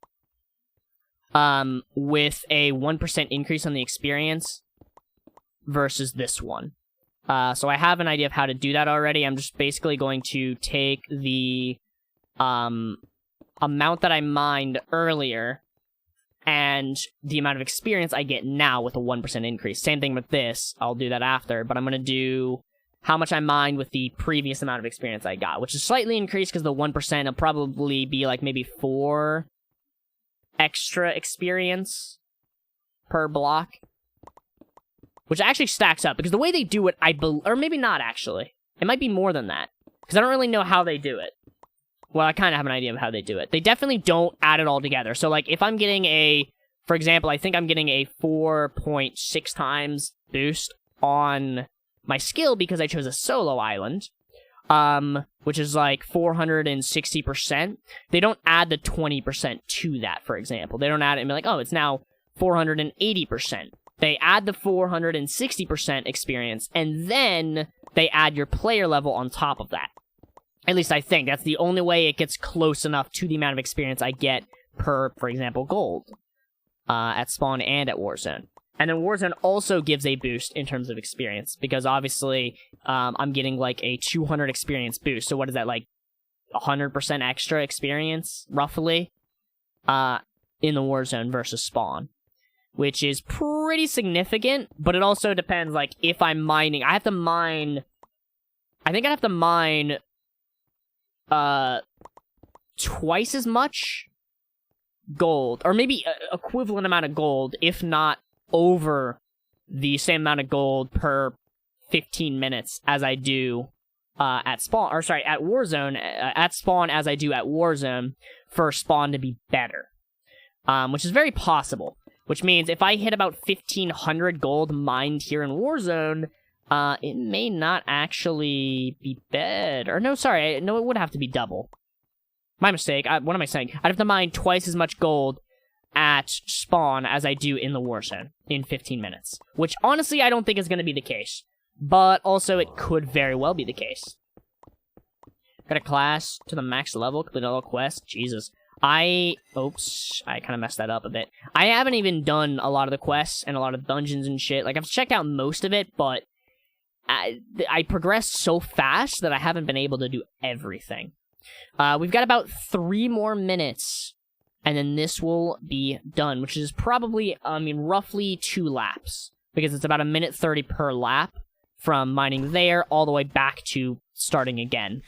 with a 1% increase on the experience versus this one. So I have an idea of how to do that already. I'm just basically going to take the amount that I mined earlier and the amount of experience I get now with a 1% increase. Same thing with this. I'll do that after, but I'm going to do how much I mined with the previous amount of experience I got, which is slightly increased because the 1% will probably be like maybe 4 extra experience per block, which actually stacks up because the way they do it, or maybe not actually. It might be more than that because I don't really know how they do it. Well, I kind of have an idea of how they do it. They definitely don't add it all together. So, like, if I'm getting for example, I think I'm getting a 4.6 times boost on my skill because I chose a solo island, which is like 460%. They don't add the 20% to that, for example. They don't add it and be like, oh, it's now 480%. They add the 460% experience, and then they add your player level on top of that. At least I think. That's the only way it gets close enough to the amount of experience I get per, for example, gold. At spawn and at Warzone. And then Warzone also gives a boost in terms of experience, because obviously I'm getting like a 200 experience boost. So what is that, like 100% extra experience, roughly, in the Warzone versus spawn, which is pretty significant, but it also depends, like, if I'm mining. I think I have to mine twice as much gold, or maybe equivalent amount of gold, if not over the same amount of gold per 15 minutes as I do at Warzone, at spawn as I do at Warzone, for spawn to be better, which is very possible. Which means if I hit about 1,500 gold mined here in Warzone, it may not actually be better. Or no, sorry, no, it would have to be double. My mistake. What am I saying? I'd have to mine twice as much gold at spawn as I do in the Warzone in 15 minutes. Which, honestly, I don't think is going to be the case. But also, it could very well be the case. Got a class to the max level, complete all quests. Jesus. Oops, I kind of messed that up a bit. I haven't even done a lot of the quests and a lot of dungeons and shit. Like, I've checked out most of it, but I progressed so fast that I haven't been able to do everything. We've got about 3 more minutes, and then this will be done, which is probably, roughly 2 laps, because it's about 1:30 per lap from mining there all the way back to starting again.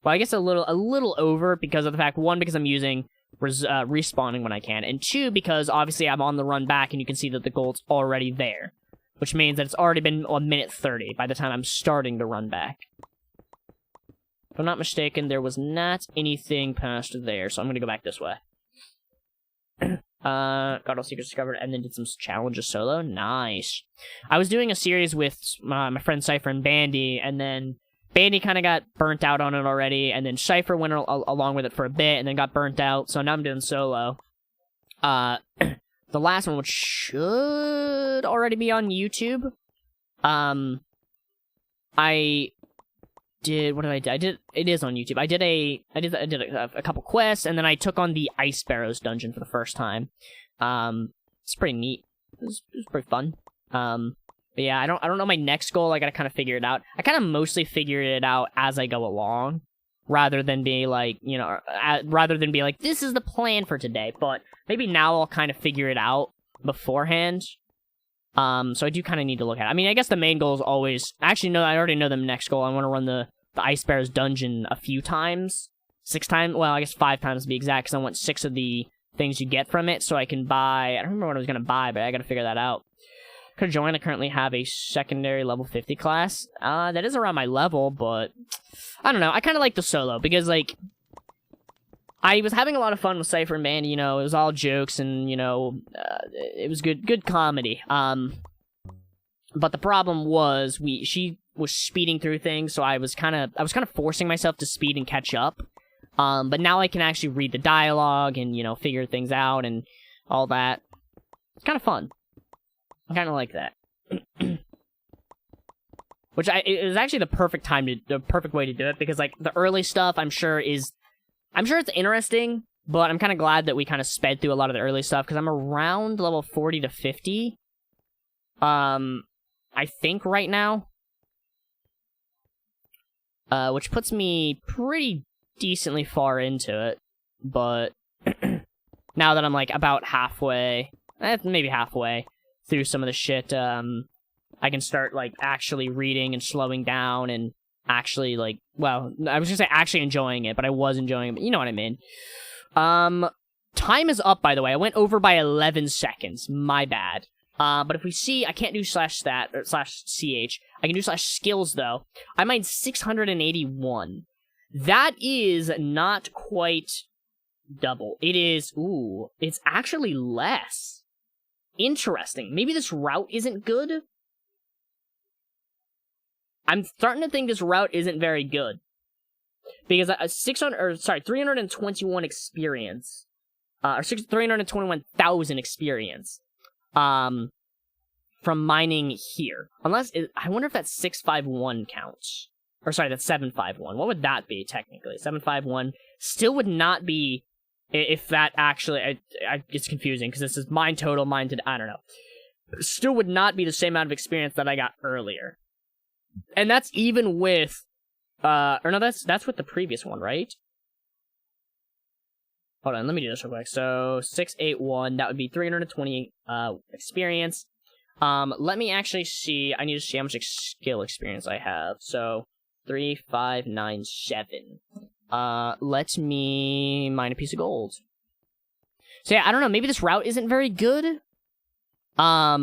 Well, I guess a little over because of the fact, 1, because I'm using respawning when I can, and 2, because obviously I'm on the run back and you can see that the gold's already there, which means that it's already been 1:30 by the time I'm starting to run back. If I'm not mistaken, there was not anything past there, so I'm going to go back this way. Got all secrets discovered, and then did some challenges solo. Nice. I was doing a series with my friend Cypher and Bandy, and then Bandy kind of got burnt out on it already, and then Cypher went along with it for a bit, and then got burnt out, so now I'm doing solo. The last one, which should already be on YouTube, it is on YouTube. I did a couple quests, and then I took on the Ice Barrows dungeon for the first time. It's pretty neat. It was pretty fun. But yeah, I don't know my next goal. I gotta kind of figure it out. I kind of mostly figured it out as I go along, rather than be like, this is the plan for today. But maybe now I'll kind of figure it out beforehand. So I do kind of need to look at it. I mean, I guess the main goal is always... Actually, no, I already know the next goal. I want to run the Ice Bear's dungeon a few times. 6 times? Well, I guess 5 times to be exact, because I want 6 of the things you get from it, so I can buy... I don't remember what I was going to buy, but I gotta figure that out. Could join. I currently have a secondary level 50 class. That is around my level, but... I don't know. I kind of like the solo, because, like... I was having a lot of fun with Cypher and Bandy, it was all jokes and, it was good comedy. But the problem was she was speeding through things, so I was kind of forcing myself to speed and catch up. But now I can actually read the dialogue and, figure things out and all that. It's kind of fun. I kind of like that. Which it was actually the perfect way to do it, because, like, the early stuff, I'm sure it's interesting, but I'm kind of glad that we kind of sped through a lot of the early stuff, because I'm around level 40 to 50. I think right now. Which puts me pretty decently far into it, but now that I'm, like, about halfway, maybe halfway through some of the shit, I can start, like, actually reading and slowing down and actually, like, well, I was gonna say actually enjoying it, but I was enjoying it, but you know what I mean. Time is up, by the way. I went over by 11 seconds. My bad. But if we see, I can't do /stat, or /ch. I can do /skills, though. I mined 681. That is not quite double. It is, it's actually less. Interesting. Maybe this route isn't good? I'm starting to think this route isn't very good. Because 321 experience. Or 321,000 experience. From mining here. I wonder if that 651 counts. Or sorry, that's 751. What would that be, technically? 751 still would not be, if that actually, it's confusing, because this is mine total, I don't know. Still would not be the same amount of experience that I got earlier. And that's even with, or no, that's with the previous one, right? Hold on, let me do this real quick. So, 681, that would be 320 experience. Let me actually see, I need to see how much skill experience I have. So, 3597. Let me mine a piece of gold. So yeah, I don't know, maybe this route isn't very good? I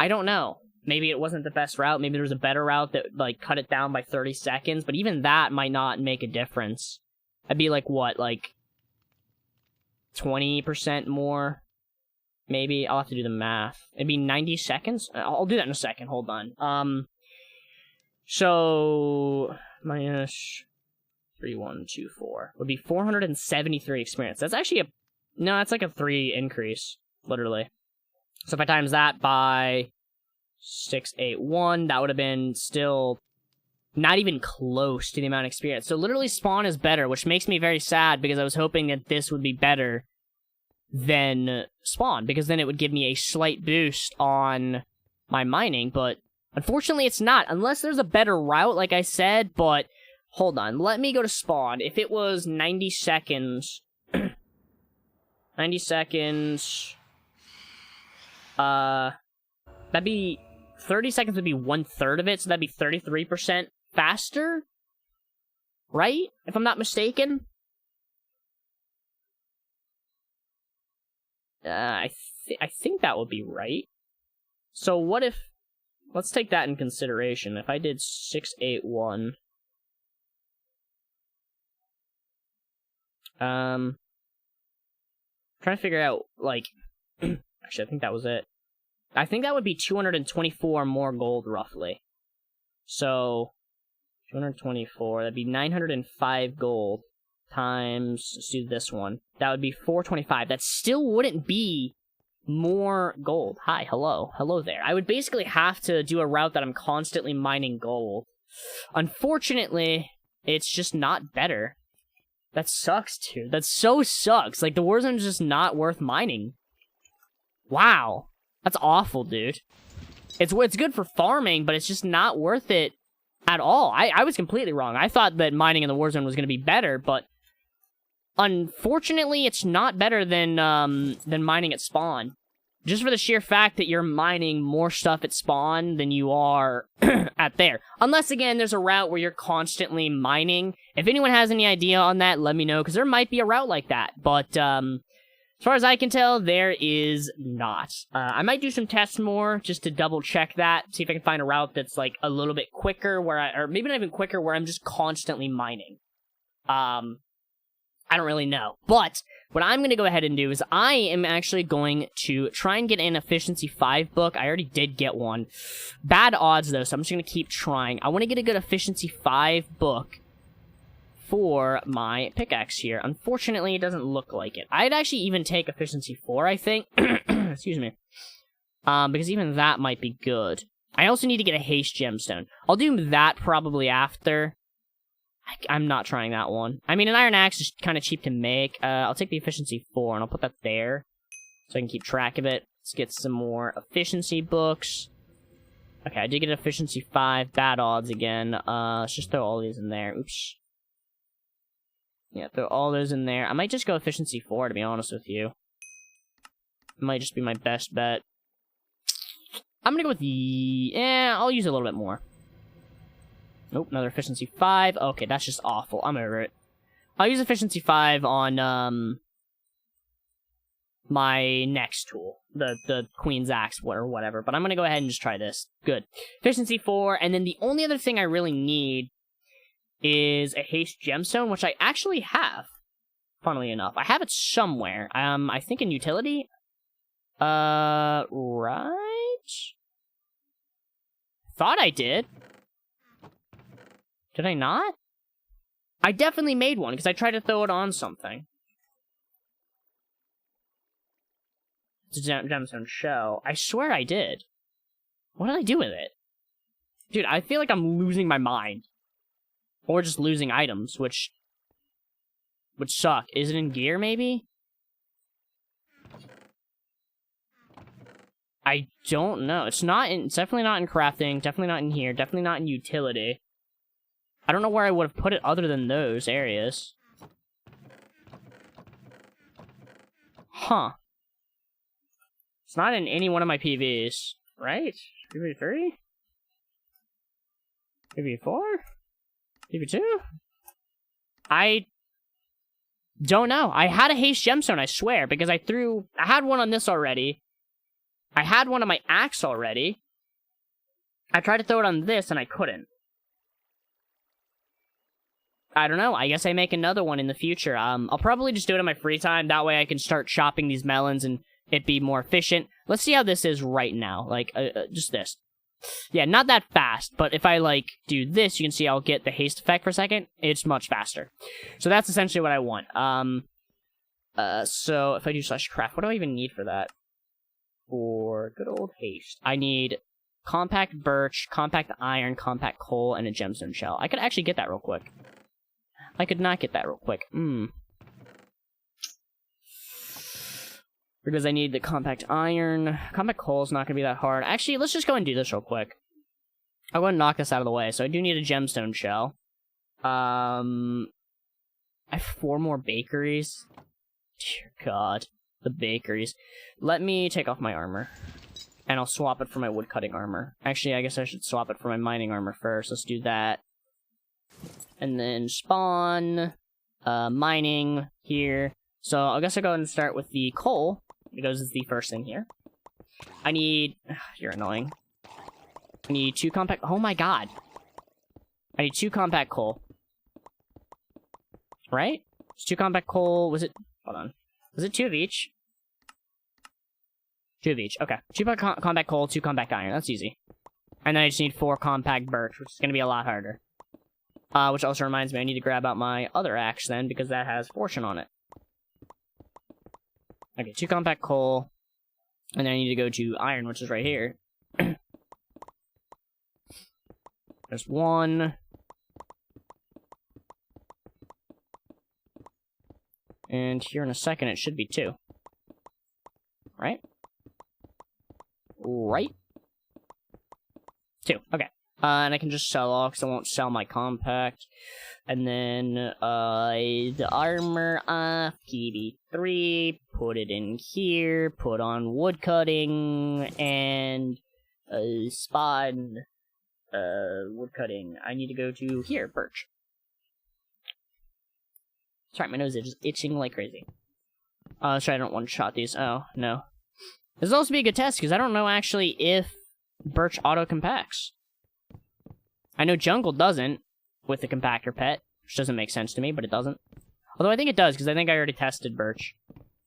don't know. Maybe it wasn't the best route, maybe there was a better route that, like, cut it down by 30 seconds, but even that might not make a difference. I'd be like, what, like, 20% more? Maybe, I'll have to do the math. It'd be 90 seconds? I'll do that in a second, hold on. So, minus 3124 would be 473 experience. That's actually that's like a 3 increase, literally. So if I times that by 681, that would have been still not even close to the amount of experience. So literally spawn is better, which makes me very sad because I was hoping that this would be better than spawn, because then it would give me a slight boost on my mining, but unfortunately it's not, unless there's a better route, like I said. But hold on, let me go to spawn. If it was 90 seconds, 90 seconds, that'd be 30 seconds would be 1/3 of it, so that'd be 33% faster, right? If I'm not mistaken. I think that would be right. So what if, let's take that in consideration. If I did 681, trying to figure out, like, actually, I think that was it. I think that would be 224 more gold, roughly. So, 224, that'd be 905 gold times, let's do this one. That would be 425. That still wouldn't be more gold. Hi, hello. Hello there. I would basically have to do a route that I'm constantly mining gold. Unfortunately, it's just not better. That sucks, dude. That so sucks. Like, the Warzone's just not worth mining. Wow. That's awful, dude. It's good for farming, but it's just not worth it at all. I was completely wrong. I thought that mining in the Warzone was going to be better, but unfortunately, it's not better than mining at spawn. Just for the sheer fact that you're mining more stuff at spawn than you are at there. Unless, again, there's a route where you're constantly mining. If anyone has any idea on that, let me know, because there might be a route like that. But, as far as I can tell, there is not. I might do some tests more, just to double-check that, see if I can find a route that's, like, a little bit quicker, or maybe not even quicker, where I'm just constantly mining. I don't really know. But what I'm going to go ahead and do is I am actually going to try and get an Efficiency 5 book. I already did get one. Bad odds, though, so I'm just going to keep trying. I want to get a good Efficiency 5 book for my pickaxe here. Unfortunately, it doesn't look like it. I'd actually even take Efficiency 4, I think. Excuse me. Because even that might be good. I also need to get a Haste Gemstone. I'll do that probably after. I'm not trying that one. I mean, an Iron Axe is kind of cheap to make. I'll take the Efficiency 4, and I'll put that there, so I can keep track of it. Let's get some more Efficiency books. Okay, I did get an Efficiency 5. Bad odds again. Let's just throw all these in there. Oops. Yeah, throw all those in there. I might just go Efficiency 4, to be honest with you. It might just be my best bet. I'm gonna go with the... I'll use a little bit more. Nope, another Efficiency 5. Okay, that's just awful. I'm over it. I'll use Efficiency 5 on, my next tool. The Queen's Axe or whatever. But I'm gonna go ahead and just try this. Good. Efficiency 4, and then the only other thing I really need is a Haste Gemstone, which I actually have, funnily enough. I have it somewhere. I think in Utility? Right? thought I did. Did I not? I definitely made one, because I tried to throw it on something. It's a gemstone shell. I swear I did. What did I do with it? Dude, I feel like I'm losing my mind. Or just losing items, which would suck. Is it in gear, maybe? I don't know. It's definitely not in crafting, definitely not in here, definitely not in utility. I don't know where I would have put it other than those areas. Huh. It's not in any one of my PVs, right? PV3? PV4? PV2? I don't know. I had a haste gemstone, I swear, because I had one on this already. I had one on my axe already. I tried to throw it on this and I couldn't. I don't know. I guess I make another one in the future. I'll probably just do it in my free time. That way I can start chopping these melons and it be more efficient. Let's see how this is right now. Like, just this. Yeah, not that fast, but if I, like, do this, you can see I'll get the haste effect for a second. It's much faster. So that's essentially what I want. So if I do /craft, what do I even need for that? For good old haste. I need compact birch, compact iron, compact coal, and a gemstone shell. I could actually get that real quick. I could not get that real quick. Because I need the compact iron. Compact coal is not going to be that hard. Actually, let's just go and do this real quick. I'll go and knock this out of the way. So I do need a gemstone shell. I have 4 more bakeries. Dear God. The bakeries. Let me take off my armor. And I'll swap it for my woodcutting armor. Actually, I guess I should swap it for my mining armor first. Let's do that. And then spawn. Mining here. So I guess I'll go ahead and start with the coal. Because it's the first thing here. I need... You're annoying. I need 2 compact... Oh my god. I need 2 compact coal. Right? It's 2 compact coal... Was it... Hold on. Was it 2 of each? 2 of each. Okay. 2 compact coal, 2 compact iron. That's easy. And then I just need 4 compact birch, which is going to be a lot harder. Which also reminds me, I need to grab out my other axe then, because that has fortune on it. Okay, 2 compact coal. And then I need to go to iron, which is right here. There's 1. And here in a second, it should be 2. Right? Right? 2. Okay. And I can just sell all, because I won't sell my compact. And then, the armor off, PB3, put it in here, put on woodcutting, and, spawn, woodcutting. I need to go to here, birch. Sorry, my nose is just itching like crazy. Sorry, I don't one-shot these. Oh, no. This will also be a good test, because I don't know, actually, if birch auto-compacts. I know jungle doesn't, with the compactor pet, which doesn't make sense to me, but it doesn't. Although I think it does, because I think I already tested birch.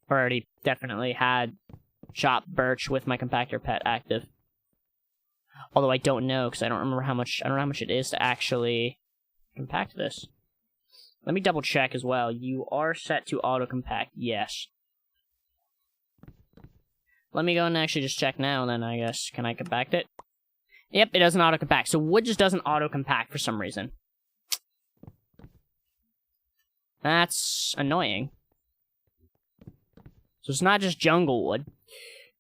Or already definitely had shop birch with my compactor pet active. Although I don't know, because I don't remember how much, I don't know how much it is to actually compact this. Let me double check as well. You are set to auto-compact, yes. Let me go and actually just check now, then I guess. Can I compact it? Yep, it doesn't auto-compact. So wood just doesn't auto-compact for some reason. That's annoying. So it's not just jungle wood.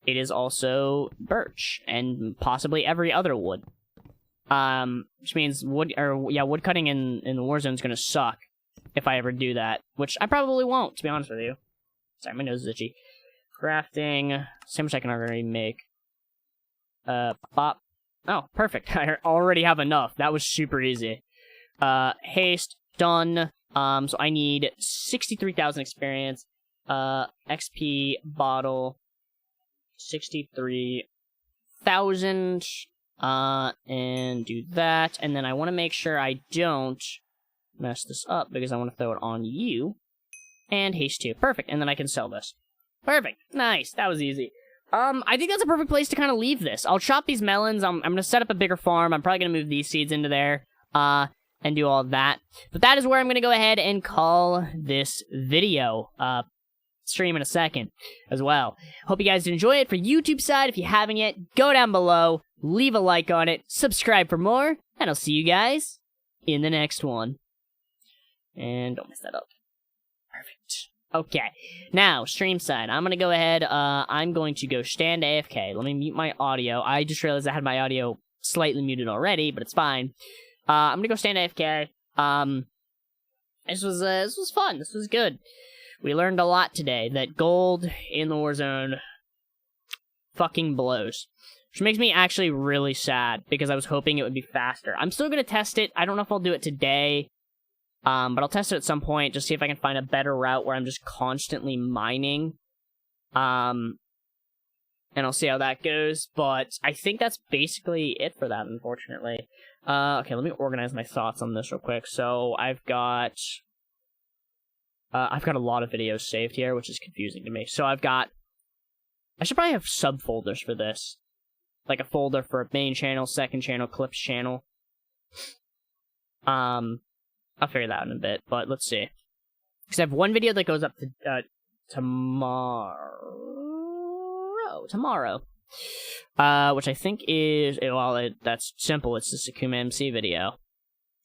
It is also birch, and possibly every other wood. Which means wood cutting in the Warzone is gonna suck if I ever do that. Which I probably won't, to be honest with you. Sorry, my nose is itchy. Crafting. See how much I can already make. Pop. Oh, perfect. I already have enough. That was super easy. Haste. Done. So I need 63,000 experience. XP bottle. 63,000. And do that. And then I want to make sure I don't mess this up because I want to throw it on you. And haste 2. Perfect. And then I can sell this. Perfect. Nice. That was easy. I think that's a perfect place to kind of leave this. I'll chop these melons. I'm going to set up a bigger farm. I'm probably going to move these seeds into there, and do all of that. But that is where I'm going to go ahead and call this video. Stream in a second as well. Hope you guys enjoy it. For YouTube side, if you haven't yet, go down below, leave a like on it, subscribe for more, and I'll see you guys in the next one. And don't mess that up. Perfect. Okay, now, stream side. I'm going to go ahead, I'm going to go stand AFK. Let me mute my audio. I just realized I had my audio slightly muted already, but it's fine. I'm going to go stand AFK. This was fun. This was good. We learned a lot today, that gold in the Warzone fucking blows. Which makes me actually really sad, because I was hoping it would be faster. I'm still going to test it. I don't know if I'll do it today. But I'll test it at some point, just see if I can find a better route where I'm just constantly mining. And I'll see how that goes, but I think that's basically it for that, unfortunately. Okay, let me organize my thoughts on this real quick. So, I've got a lot of videos saved here, which is confusing to me. So, I should probably have subfolders for this. Like a folder for main channel, second channel, clips channel. I'll figure that out in a bit, but let's see. Because I have one video that goes up to, tomorrow. Which I think is, well, that's simple, it's the Sakuma MC video.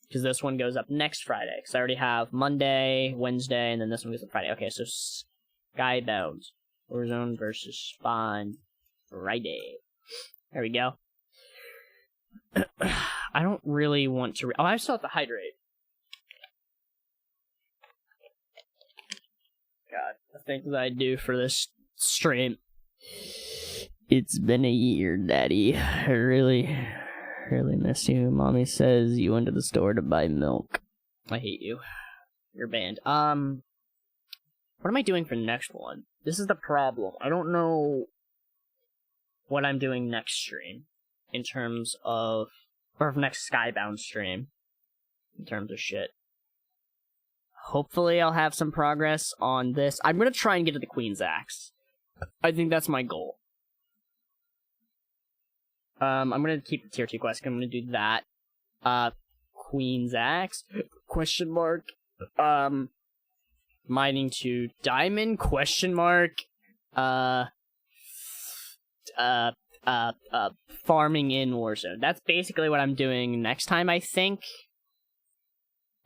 Because this one goes up next Friday, because I already have Monday, Wednesday, and then this one goes up Friday. Okay, so Skybounds, Warzone versus Spawn, Friday. There we go. I don't really want to, I still have to hydrate. God, the things I do for this stream. It's been a year, Daddy. I really miss you. Mommy says you went to the store to buy milk. I hate you. You're banned. What am I doing for the next one? This is the problem. I don't know what I'm doing next stream in terms of, or next Skybound stream in terms of shit. Hopefully I'll have some progress on this. I'm going to try and get to the Queen's Axe. I think that's my goal. I'm going to keep the tier 2 quest. I'm going to do that. Queen's Axe? Question mark. Mining to diamond? Question mark. Farming in Warzone. That's basically what I'm doing next time, I think.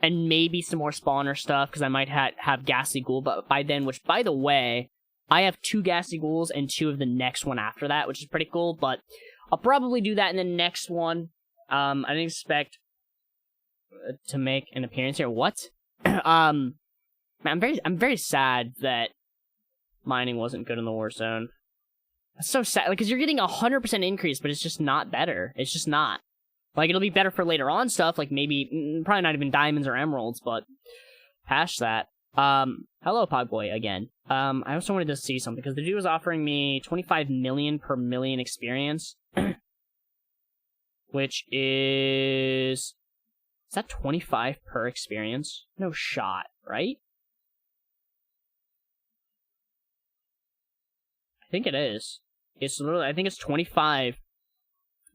And maybe some more spawner stuff, because I might have Ghastly Ghoul by then, which, by the way, I have 2 Ghastly Ghouls and 2 of the next one after that, which is pretty cool, but I'll probably do that in the next one. I didn't expect to make an appearance here. What? I'm very sad that mining wasn't good in the Warzone. That's so sad, because you're getting 100% increase, but it's just not better. It's just not. Like, it'll be better for later on stuff, like maybe, probably not even diamonds or emeralds, but past that. Hello, Pogboy, again. I also wanted to see something, because the dude was offering me 25 million per million experience, which is that 25 per experience? No shot, right? I think it is. It's literally, I think it's 25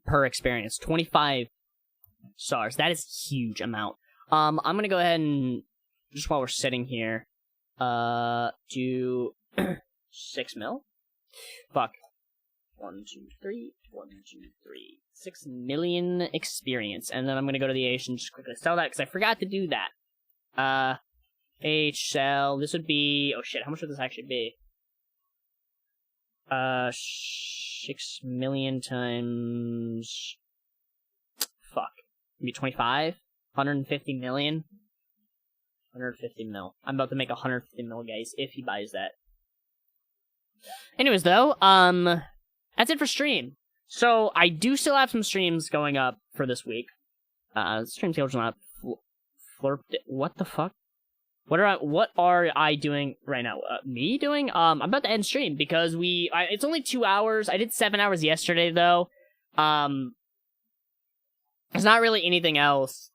per experience. 25 stars. That is a huge amount. I'm gonna go ahead and, just while we're sitting here, do 6 mil? Fuck. 1, 2, 3. 1, 2, 3. 6 million experience. And then I'm gonna go to the H and just quickly sell that, because I forgot to do that. H, sell. This would be, oh shit, how much would this actually be? 6 million times, fuck, maybe 25? 150 million? 150 mil. I'm about to make 150 mil, guys, if he buys that. Anyways, though, that's it for stream. So, I do still have some streams going up for this week. Stream schedule's not what the fuck? What are I doing right now? Me doing? I'm about to end stream because it's only 2 hours. I did 7 hours yesterday though. There's not really anything else.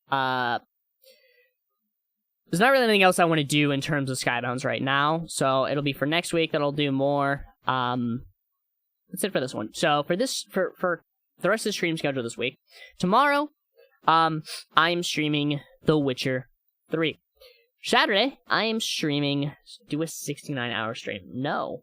There's not really anything else I want to do in terms of Skybounds right now. So it'll be for next week that I'll do more. That's it for this one. So for the rest of the stream schedule this week, tomorrow, I'm streaming The Witcher 3. Saturday, I am streaming, do a 69-hour stream. No.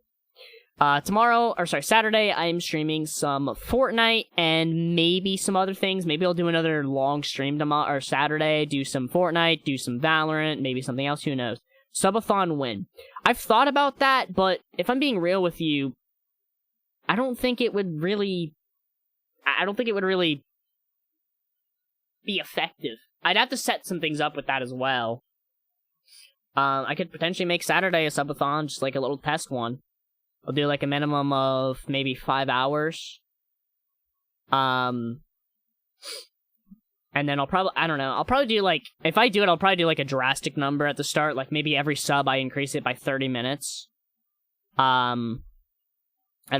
Saturday, I am streaming some Fortnite and maybe some other things. Maybe I'll do another long stream tomorrow or Saturday, do some Fortnite, do some Valorant, maybe something else, who knows. Subathon win. I've thought about that, but if I'm being real with you, I don't think it would really be effective. I'd have to set some things up with that as well. I could potentially make Saturday a subathon, just like a little test one. I'll do like a minimum of maybe 5 hours. And then I'll probably do like, if I do it, I'll probably do like a drastic number at the start, like maybe every sub I increase it by 30 minutes. That'd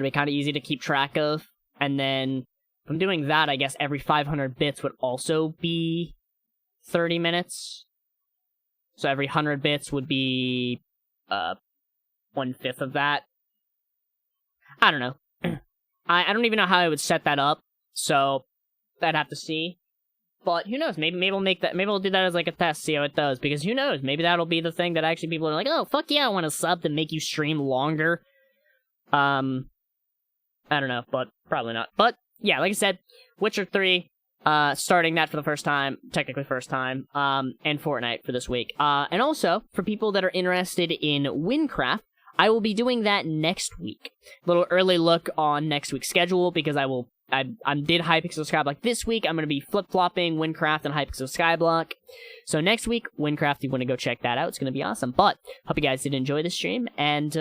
be kind of easy to keep track of. And then if I'm doing that, I guess every 500 bits would also be 30 minutes. So every 100 bits would be 1/5 of that. I don't know. I don't even know how I would set that up, so I'd have to see. But who knows? Maybe we'll make that. Maybe we'll do that as like a test, see how it does. Because who knows? Maybe that'll be the thing that actually people are like, oh fuck yeah, I want a sub to make you stream longer. I don't know, but probably not. But yeah, like I said, Witcher 3. Starting that for the first time, technically first time, and Fortnite for this week. And also, for people that are interested in Windcraft, I will be doing that next week. A little early look on next week's schedule, because I did Hypixel Skyblock this week. I'm going to be flip-flopping Windcraft and Hypixel Skyblock. So next week, Windcraft, you want to go check that out. It's going to be awesome. But, hope you guys did enjoy the stream, and,